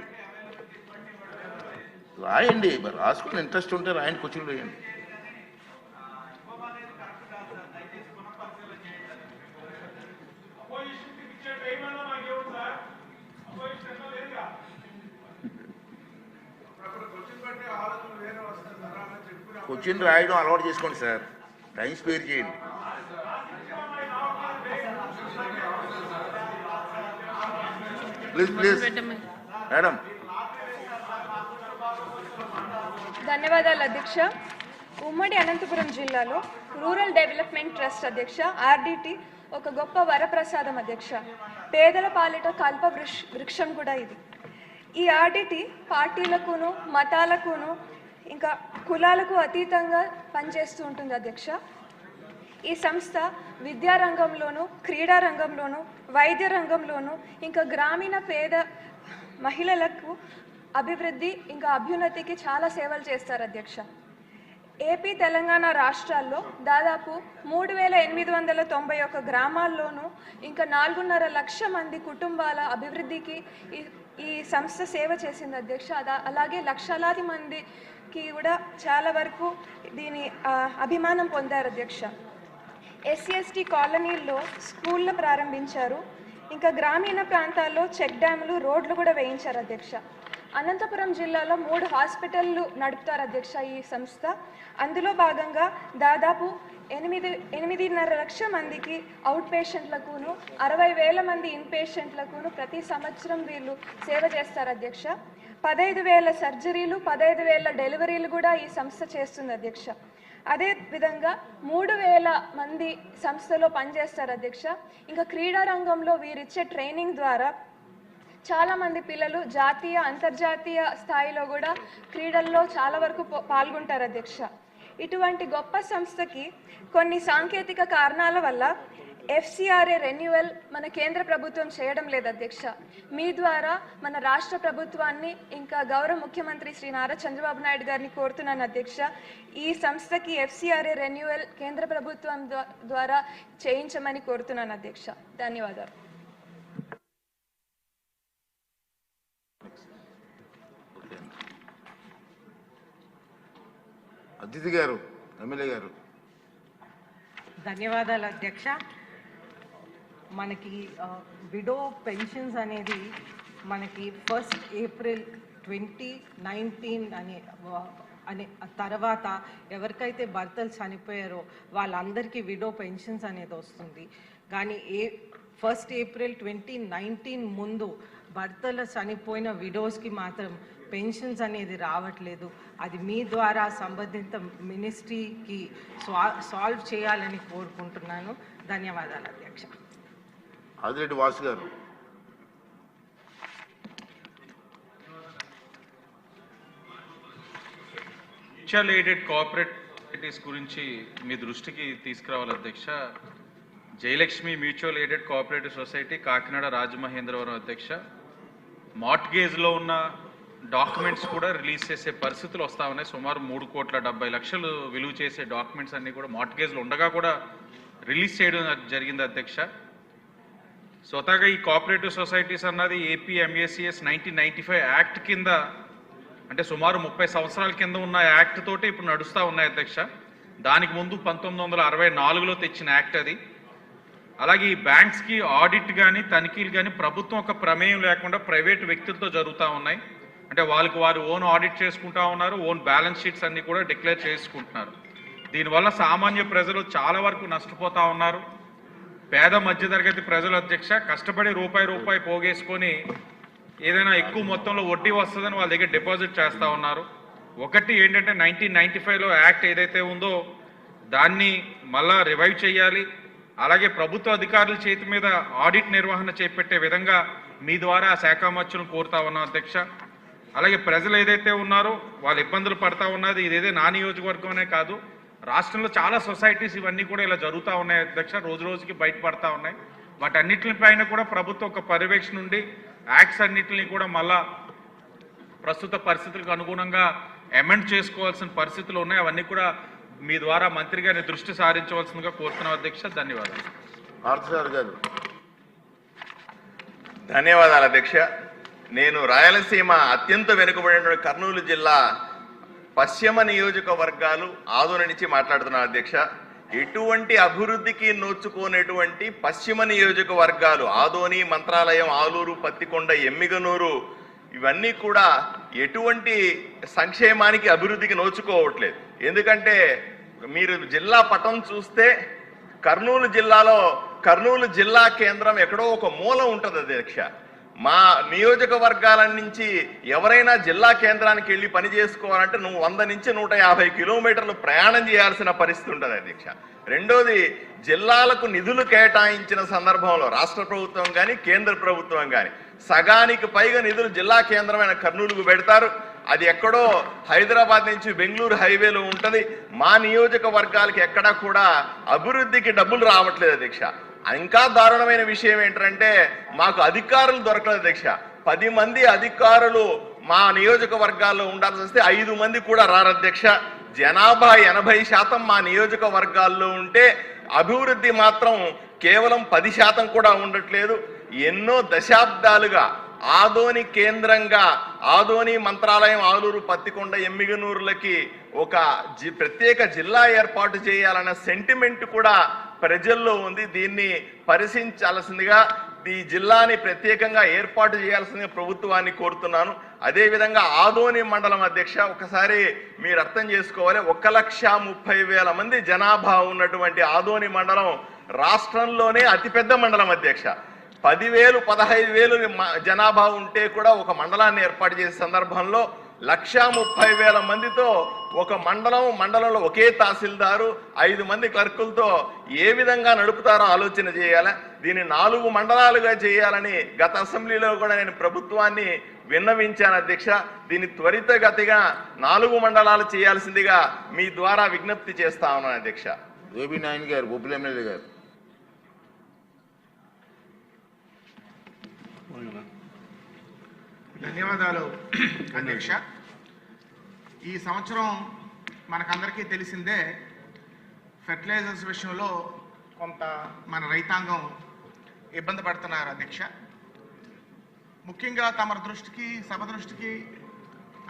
Speaker 2: రాయండి. మరి రాసుకుని ఇంట్రెస్ట్ ఉంటే రాయండి, క్వశ్చన్లు వేయండి. క్వశ్చన్ రాయడం అలవాటు చేసుకోండి సార్. టైం స్పేర్ చేయండి. Please madam.
Speaker 20: ధన్యవాదాలు అధ్యక్ష. ఉమ్మడి అనంతపురం జిల్లాలో రూరల్ డెవలప్మెంట్ ట్రస్ట్ అధ్యక్ష RDT ఒక గొప్ప వరప్రసాదం అధ్యక్ష. పేదల పాలిట కల్ప వృక్షం కూడా ఇది. ఈ RDT పార్టీలకును మతాలకును ఇంకా కులాలకు అతీతంగా పనిచేస్తూ ఉంటుంది అధ్యక్ష. ఈ సంస్థ విద్యారంగంలోనూ, క్రీడా రంగంలోనూ, వైద్య రంగంలోనూ ఇంకా గ్రామీణ పేద మహిళలకు అభివృద్ధి ఇంకా అభ్యున్నతికి చాలా సేవలు చేస్తారు అధ్యక్ష. ఏపీ, తెలంగాణ రాష్ట్రాల్లో దాదాపు 3891 గ్రామాల్లోనూ ఇంకా 4.5 లక్షల మంది కుటుంబాల అభివృద్ధికి ఈ సంస్థ సేవ చేసింది అధ్యక్ష. అలాగే లక్షలాది మందికి కూడా చాలా వరకు దీని అభిమానం పొందారు అధ్యక్ష. SC/ST కాలనీల్లో స్కూళ్ళు ప్రారంభించారు. ఇంకా గ్రామీణ ప్రాంతాల్లో చెక్ డ్యాములు, రోడ్లు కూడా వేయించారు అధ్యక్ష. అనంతపురం జిల్లాలో 3 హాస్పిటళ్ళు నడుపుతారు అధ్యక్ష ఈ సంస్థ. అందులో భాగంగా దాదాపు 8.5 లక్షల మందికి అవుట్ పేషెంట్లకును 60,000 మంది ఇన్ పేషెంట్లకును ప్రతి సంవత్సరం వీళ్ళు సేవ చేస్తారు అధ్యక్ష. 15,000 సర్జరీలు, 15,000 డెలివరీలు కూడా ఈ సంస్థ చేస్తుంది అధ్యక్ష. అదే విధంగా 3,000 మంది సంస్థలో పనిచేస్తారు అధ్యక్ష. ఇంకా క్రీడా రంగంలో వీరిచ్చే ట్రైనింగ్ ద్వారా చాలామంది పిల్లలు జాతీయ, అంతర్జాతీయ స్థాయిలో కూడా క్రీడల్లో చాలా వరకు పాల్గొంటారు అధ్యక్ష. ఇటువంటి గొప్ప సంస్థకి కొన్ని సాంకేతిక కారణాల వల్ల FCRA రెన్యువల్ మన కేంద్ర ప్రభుత్వం చేయడం లేదు అధ్యక్ష. మీ ద్వారా మన రాష్ట్ర ప్రభుత్వాన్ని ఇంకా గౌరవ ముఖ్యమంత్రి శ్రీ నారా చంద్రబాబు నాయుడు గారిని కోరుతున్నాను అధ్యక్ష. ఈ సంస్థకి FCRA రెన్యువల్ కేంద్ర ప్రభుత్వం ద్వారా చేయించమని కోరుతున్నాను అధ్యక్ష. ధన్యవాదాలు.
Speaker 2: అతిథి గారు, ఎమ్మెల్యే గారు.
Speaker 21: ధన్యవాదాలు అధ్యక్ష. మనకి విడో పెన్షన్స్ అనేది మనకి 1 ఏప్రిల్ 2019 అనే తర్వాత ఎవరికైతే భర్తలు చనిపోయారో వాళ్ళందరికీ విడో పెన్షన్స్ అనేది వస్తుంది. కానీ 1 ఏప్రిల్ 2019 ముందు భర్తలు చనిపోయిన విడోస్కి మాత్రం పెన్షన్స్ అనేది రావట్లేదు. అది మీ ద్వారా సంబంధిత మినిస్ట్రీకి సాల్వ్ చేయాలని కోరుకుంటున్నాను. ధన్యవాదాలు అధ్యక్ష.
Speaker 2: ఆదిరెడ్డి వాసు గారు.
Speaker 16: మ్యూచువల్ ఎయిడెడ్ కోఆపరేటివ్స్ గురించి మీ దృష్టికి తీసుకురావాలి అధ్యక్ష. Jayalakshmi mutual aided cooperative society Kakinada Rajamahendravaram అధ్యక్ష. మార్ట్గేజ్లో ఉన్న డాక్యుమెంట్స్ కూడా రిలీజ్ చేసే పరిస్థితులు వస్తూ ఉన్నాయి. సుమారు 3,70,00,000 విలువ చేసే డాక్యుమెంట్స్ అన్నీ కూడా మార్ట్గేజ్లో ఉండగా కూడా రిలీజ్ చేయడం జరిగింది అధ్యక్ష. స్వతహాగా ఈ కోఆపరేటివ్ సొసైటీస్ అన్నది ఏపీ ఎంఏసిఎస్ 1995 యాక్ట్ కింద, అంటే సుమారు 30 సంవత్సరాల కింద ఉన్న యాక్ట్ తోటి ఇప్పుడు నడుస్తూ ఉన్నాయి అధ్యక్ష. దానికి ముందు 1964లో తెచ్చిన యాక్ట్ అది. అలాగే ఈ బ్యాంక్స్కి ఆడిట్ కానీ తనిఖీలు కానీ ప్రభుత్వం ఒక ప్రమేయం లేకుండా ప్రైవేట్ వ్యక్తులతో జరుగుతూ ఉన్నాయి. అంటే వాళ్ళకి వారు ఓన్ ఆడిట్ చేసుకుంటా ఉన్నారు, ఓన్ బ్యాలెన్స్ షీట్స్ అన్నీ కూడా డిక్లేర్ చేసుకుంటున్నారు. దీనివల్ల సామాన్య ప్రజలు చాలా వరకు నష్టపోతూ ఉన్నారు. పేద మధ్యతరగతి ప్రజలు అధ్యక్ష కష్టపడి రూపాయి పోగేసుకొని ఏదైనా ఎక్కువ మొత్తంలో వడ్డీ వస్తుందని వాళ్ళ దగ్గర డిపాజిట్ చేస్తూ ఉన్నారు. ఒకటి ఏంటంటే 1995లో యాక్ట్ ఏదైతే ఉందో దాన్ని మళ్ళా రివైవ్ చేయాలి. అలాగే ప్రభుత్వ అధికారుల చేతి మీద ఆడిట్ నిర్వహణ చేపట్టే విధంగా మీ ద్వారా శాఖ మంత్రులను కోరుతా ఉన్నాం అధ్యక్ష. అలాగే ప్రజలు ఏదైతే ఉన్నారో వాళ్ళు ఇబ్బందులు పడతా ఉన్నది ఇదేదే నా నియోజకవర్గమే కాదు, రాష్ట్రంలో చాలా సొసైటీస్ ఇవన్నీ కూడా ఇలా జరుగుతూ ఉన్నాయి అధ్యక్ష. రోజు రోజుకి బయటపడతా ఉన్నాయి. వాటన్నిటిపైన కూడా ప్రభుత్వం ఒక పర్యవేక్షణ నుండి యాక్ట్స్ అన్నింటినీ కూడా మళ్ళా ప్రస్తుత పరిస్థితులకు అనుగుణంగా అమెండ్ చేసుకోవాల్సిన పరిస్థితులు ఉన్నాయి. అవన్నీ కూడా మీ ద్వారా మంత్రి గారిని దృష్టి సారించవలసిందిగా కోరుతున్నాం అధ్యక్ష. ధన్యవాదాలు.
Speaker 22: ధన్యవాదాలు అధ్యక్ష. నేను రాయలసీమ అత్యంత వెనుకబడినటువంటి కర్నూలు జిల్లా పశ్చిమ నియోజకవర్గాలు ఆదోని నుంచి మాట్లాడుతున్నాను అధ్యక్ష. ఎటువంటి అభివృద్ధికి నోచుకోనటువంటి పశ్చిమ నియోజకవర్గాలు ఆదోని, మంత్రాలయం, ఆలూరు, పత్తికొండ, ఎమ్మిగనూరు ఇవన్నీ కూడా ఎటువంటి సంక్షేమానికి అభివృద్ధికి నోచుకోవట్లేదు. ఎందుకంటే మీరు జిల్లా పటం చూస్తే కర్నూలు జిల్లాలో కర్నూలు జిల్లా కేంద్రం ఎక్కడో ఒక మూల ఉంటుంది అధ్యక్ష. మా నియోజకవర్గాల నుంచి ఎవరైనా జిల్లా కేంద్రానికి వెళ్ళి పని చేసుకోవాలంటే 100 నుంచి 150 కిలోమీటర్లు ప్రయాణం చేయాల్సిన పరిస్థితి ఉంటుంది అధ్యక్ష. రెండోది, జిల్లాలకు నిధులు కేటాయించిన సందర్భంలో రాష్ట్ర ప్రభుత్వం కానీ కేంద్ర ప్రభుత్వం కానీ సగానికి పైగా నిధులు జిల్లా కేంద్రమైన కర్నూలుకు పెడతారు. అది ఎక్కడో హైదరాబాద్ నుంచి బెంగళూరు హైవేలో ఉంటుంది. మా నియోజకవర్గాలకి ఎక్కడా కూడా అభివృద్ధికి డబ్బులు రావట్లేదు అధ్యక్ష. ఇంకా దారుణమైన విషయం ఏంటంటే మాకు అధికారులు దొరకలేదు అధ్యక్ష. 10 మంది అధికారులు మా నియోజకవర్గాల్లో ఉండాల్సి వస్తే 5 మంది కూడా రారు అధ్యక్ష. జనాభా 80% మా నియోజకవర్గాల్లో ఉంటే అభివృద్ధి మాత్రం కేవలం 10% కూడా ఉండట్లేదు. ఎన్నో దశాబ్దాలుగా ఆదోని కేంద్రంగా ఆదోని, మంత్రాలయం, ఆలూరు, పత్తికొండ, ఎమ్మిగనూరులకి ఒక ప్రత్యేక జిల్లా ఏర్పాటు చేయాలన్న సెంటిమెంట్ కూడా ప్రజల్లో ఉంది. దీన్ని పరిశీలించాల్సిందిగా ఈ జిల్లాని ప్రత్యేకంగా ఏర్పాటు చేయాల్సిందిగా ప్రభుత్వాన్ని కోరుతున్నాను. అదేవిధంగా ఆదోని మండలం అధ్యక్ష ఒకసారి మీరు అర్థం చేసుకోవాలి. 1,30,000 మంది జనాభా ఉన్నటువంటి ఆదోని మండలం రాష్ట్రంలోనే అతిపెద్ద మండలం అధ్యక్ష. 10,000, 15,000 జనాభా ఉంటే కూడా ఒక మండలాన్ని ఏర్పాటు చేసే సందర్భంలో 1,30,000 మందితో ఒక మండలంలో ఒకే తహసీల్దారు, 5 మంది క్లర్కులతో ఏ విధంగా నడుపుతారో ఆలోచన చేయాలి. దీన్ని 4 మండలాలుగా చేయాలని గత అసెంబ్లీలో కూడా నేను ప్రభుత్వాన్ని విన్నవించాను అధ్యక్ష. దీన్ని త్వరితగతిగా 4 మండలాలు చేయాల్సిందిగా మీ ద్వారా విజ్ఞప్తి చేస్తా ఉన్నాను అధ్యక్ష.
Speaker 2: ఏబీ నాయన్ గారు, బొబ్బుల ఎమ్మెల్యే గారు.
Speaker 23: ధన్యవాదాలు అధ్యక్ష. ఈ సంవత్సరం మనకందరికీ తెలిసిందే ఫెర్టిలైజర్స్ విషయంలో కొంత మన రైతాంగం ఇబ్బంది పడుతున్నారు అధ్యక్ష. ముఖ్యంగా తమ దృష్టికి, సభ దృష్టికి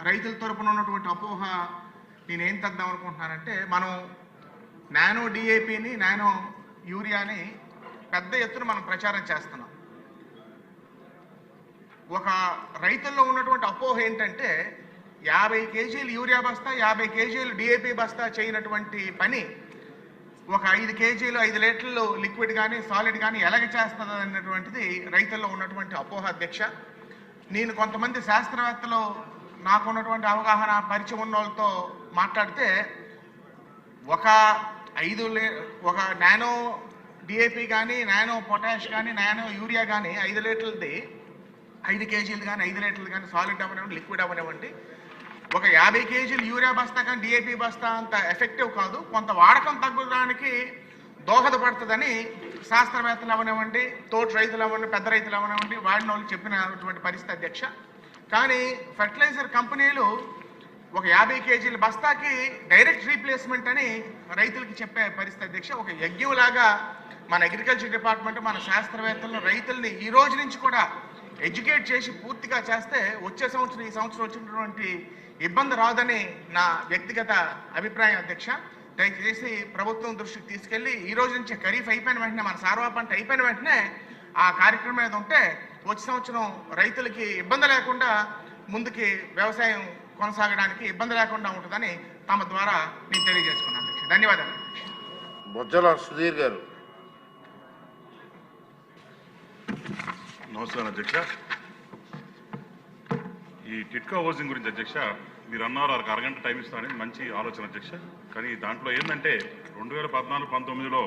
Speaker 23: రైతుల తరపున ఉన్నటువంటి అపోహ నేనేం తెద్దాం అనుకుంటున్నానంటే, మనం నానో డిఏపిని, నానో యూరియాని పెద్ద ఎత్తున మనం ప్రచారం చేస్తున్నాం. ఒక రైతుల్లో ఉన్నటువంటి అపోహ ఏంటంటే 50 కేజీలు యూరియా బస్తా 50 కేజీలు డిఏపి బస్తా చేయనటువంటి పని ఒక 5 కేజీలు 5 లీటర్లు లిక్విడ్ కానీ సాలిడ్ కానీ ఎలాగ చేస్తుంది అన్నటువంటిది రైతుల్లో ఉన్నటువంటి అపోహ అధ్యక్ష. నేను కొంతమంది శాస్త్రవేత్తలు నాకున్నటువంటి అవగాహన పరిచయం ఉన్న వాళ్ళతో మాట్లాడితే ఒక నానో డిఏపి కానీ నానో పొటాష్ కానీ నానో యూరియా కానీ 5 లీటర్లది 5 కేజీలు కానీ 5 లీటర్లు కానీ సాలిడ్ అవనివ్వండి లిక్విడ్ అవనివ్వండి ఒక 50 కేజీలు యూరియా బస్తా కానీ డిఏపి బస్తా అంత ఎఫెక్టివ్ కాదు, కొంత వాడకం తగ్గడానికి దోహదపడుతుందని శాస్త్రవేత్తలు అవనివ్వండి, తోటి రైతులు అవ్వండి, పెద్ద రైతులు అవనివ్వండి, వాడిన వాళ్ళు చెప్పినటువంటి పరిస్థితి అధ్యక్ష. కానీ ఫెర్టిలైజర్ కంపెనీలు ఒక 50 కేజీల బస్తాకి డైరెక్ట్ రీప్లేస్మెంట్ అని రైతులకి చెప్పే పరిస్థితి అధ్యక్ష. ఒక యజ్ఞంలాగా మన అగ్రికల్చర్ డిపార్ట్మెంట్ మన శాస్త్రవేత్తలు రైతుల్ని ఈ రోజు నుంచి కూడా ఎడ్యుకేట్ చేసి పూర్తిగా చేస్తే వచ్చే సంవత్సరం ఈ సంవత్సరం వచ్చినటువంటి ఇబ్బంది రాదని నా వ్యక్తిగత అభిప్రాయం అధ్యక్ష. దయచేసి ప్రభుత్వం దృష్టికి తీసుకెళ్లి ఈ రోజు నుంచి ఖరీఫ్ అయిపోయిన వెంటనే మన సార్వా పంట అయిపోయిన వెంటనే ఆ కార్యక్రమం మీద ఉంటే వచ్చే సంవత్సరం రైతులకి ఇబ్బంది లేకుండా ముందుకి వ్యవసాయం కొనసాగడానికి ఇబ్బంది లేకుండా ఉంటుందని తమ ద్వారా నేను తెలియజేసుకున్నాను అధ్యక్ష. ధన్యవాదాలు.
Speaker 2: బొజ్జల సుధీర్ గారు.
Speaker 1: నమస్కారం అధ్యక్ష. ఈ టిట్కా హౌసింగ్ గురించి అధ్యక్ష మీరు అన్నారు ఒక అరగంట టైం ఇస్తారని మంచి ఆలోచన అధ్యక్ష. కానీ దాంట్లో ఏంటంటే 2014-19లో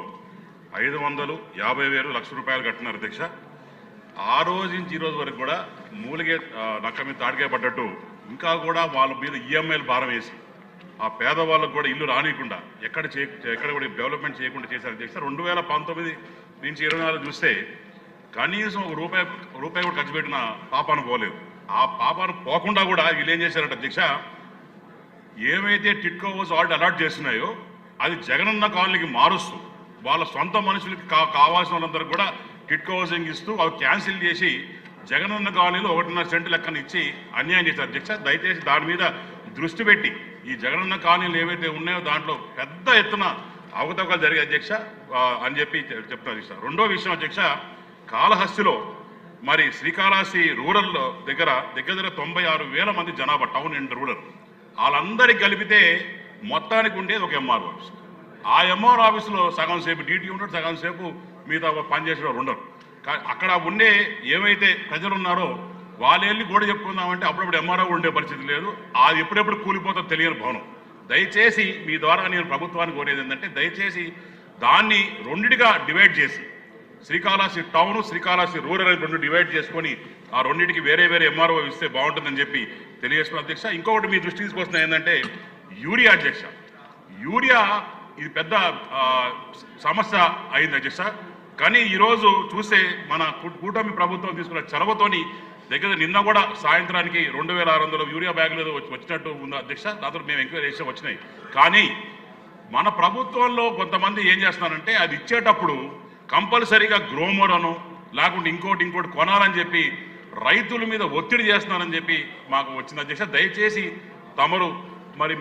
Speaker 1: 550,000 లక్ష రూపాయలు కట్టినారు అధ్యక్ష. ఆ రోజు నుంచి ఈ రోజు వరకు కూడా మూలిగే నక్క మీద తాడికే పడ్డట్టు ఇంకా కూడా వాళ్ళ మీద ఈఎంఐలు భారం వేసి ఆ పేదవాళ్ళకు కూడా ఇల్లు రానియకుండా ఎక్కడ కూడా డెవలప్మెంట్ చేయకుండా చేశారు అధ్యక్ష. 2019 నుంచి 24 చూస్తే కనీసం రూపాయి కూడా ఖర్చు పెట్టిన పాపాను పోలేదు. ఆ పాపాను పోకుండా కూడా వీళ్ళు ఏం చేశారంటే అధ్యక్ష, ఏవైతే టిట్కో హౌస్ అలాట్ చేస్తున్నాయో అది జగనన్న కాలనీకి మారుస్తూ వాళ్ళ సొంత మనుషులకి కావాల్సిన వాళ్ళందరూ కూడా టిట్కో హౌసింగ్ ఇస్తూ అవి క్యాన్సిల్ చేసి జగనన్న కాలనీలో 1.5 సెంటు లెక్కన ఇచ్చి అన్యాయం చేశారు అధ్యక్ష. దయచేసి దాని మీద దృష్టి పెట్టి ఈ జగనన్న కాలనీలు ఏవైతే ఉన్నాయో దాంట్లో పెద్ద ఎత్తున అవకతవకలు జరిగే అధ్యక్ష అని చెప్పి చెప్తాను అధ్యక్ష. రెండో విషయం అధ్యక్ష, కాళహస్తిలో మరి శ్రీకాళహస్తి రూరల్ దగ్గర 96,000 మంది జనాభా, టౌన్ అండ్ రూరల్, వాళ్ళందరికీ కలిపితే మొత్తానికి ఉండేది ఒక ఎంఆర్ఓ ఆఫీస్. ఆ ఎంఆర్ఓ ఆఫీసులో సగం సేపు డ్యూటీ ఉంటాడు, సగం సేపు మిగతా పనిచేసే వాళ్ళు ఉండరు. అక్కడ ఉండే ఏవైతే ప్రజలు ఉన్నారో వాళ్ళు వెళ్ళి గోడ చెప్పుకుందామంటే అప్పుడప్పుడు ఎంఆర్ఓ ఉండే పరిస్థితి లేదు. అది ఎప్పుడెప్పుడు కూలిపోతుందో తెలియని భవనం. దయచేసి మీ ద్వారా నేను ప్రభుత్వానికి కోరేది ఏంటంటే దయచేసి దాన్ని రెండిటిగా డివైడ్ చేసి Srikalahasti town Srikalahasti rural 2 divide చేసుకొని ఆ రెండింటికి వేరే ఎంఆర్ఓ ఇస్తే బాగుంటుందని చెప్పి తెలియజేస్తున్న అధ్యక్ష. ఇంకొకటి మీ దృష్టి తీసుకొస్తున్నా ఏంటంటే యూరియా అధ్యక్ష. యూరియా ఇది పెద్ద సమస్య అయింది అధ్యక్ష. కానీ ఈరోజు చూస్తే మన కూటమి ప్రభుత్వం తీసుకున్న చొరవతోని నిన్న కూడా సాయంత్రానికి 2,600 యూరియా బ్యాగులు వచ్చినట్టు ఉంది అధ్యక్ష. దాంతో మేము ఎంక్వైరీ చేసి వచ్చినాయి. కానీ మన ప్రభుత్వంలో కొంతమంది ఏం చేస్తున్నారంటే అది ఇచ్చేటప్పుడు కంపల్సరీగా గ్రోమర్ అను లేకుంటే ఇంకోటి కొనాలని చెప్పి రైతుల మీద ఒత్తిడి చేస్తున్నారని చెప్పి మాకు వచ్చింది అధ్యక్ష. దయచేసి తమరు మరి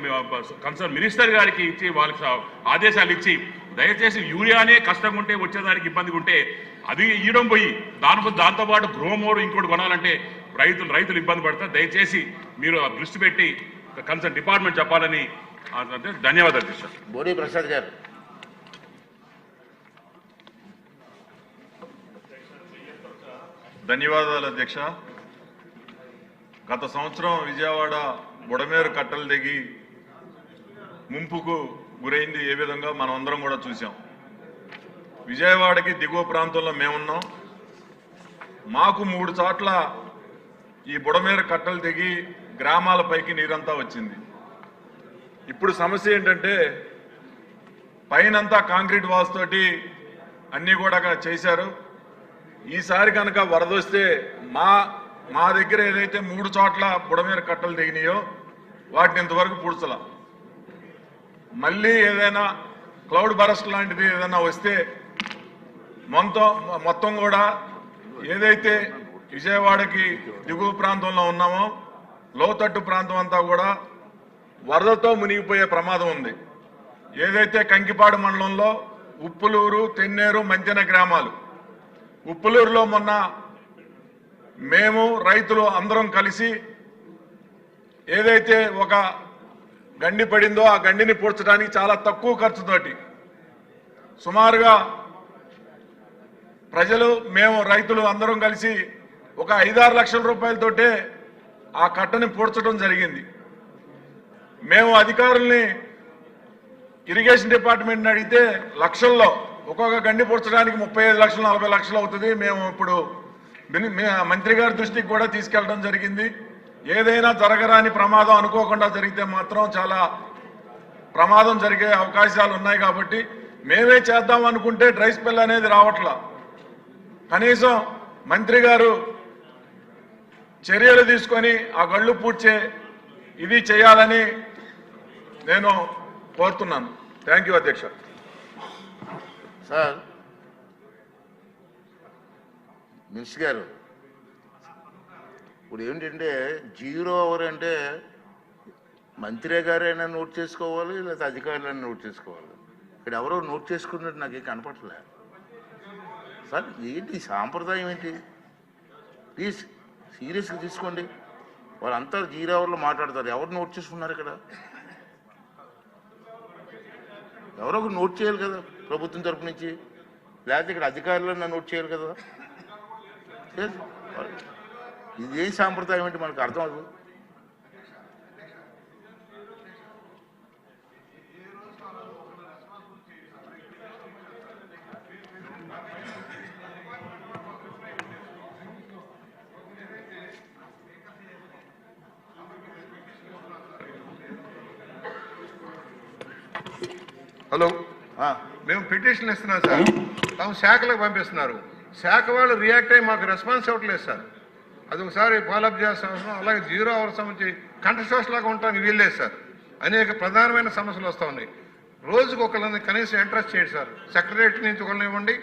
Speaker 1: కన్సర్న్ మినిస్టర్ గారికి ఇచ్చి వాళ్ళకి ఆదేశాలు ఇచ్చి దయచేసి యూరియానే కష్టంగా ఉంటే వచ్చేదానికి ఇబ్బందిగా ఉంటే అది ఇవ్వడం పోయి దాంతోపాటు గ్రోమోర్ ఇంకోటి కొనాలంటే రైతులు ఇబ్బంది పడతారు. దయచేసి మీరు దృష్టి పెట్టి కన్సర్న్ డిపార్ట్మెంట్ చెప్పాలని ధన్యవాదాలు అధ్యక్ష.
Speaker 2: బోడి ప్రసాద్ గారు.
Speaker 5: ధన్యవాదాలు అధ్యక్ష. గత సంవత్సరం విజయవాడ బుడమేరు కట్టలు దిగి ముంపుకు గురైంది ఏ విధంగా మనం అందరం కూడా చూసాం. విజయవాడకి దిగువ ప్రాంతంలో మేమున్నాం. మాకు 3 చోట్ల ఈ బుడమేరు కట్టలు దిగి గ్రామాలపైకి నీరంతా వచ్చింది. ఇప్పుడు సమస్య ఏంటంటే పైనంతా కాంక్రీట్ వాల్స్ తోటి అన్నీ కూడా చేశారు. ఈసారి కనుక వరద వస్తే మా దగ్గర ఏదైతే 3 చోట్ల బుడమేరు కట్టలు దిగినాయో వాటిని ఇంతవరకు పూడ్చల. మళ్ళీ ఏదైనా క్లౌడ్ బరస్ట్ లాంటిది ఏదైనా వస్తే మొత్తం కూడా ఏదైతే విజయవాడకి దిగువ ప్రాంతంలో ఉన్నామో లోతట్టు ప్రాంతం అంతా కూడా వరదతో మునిగిపోయే ప్రమాదం ఉంది. ఏదైతే కంకిపాడు మండలంలో ఉప్పులూరు, తెన్నేరు, మంతెన గ్రామాలు, ఉప్పులూరులో మొన్న మేము రైతులు అందరం కలిసి ఏదైతే ఒక గండి పడిందో ఆ గండిని పూడ్చడానికి చాలా తక్కువ ఖర్చుతోటి సుమారుగా ప్రజలు మేము రైతులు అందరం కలిసి ఒక 5-6 లక్షల రూపాయలతోటే ఆ కట్టని పూడ్చడం జరిగింది. మేము అధికారుల్ని ఇరిగేషన్ డిపార్ట్మెంట్ని అడిగితే లక్షల్లో ఒక్కొక్క గండి పూడ్చడానికి 35 లక్షలు 40 లక్షలు అవుతుంది. మేము ఇప్పుడు మంత్రి గారి దృష్టికి కూడా తీసుకెళ్ళడం జరిగింది. ఏదైనా జరగరాని ప్రమాదం అనుకోకుండా జరిగితే మాత్రం చాలా ప్రమాదం జరిగే అవకాశాలు ఉన్నాయి. కాబట్టి మేమే చేద్దాం అనుకుంటే డ్రై స్పెల్ అనేది రావట్లా. కనీసం మంత్రి గారు చర్యలు తీసుకొని ఆ గళ్ళు పూడ్చే ఇది చేయాలని నేను కోరుతున్నాను. థ్యాంక్ యూ అధ్యక్ష.
Speaker 2: సార్ మినిస్టర్ గారు, ఇప్పుడు ఏంటంటే 0 అవర్ అంటే మంత్రి గారైనా నోట్ చేసుకోవాలి, లేదా అధికారులైనా నోట్ చేసుకోవాలి. ఇక్కడ ఎవరో నోట్ చేసుకున్నట్టు నాకు కనపడలే సార్. ఏంటి సాంప్రదాయం ఏంటి? ప్లీజ్ సీరియస్గా తీసుకోండి. వాళ్ళంతా 0 అవర్లో మాట్లాడతారు. ఎవరు నోట్ చేసుకున్నారు ఇక్కడ? ఎవరో ఒక నోట్ చేయాలి కదా ప్రభుత్వం తరపు నుంచి, లేకపోతే ఇక్కడ అధికారులన్నా నోట్ చేయాలి కదా. ఇది ఏ సాంప్రదాయం అంటే మనకు అర్థం అవ్వదు.
Speaker 14: హలో, మేము పిటిషన్ ఇస్తున్నాం సార్. తాము శాఖలకు పంపిస్తున్నారు. శాఖ వాళ్ళు రియాక్ట్ అయ్యి మాకు రెస్పాన్స్ ఇవ్వట్లేదు సార్. అది ఒకసారి ఫాలోఅప్ చేస్తాం. అలాగే 0 అవర్స్ సంబంధించి కంటెస్ట్ లాగా ఉండటానికి వీల్లేదు సార్. అనేక ప్రధానమైన సమస్యలు వస్తూ ఉన్నాయి. రోజుకు ఒకళ్ళని కనీసం ఇంట్రెస్ట్ చేయండి సార్. సెక్రటరీ నుంచి ఒకళ్ళని ఇవ్వండి,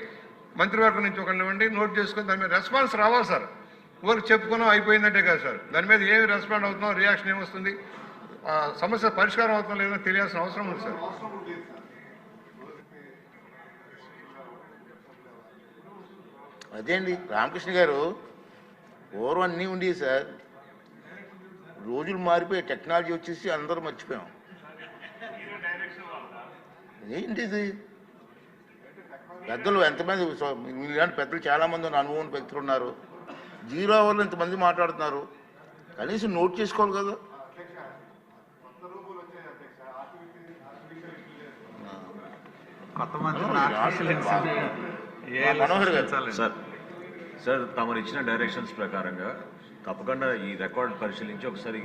Speaker 14: మంత్రివర్గం నుంచి ఒకళ్ళని ఇవ్వండి, నోట్ చేసుకొని దాని మీద రెస్పాన్స్ రావాలి సార్. ఊరికి చెప్పుకున్నాం అయిపోయిందంటే కాదు సార్. దాని మీద ఏమి రెస్పాండ్ అవుతున్నాం, రియాక్షన్ ఏమొస్తుంది, సమస్య పరిష్కారం అవుతుందో లేదో తెలియాల్సిన అవసరం ఉంది సార్.
Speaker 2: అదే అండి రామకృష్ణ గారు, పూర్వం అన్నీ ఉండేవి సార్. రోజులు మారిపోయి టెక్నాలజీ వచ్చేసి అందరూ మర్చిపోయాం. ఏంటిది? పెద్దలు ఎంతమంది, ఇలాంటి పెద్దలు చాలామంది అనుభవం వ్యక్తులు ఉన్నారు. 0 అవర్లో ఇంతమంది మాట్లాడుతున్నారు. కనీసం నోట్ చేసుకోవాలి కదా. మనోహర్ గారు
Speaker 6: సార్, తమరు ఇచ్చిన డైరెక్షన్స్ ప్రకారంగా తప్పకుండా ఈ రికార్డ్ పరిశీలించి ఒకసారి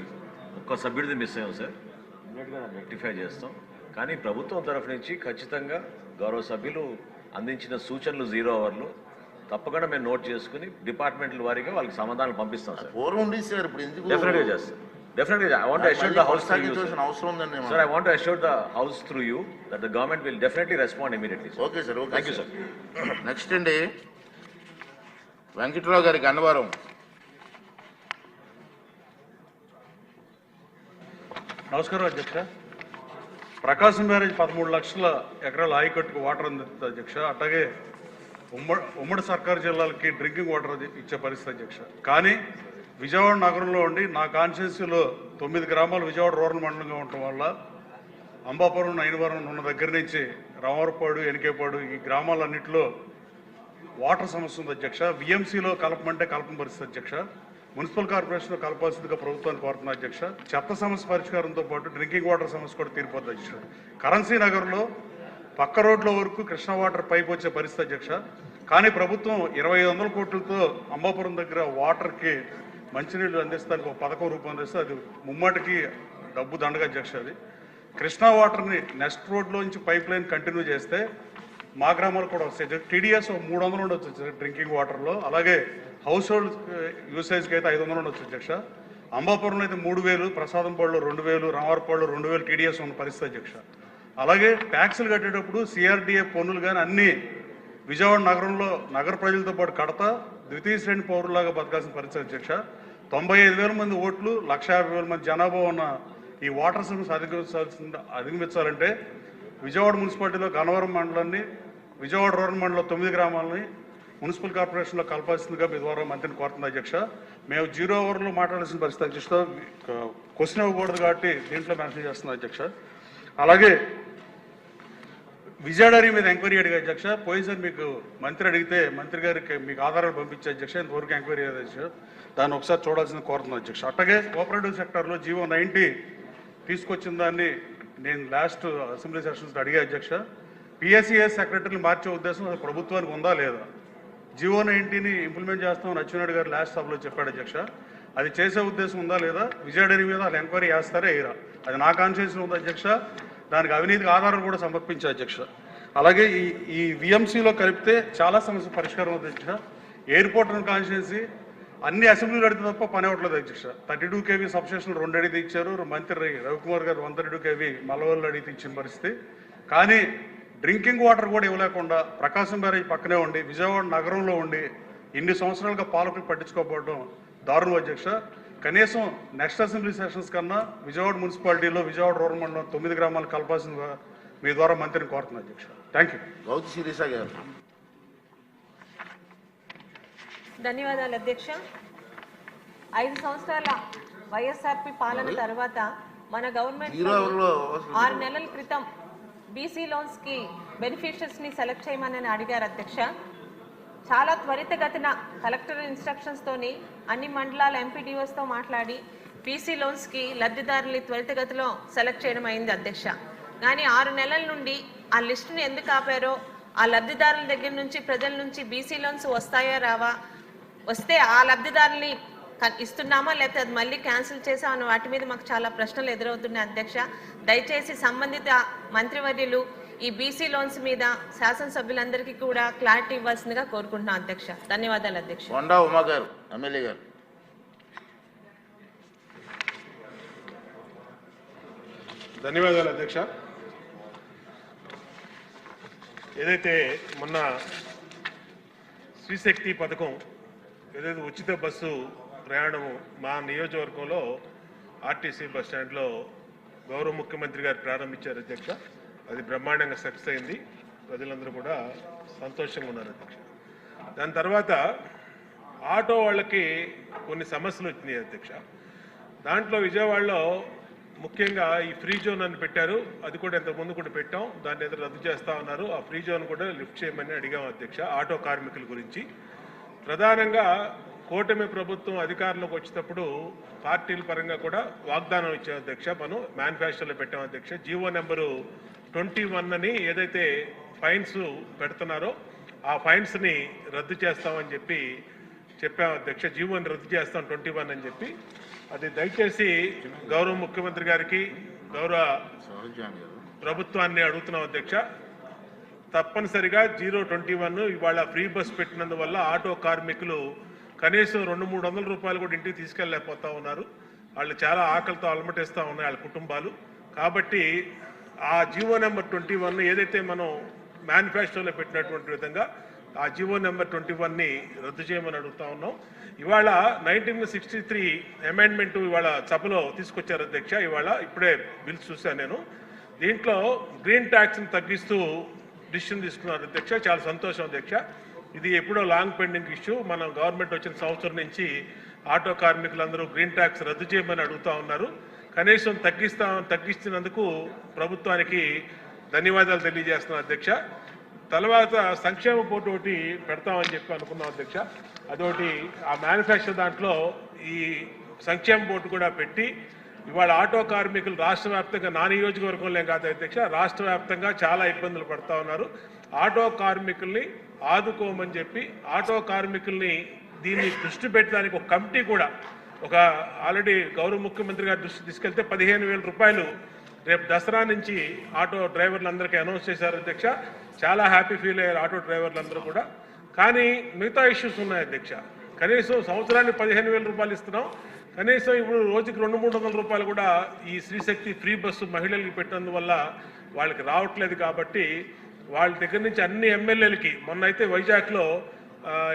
Speaker 6: ఒక్క సభ్యుడిది మిస్ అయ్యాం సార్, ఇమ్మీడియట్గా రెక్టిఫై చేస్తాం. కానీ ప్రభుత్వం తరఫు నుంచి ఖచ్చితంగా గౌరవ సభ్యులు అందించిన సూచనలు 0 అవర్లు తప్పకుండా మేము నోట్ చేసుకుని డిపార్ట్మెంట్ల వారీగా వాళ్ళకి సమాధానాలు పంపిస్తాం సార్.
Speaker 2: పూర్వం ఉండేది సార్, ఇప్పుడు ఎందుకు?
Speaker 6: డెఫినెట్గా చేస్తాం. Definitely, I want to assure the House through you, sir. Sir, I want to assure the House through you that the government will definitely respond immediately. Sir.
Speaker 2: Okay, sir. Okay,
Speaker 6: thank you, sir.
Speaker 2: Next అండి వెంకట్రావు గారికి అన్నవరం.
Speaker 7: నమస్కారం అధ్యక్ష. ప్రకాశం barrage 13 లక్షల ఎకరాల ఆయకట్టుకు water అందుతుంది అధ్యక్ష. అట్లాగే ఉమ్మడి సర్కారు జిల్లాలకి డ్రింకింగ్ వాటర్ ఇచ్చే పరిస్థితి అధ్యక్ష. కానీ విజయవాడ నగరంలో ఉండి నా కాన్స్టిట్యున్సీలో 9 గ్రామాలు విజయవాడ రూరల్ మండలంగా ఉండటం వల్ల అంబాపురం, నైనవరం ఉన్న దగ్గర నుంచి రామవరపాడు, ఎనికేపాడు ఈ గ్రామాలన్నింటిలో వాటర్ సమస్య ఉంది అధ్యక్ష. విఎంసీలో కలపమంటే కలపని పరిస్థితి అధ్యక్ష. మున్సిపల్ కార్పొరేషన్లో కలపాల్సిందిగా ప్రభుత్వాన్ని కోరుతున్నా అధ్యక్ష. చెత్త సమస్య పరిష్కారంతో పాటు డ్రింకింగ్ వాటర్ సమస్య కూడా తీరిపోతుంది అధ్యక్ష. కరెన్సీ నగర్లో పక్క రోడ్ల వరకు కృష్ణా వాటర్ పైపు వచ్చే పరిస్థితి అధ్యక్ష. కానీ ప్రభుత్వం 2500 కోట్లతో అంబాపురం దగ్గర వాటర్కి మంచినీళ్ళు అందిస్తానికి ఒక పథకం రూపొందిస్తే అది ముమ్మాటికి డబ్బు దండగా అధ్యక్ష. అది కృష్ణా వాటర్ని నెక్స్ట్ రోడ్లోంచి పైప్ లైన్ కంటిన్యూ చేస్తే మా గ్రామాలు కూడా వస్తాయి. టీడీఎస్ 300 ఉండొచ్చు డ్రింకింగ్ వాటర్లో. అలాగే హౌస్ హోల్డ్ యూసేజ్కి అయితే 500 ఉండొచ్చు అధ్యక్ష. అంబాపురంలో అయితే 3000, ప్రసాదంపాడులో 2000, రామవరపాడులో 2000 టీడీఎస్ ఉన్న పరిస్థితి అధ్యక్ష. అలాగే ట్యాక్సులు కట్టేటప్పుడు సిఆర్డీఏ పన్నులు కానీ అన్నీ విజయవాడ నగరంలో నగర ప్రజలతో పాటు కడతా ద్వితీయ శ్రేణి పౌరులాగా బతకాల్సిన పరిస్థితి అధ్యక్ష. 95,000 మంది ఓట్లు, 150,000 మంది జనాభా ఉన్న ఈ వాటర్ సమస్య అధిగమించాలంటే విజయవాడ మున్సిపాలిటీలో గన్నవరం మండలాన్ని, విజయవాడ రూరల్ మండలంలో 9 గ్రామాలని మున్సిపల్ కార్పొరేషన్లో కలపాల్సిందిగా మీ ద్వారా మంత్రిని కోరుతుంది అధ్యక్ష. మేము 0 ఓవర్లో మాట్లాడాల్సిన పరిస్థితి అధ్యక్ష. క్వశ్చన్ ఇవ్వకూడదు కాబట్టి దీంట్లో మెన్షన్ చేస్తున్నాం అధ్యక్ష. అలాగే విజయ డైరీ మీద ఎంక్వైరీ అడిగా అధ్యక్ష. పోయినసారి మీకు మంత్రి అడిగితే మంత్రి గారికి మీకు ఆధారాలు పంపించే అధ్యక్ష. ఇంతవరకు ఎంక్వైరీ అధ్యక్ష. దాన్ని ఒకసారి చూడాల్సింది కోరుతున్నాం అధ్యక్ష. అట్లాగే కోఆపరేటివ్ సెక్టార్లో జీవో 90 తీసుకొచ్చిన దాన్ని నేను లాస్ట్ అసెంబ్లీ సెషన్స్ అడిగా అధ్యక్ష. పిఎస్సిఎస్ సెక్రటరీని మార్చే ఉద్దేశం అది ప్రభుత్వానికి ఉందా లేదా? జీవో 90ని ఇంప్లిమెంట్ చేస్తామని అచ్చెన్నాయుడు గారు లాస్ట్ సభలో చెప్పాడు అధ్యక్ష. అది చేసే ఉద్దేశం ఉందా లేదా? విజయ డైరీ మీద వాళ్ళు ఎంక్వైరీ చేస్తారా వేయరా? అది నా కాన్షియన్స్ ఉంది అధ్యక్ష. దానికి అవినీతికి ఆధారాలు కూడా సమర్పించే అధ్యక్ష. అలాగే ఈ విఎంసీలో కలిపితే చాలా సమస్య పరిష్కారం అవుతుంది అధ్యక్ష. ఎయిర్పోర్ట్ కాన్స్టిట్యున్సీ అన్ని అసెంబ్లీలు అడిగితే తప్ప పని అవ్వట్లేదు అధ్యక్ష. 32 kV సబ్స్టేషన్ 2 అడిగితే ఇచ్చారు. మంత్రి రవికుమార్ గారు 132 kV మల్లవల్లి అడిగితే ఇచ్చిన పరిస్థితి. కానీ డ్రింకింగ్ వాటర్ కూడా ఇవ్వలేకుండా ప్రకాశం బ్యారేజ్ పక్కనే ఉండి విజయవాడ నగరంలో ఉండి ఇన్ని సంవత్సరాలుగా పాలకులు పట్టించుకోకపోవడం దారుణం అధ్యక్ష. కనీసం నెక్స్ట్ అసెంబ్లీ సెషన్స్ కన్నా విజయవాడ మున్సిపాలిటీలో విజయవాడ రూరల్ మండలం 9 గ్రామాలు కలపాల్సిందిగా మీ ద్వారా మంత్రిని కోరుతున్నాను అధ్యక్ష. Thank you.
Speaker 2: గౌతు శిరీష గారు.
Speaker 17: ధన్యవాదాలు అధ్యక్ష. 5 సంవత్సరాల వైఎస్ఆర్పి పాలన తర్వాత మన గవర్నమెంట్ 6 నెలల క్రితం బీసీ లోన్స్కి బెనిఫిషియర్స్ని సెలెక్ట్ చేయమని అడిగారు అధ్యక్ష. చాలా త్వరితగతిన కలెక్టర్ ఇన్స్ట్రక్షన్స్తోని అన్ని మండలాల ఎంపీడీఓస్తో మాట్లాడి బీసీ లోన్స్కి లబ్ధిదారుల్ని త్వరితగతిలో సెలెక్ట్ చేయడం అయింది అధ్యక్ష. కానీ 6 నెలల నుండి ఆ లిస్టుని ఎందుకు ఆపారో, ఆ లబ్ధిదారుల దగ్గర నుంచి ప్రజల నుంచి బీసీ లోన్స్ వస్తాయా రావా, వస్తే ఆ లబ్ధిదారుల్ని ఇస్తున్నామా లేకపోతే అది మళ్ళీ క్యాన్సిల్ చేసామని వాటి మీద మాకు చాలా ప్రశ్నలు ఎదురవుతున్నాయి అధ్యక్ష. దయచేసి సంబంధిత మంత్రివర్యులు ఈ బీసీ లోన్స్ మీద శాసనసభ్యులందరికీ కూడా క్లారిటీ ఇవ్వాల్సిందిగా కోరుకుంటున్నాం అధ్యక్ష. ధన్యవాదాలు అధ్యక్ష.
Speaker 2: కొండా ఉమా గారు, ఎమ్మెల్యే గారు.
Speaker 8: ధన్యవాదాలు అధ్యక్ష. ఏదైతే మొన్న శ్రీశక్తి పథకం ఏదైతే ఉచిత బస్సు ప్రయాణము మా నియోజకవర్గంలో ఆర్టీసీ బస్ స్టాండ్లో గౌరవ ముఖ్యమంత్రి గారు ప్రారంభించారు అధ్యక్ష. అది బ్రహ్మాండంగా సక్సెస్ అయింది. ప్రజలందరూ కూడా సంతోషంగా ఉన్నారు అధ్యక్ష. దాని తర్వాత ఆటో వాళ్ళకి కొన్ని సమస్యలు వచ్చినాయి అధ్యక్ష. దాంట్లో విజయవాడలో ముఖ్యంగా ఈ ఫ్రీ జోన్ అని పెట్టారు. అది కూడా ఇంతకుముందు కూడా పెట్టాం. దాన్ని ఏదో రద్దు చేస్తా ఉన్నారు. ఆ ఫ్రీ జోన్ కూడా లిఫ్ట్ చేయమని అడిగాం అధ్యక్ష. ఆటో కార్మికుల గురించి ప్రధానంగా కూటమి ప్రభుత్వం అధికారంలోకి వచ్చేటప్పుడు పార్టీల పరంగా కూడా వాగ్దానం ఇచ్చాం అధ్యక్ష. మనం మేనిఫెస్టోలో పెట్టాం అధ్యక్ష. జీవో నెంబరు 21 అని ఏదైతే ఫైన్స్ పెడుతున్నారో ఆ ఫైన్స్ని రద్దు చేస్తామని చెప్పాం అధ్యక్ష. జీవోని రద్దు చేస్తాం 21 అని చెప్పి. అది దయచేసి గౌరవ ముఖ్యమంత్రి గారికి గౌరవ ప్రభుత్వాన్ని అడుగుతున్నాం అధ్యక్ష. తప్పనిసరిగా 021 ఇవాళ ఫ్రీ బస్ పెట్టినందువల్ల ఆటో కార్మికులు కనీసం 200-300 రూపాయలు కూడా ఇంటికి తీసుకెళ్ళలేకపోతా ఉన్నారు. వాళ్ళు చాలా ఆకలితో అలమటిస్తూ ఉన్నాయి వాళ్ళ కుటుంబాలు. కాబట్టి ఆ జీవో నెంబర్ 21 ఏదైతే మనం మేనిఫెస్టోలో పెట్టినటువంటి విధంగా ఆ జీవో నెంబర్ 21ని రద్దు చేయమని అడుగుతా ఉన్నాం. ఇవాళ 1963 అమెండ్మెంట్ ఇవాళ సభలో తీసుకొచ్చారు అధ్యక్ష. ఇప్పుడే బిల్స్ చూశాను నేను. దీంట్లో గ్రీన్ ట్యాక్స్ని తగ్గిస్తూ డిసిషన్ తీసుకున్నారు అధ్యక్ష. చాలా సంతోషం అధ్యక్ష. ఇది ఎప్పుడో లాంగ్ పెండింగ్ ఇష్యూ. మనం గవర్నమెంట్ వచ్చిన సంవత్సరం నుంచి ఆటో కార్మికులందరూ గ్రీన్ ట్యాక్స్ రద్దు చేయమని అడుగుతూ ఉన్నారు. కనీసం తగ్గిస్తున్నందుకు ప్రభుత్వానికి ధన్యవాదాలు తెలియజేస్తున్నాం అధ్యక్ష. తర్వాత సంక్షేమ బోర్డు ఒకటి పెడతామని చెప్పి అనుకున్నాం అధ్యక్ష. అదొకటి ఆ మేనిఫెస్టో దాంట్లో ఈ సంక్షేమ బోర్డు కూడా పెట్టి ఇవాళ ఆటో కార్మికులు రాష్ట్ర వ్యాప్తంగా నా నియోజకవర్గంలో కాదు అధ్యక్ష, రాష్ట్ర వ్యాప్తంగా చాలా ఇబ్బందులు పడుతూ ఉన్నారు. ఆటో కార్మికుల్ని ఆదుకోమని చెప్పి ఆటో కార్మికుల్ని దీన్ని దృష్టి పెట్టడానికి ఒక కమిటీ కూడా ఆల్రెడీ గౌరవ ముఖ్యమంత్రి గారి దృష్టి తీసుకెళ్తే 15,000 రూపాయలు రేపు దసరా నుంచి ఆటో డ్రైవర్లందరికీ అనౌన్స్ చేశారు అధ్యక్ష. చాలా హ్యాపీ ఫీల్ అయ్యారు ఆటో డ్రైవర్లందరూ కూడా. కానీ మిగతా ఇష్యూస్ ఉన్నాయి అధ్యక్ష. కనీసం సంవత్సరానికి 15,000 రూపాయలు ఇస్తున్నాం. కనీసం ఇప్పుడు రోజుకి 200-300 రూపాయలు కూడా ఈ శ్రీశక్తి ఫ్రీ బస్సు మహిళలకి పెట్టినందువల్ల వాళ్ళకి రావట్లేదు. కాబట్టి వాళ్ళ దగ్గర నుంచి అన్ని ఎమ్మెల్యేలకి మొన్న అయితే వైజాగ్లో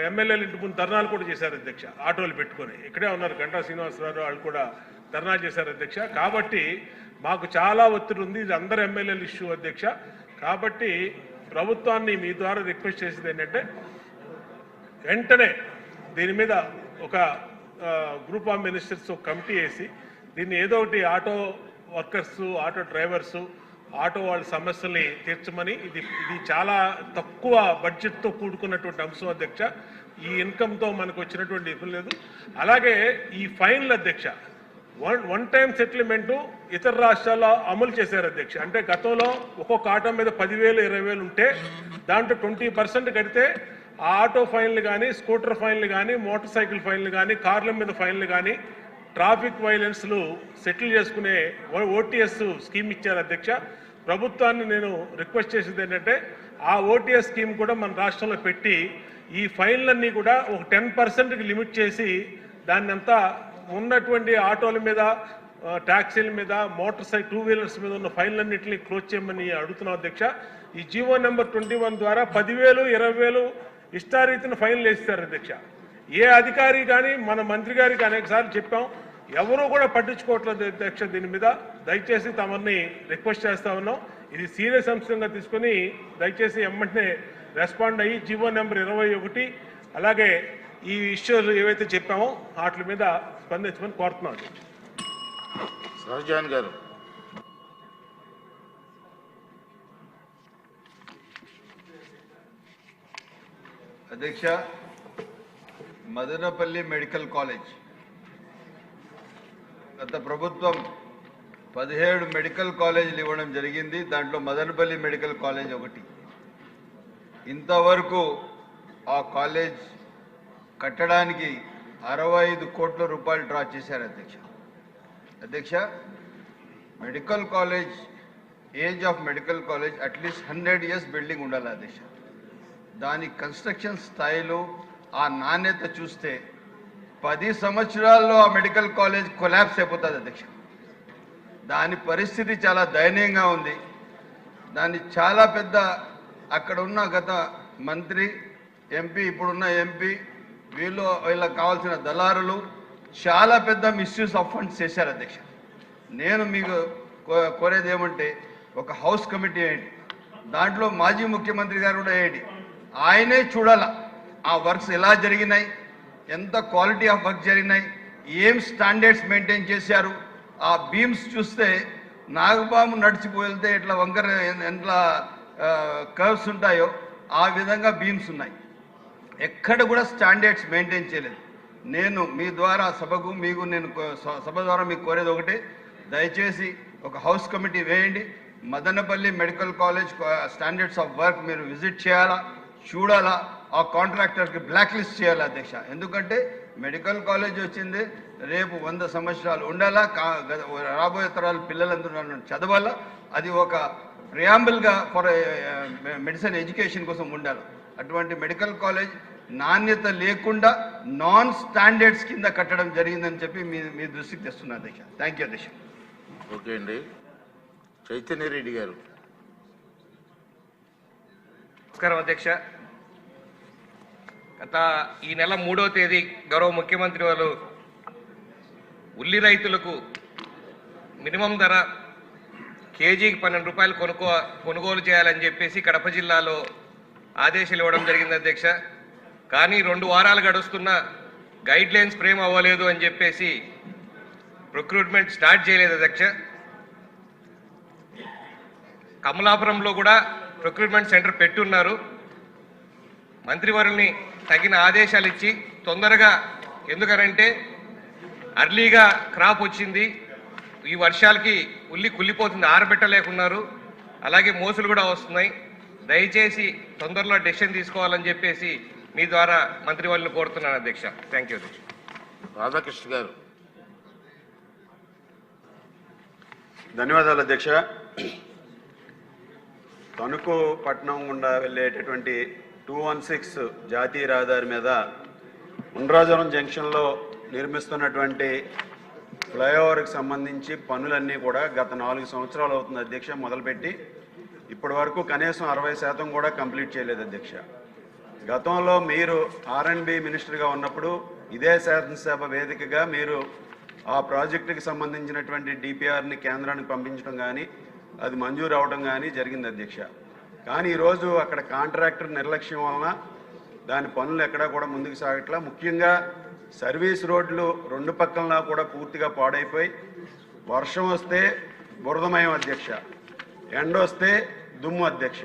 Speaker 8: ఎమ్మెల్యేలు ఇంటి ముందు ధర్నాలు కూడా చేశారు అధ్యక్ష. ఆటోలు పెట్టుకొని ఇక్కడే ఉన్నారు. గంటా శ్రీనివాసరావు వాళ్ళు కూడా ధర్నా చేశారు అధ్యక్ష. కాబట్టి మాకు చాలా ఒత్తిడి ఉంది. ఇది అందరు ఎమ్మెల్యేల ఇష్యూ అధ్యక్ష. కాబట్టి ప్రభుత్వాన్ని మీ ద్వారా రిక్వెస్ట్ చేసేది ఏంటంటే వెంటనే దీని మీద ఒక గ్రూప్ ఆఫ్ మినిస్టర్స్ కమిటీ వేసి దీన్ని ఏదో ఒకటి auto workers, auto drivers, auto వాళ్ళ సమస్యల్ని తీర్చమని. ఇది చాలా తక్కువ బడ్జెట్తో కూడుకున్నటువంటి అంశం అధ్యక్ష. ఈ ఇన్కమ్తో మనకు వచ్చినటువంటి ఇబ్బంది లేదు. అలాగే ఈ ఫైన్ల అధ్యక్ష, వన్ టైం సెటిల్మెంటు ఇతర రాష్ట్రాల్లో అమలు చేశారు అధ్యక్ష. అంటే గతంలో ఒక్కొక్క ఆటో మీద 10,000, 20,000 ఉంటే దాంట్లో 20% కడితే ఆ ఆటో ఫైన్లు కానీ, స్కూటర్ ఫైన్లు కానీ, మోటార్ సైకిల్ ఫైన్లు కానీ, కార్ల మీద ఫైన్లు కానీ, ట్రాఫిక్ వైలెన్స్లు సెటిల్ చేసుకునే ఓటీఎస్ స్కీమ్ ఇచ్చారు అధ్యక్ష. ప్రభుత్వాన్ని నేను రిక్వెస్ట్ చేసేది ఏంటంటే ఆ ఓటీఎస్ స్కీమ్ కూడా మన రాష్ట్రంలో పెట్టి ఈ ఫైన్లన్నీ కూడా ఒక 10%కి లిమిట్ చేసి దాన్ని అంతా ఉన్నటువంటి ఆటోల మీద, ట్యాక్సీల మీద, మోటార్ సైకిల్, 2 వీలర్స్ మీద ఉన్న ఫైన్లన్నింటినీ క్లోజ్ చేయమని అడుగుతున్నాం అధ్యక్ష. ఈ జీవో నెంబర్ 21 ద్వారా 10,000, 20,000 ఇష్టారీతిన ఫైన్లు వేస్తారు అధ్యక్ష. ఏ అధికారి కానీ మన మంత్రి గారికి అనేకసార్లు చెప్పాం, ఎవరూ కూడా పట్టించుకోవట్లేదు అధ్యక్ష. దీని మీద దయచేసి తమని రిక్వెస్ట్ చేస్తా ఉన్నాం. ఇది సీరియస్ అంశంగా తీసుకొని దయచేసి వెంటనే రెస్పాండ్ అయ్యి జీవో నెంబర్ 21 అలాగే ఈ ఇష్యూస్ ఏవైతే చెప్పామో వాటి మీద స్పందించమని కోరుతున్నాం.
Speaker 2: సహజాన్ గారు.
Speaker 9: అధ్యక్ష, మదనపల్లి మెడికల్ కాలేజ్ గత ప్రభుత్వం 17 మెడికల్ కాలేజీలు ఇవ్వడం జరిగింది. దాంట్లో మదనపల్లి మెడికల్ కాలేజ్ ఒకటి. ఇంతవరకు ఆ కాలేజ్ కట్టడానికి 65 కోట్ల రూపాయలు డ్రా చేశారు అధ్యక్ష. Medical college, age of medical college at least 100 years building ఉండాలి అధ్యక్ష. దాని కన్స్ట్రక్షన్ స్థాయిలో ఆ నాణ్యత చూస్తే 10 సంవత్సరాల్లో ఆ మెడికల్ కాలేజ్ కొలాప్స్ అయిపోతుంది అధ్యక్ష. దాని పరిస్థితి చాలా దయనీయంగా ఉంది. దాన్ని చాలా పెద్ద అక్కడ ఉన్న గత మంత్రి, ఎంపీ, ఇప్పుడున్న ఎంపీ, వీళ్ళకి కావాల్సిన దళారులు చాలా పెద్ద మిస్యూజ్ ఆఫ్ ఫండ్స్ చేశారు అధ్యక్ష. నేను మీకు కోరేది ఏమంటే ఒక హౌస్ కమిటీ వేయండి, దాంట్లో మాజీ ముఖ్యమంత్రి గారు కూడా వేయండి. ఆయనే చూడాల ఆ వర్క్స్ ఎలా జరిగినాయి, ఎంత క్వాలిటీ ఆఫ్ వర్క్ జరిగినాయి, ఏం స్టాండర్డ్స్ మెయింటైన్ చేశారు. ఆ బీమ్స్ చూస్తే నాగపాము నడిచిపోతే ఎట్లా వంకర ఎట్లా కర్వ్స్ ఉంటాయో ఆ విధంగా బీమ్స్ ఉన్నాయి. ఎక్కడ కూడా స్టాండర్డ్స్ మెయింటైన్ చేయలేదు. నేను మీ ద్వారా సభకు నేను సభ ద్వారా మీకు కోరేది ఒకటే, దయచేసి ఒక హౌస్ కమిటీ వేయండి. Madanapalle medical college standards of work మీరు విజిట్ చేయాలా, చూడాలా, ఆ కాంట్రాక్టర్కి బ్లాక్ లిస్ట్ చేయాలి అధ్యక్ష. ఎందుకంటే మెడికల్ కాలేజ్ వచ్చింది, రేపు 100 సంవత్సరాలు ఉండాలా, రాబోయే తరాలు పిల్లలందరూ చదవాలా. అది ఒక ప్రియాంబుల్గా ఫర్ మెడిసిన్ ఎడ్యుకేషన్ కోసం ఉండాలి. అటువంటి మెడికల్ కాలేజ్ నాణ్యత లేకుండా నాన్ స్టాండర్డ్స్ కింద కట్టడం జరిగిందని చెప్పి మీ దృష్టికి తెస్తున్నా అధ్యక్ష. థ్యాంక్ యూ అధ్యక్ష.
Speaker 2: ఓకే అండి. చైతన్య రెడ్డి గారు.
Speaker 10: నమస్కారం అధ్యక్ష. గత ఈ నెల 3వ తేదీ గౌరవ ముఖ్యమంత్రి వారు ఉల్లి రైతులకు మినిమం ధర కేజీకి 12 రూపాయలు కొనుగోలు చేయాలని చెప్పేసి కడప జిల్లాలో ఆదేశాలు ఇవ్వడం జరిగింది అధ్యక్ష. కానీ 2 వారాలు గడుస్తున్న గైడ్ లైన్స్ ఫ్రేమ్ అవ్వలేదు అని చెప్పేసి ప్రొక్రూట్మెంట్ స్టార్ట్ చేయలేదు అధ్యక్ష. కమలాపురంలో కూడా ప్రొక్రూట్మెంట్ సెంటర్ పెట్టున్నారు. మంత్రివర్యుల్ని తగిన ఆదేశాలు ఇచ్చి తొందరగా, ఎందుకనంటే అర్లీగా క్రాప్ వచ్చింది, ఈ వర్షాలకి ఉల్లి కుళ్ళిపోతుంది, ఆరబెట్టలేకున్నారు, అలాగే మోసులు కూడా వస్తున్నాయి. దయచేసి తొందరలో డెసిషన్ తీసుకోవాలని చెప్పేసి మీ ద్వారా మంత్రివర్యుల్ని కోరుతున్నాను అధ్యక్ష. థ్యాంక్ యూ అధ్యక్ష.
Speaker 2: రాధాకృష్ణ గారు.
Speaker 18: ధన్యవాదాలు అధ్యక్ష. తణుకు పట్టణం గుండా వెళ్ళేటటువంటి 216 జాతీయ రహదారి మీద ఉండ్రాజవరం జంక్షన్లో నిర్మిస్తున్నటువంటి ఫ్లైఓవర్కి సంబంధించి పనులన్నీ కూడా గత 4 సంవత్సరాలు అవుతుంది అధ్యక్ష మొదలుపెట్టి. ఇప్పటి వరకు కనీసం 60% కూడా కంప్లీట్ చేయలేదు అధ్యక్ష. గతంలో మీరు R&B మినిస్టర్గా ఉన్నప్పుడు ఇదే శాసనసభ వేదికగా మీరు ఆ ప్రాజెక్టుకి సంబంధించినటువంటి డిపిఆర్ని కేంద్రానికి పంపించడం కానీ అది మంజూరు అవడం కానీ జరిగింది అధ్యక్ష. కానీ ఈరోజు అక్కడ కాంట్రాక్టర్ నిర్లక్ష్యం వలన దాని పనులు ఎక్కడా కూడా ముందుకు సాగట్లా. ముఖ్యంగా సర్వీస్ రోడ్లు రెండు పక్కలనా కూడా పూర్తిగా పాడైపోయి వర్షం వస్తే బురదమయం అధ్యక్ష, ఎండ వస్తే దుమ్ము అధ్యక్ష.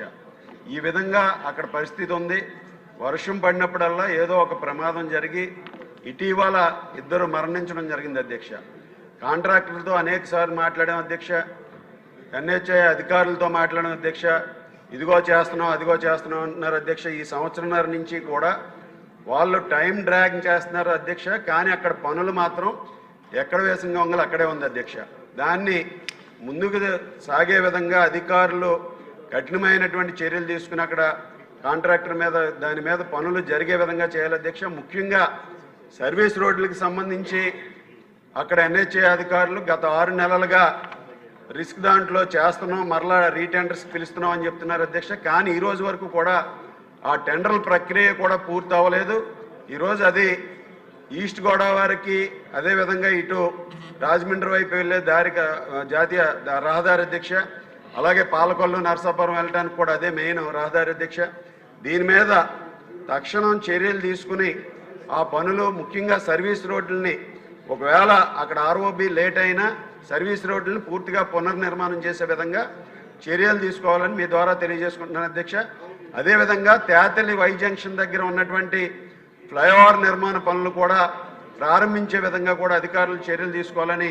Speaker 18: ఈ విధంగా అక్కడ పరిస్థితి ఉంది. వర్షం పడినప్పుడల్లా ఏదో ఒక ప్రమాదం జరిగి ఇటీవల 2 మరణించడం జరిగింది అధ్యక్ష. కాంట్రాక్టర్లతో అనేక సార్లు మాట్లాడాం అధ్యక్ష, ఎన్హెచ్ఐ అధికారులతో మాట్లాడాం అధ్యక్ష. ఇదిగో చేస్తున్నాం అదిగో చేస్తున్నాం అంటున్నారు అధ్యక్ష. ఈ సంవత్సరంన్నర నుంచి కూడా వాళ్ళు టైం డ్రాగ్ చేస్తున్నారు అధ్యక్ష. కానీ అక్కడ పనులు మాత్రం ఎక్కడ వేసిన గొంగలు అక్కడే ఉంది అధ్యక్ష. దాన్ని ముందుకు సాగే విధంగా అధికారులు కఠినమైనటువంటి చర్యలు తీసుకుని అక్కడ కాంట్రాక్టర్ మీద దాని మీద పనులు జరిగే విధంగా చేయాలి అధ్యక్ష. ముఖ్యంగా సర్వీస్ రోడ్లకు సంబంధించి అక్కడ ఎన్హెచ్ఏ అధికారులు గత 6 నెలలుగా రిస్క్ దాంట్లో చేస్తున్నాం, మరలా రీటెండర్స్ పిలుస్తున్నాం అని చెప్తున్నారు అధ్యక్ష. కానీ ఈ రోజు వరకు కూడా ఆ టెండర్ల ప్రక్రియ కూడా పూర్తి అవ్వలేదు. ఈరోజు అది ఈస్ట్ గోదావరికి అదేవిధంగా ఇటు రాజమండ్రి వైపు వెళ్ళే దారికి జాతీయ రహదారి అధ్యక్ష, అలాగే పాలకొల్లు నరసాపురం వెళ్ళడానికి కూడా అదే మెయిన్ రహదారి అధ్యక్ష. దీని మీద తక్షణం చర్యలు తీసుకుని ఆ పనులు ముఖ్యంగా సర్వీస్ రోడ్లని ఒకవేళ అక్కడ ఆర్ఓబి లేట్ అయినా సర్వీస్ రోడ్లను పూర్తిగా పునర్నిర్మాణం చేసే విధంగా చర్యలు తీసుకోవాలని మీ ద్వారా తెలియజేసుకుంటున్నాను అధ్యక్ష. అదేవిధంగా తేతలి వై జంక్షన్ దగ్గర ఉన్నటువంటి ఫ్లైఓవర్ నిర్మాణ పనులు కూడా ప్రారంభించే విధంగా కూడా అధికారులు చర్యలు తీసుకోవాలని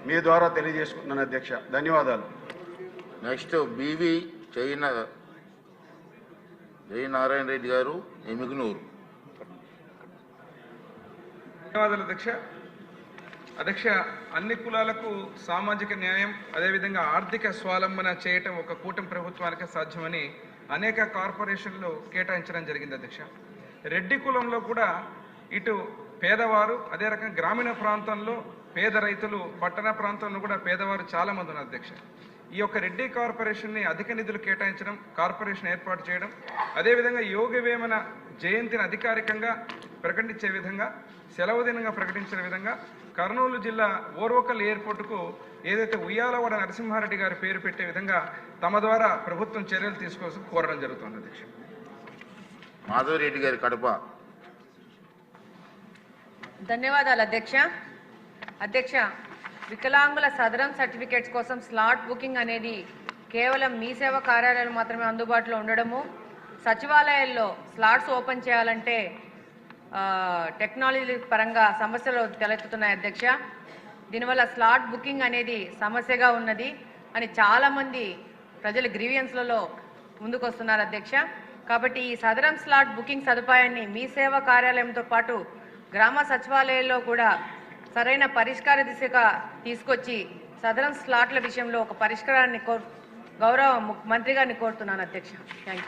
Speaker 18: మీ ద్వారా తెలియజేసుకుంటున్నాను అధ్యక్ష. ధన్యవాదాలు.
Speaker 2: నెక్స్ట్ బివి జయనారాయణ రెడ్డి గారు, ఎమిగనూరు.
Speaker 11: ధన్యవాదాలు అధ్యక్ష. అధ్యక్ష, అన్ని కులాలకు సామాజిక న్యాయం అదేవిధంగా ఆర్థిక స్వావలంబన చేయటం ఒక కూటమి ప్రభుత్వానికి సాధ్యమని అనేక కార్పొరేషన్లు కేటాయించడం జరిగింది అధ్యక్ష. రెడ్డి కులంలో కూడా ఇటు పేదవారు, అదే రకంగా గ్రామీణ ప్రాంతంలో పేద రైతులు, పట్టణ ప్రాంతంలో కూడా పేదవారు చాలామంది ఉన్నారు అధ్యక్ష. ఈ యొక్క రెడ్డి కార్పొరేషన్ని అధిక నిధులు కేటాయించడం, కార్పొరేషన్ ఏర్పాటు చేయడం, అదేవిధంగా యోగ వేమన జయంతిని అధికారికంగా ప్రకటించే విధంగా, సెలవు దినంగా ప్రకటించిన విధంగా కర్నూలు జిల్లా ఓర్వకల్ ఎయిర్పోర్టుకు ఏదైతే ఉయ్యాలవాడ నరసింహారెడ్డి గారి పేరు పెట్టే విధంగా తమ ద్వారా ప్రభుత్వం చర్యలు తీసుకోవాల్సి కోరడం జరుగుతుంది అధ్యక్ష.
Speaker 2: మాధవరెడ్డి గారి, కడప.
Speaker 17: ధన్యవాదాలు అధ్యక్ష. అధ్యక్ష, వికలాంగుల సదరం సర్టిఫికేట్స్ కోసం స్లాట్ బుకింగ్ అనేది కేవలం మీ సేవా కార్యాలయాలు మాత్రమే అందుబాటులో ఉండడము, సచివాలయాల్లో స్లాట్స్ ఓపెన్ చేయాలంటే టెక్నాలజీ పరంగా సమస్యలు తలెత్తుతున్నాయి అధ్యక్ష. దీనివల్ల స్లాట్ బుకింగ్ అనేది సమస్యగా ఉన్నది అని చాలామంది ప్రజలు గ్రీవియన్స్లలో ముందుకు వస్తున్నారు అధ్యక్ష. కాబట్టి ఈ సదరం స్లాట్ బుకింగ్ సదుపాయాన్ని మీ సేవా కార్యాలయంతో పాటు గ్రామ సచివాలయాల్లో కూడా సరైన పరిష్కార దిశగా తీసుకొచ్చి సదరం స్లాట్ల విషయంలో ఒక పరిష్కారాన్ని గౌరవ మంత్రి గారిని కోరుతున్నాను అధ్యక్ష. Thank you.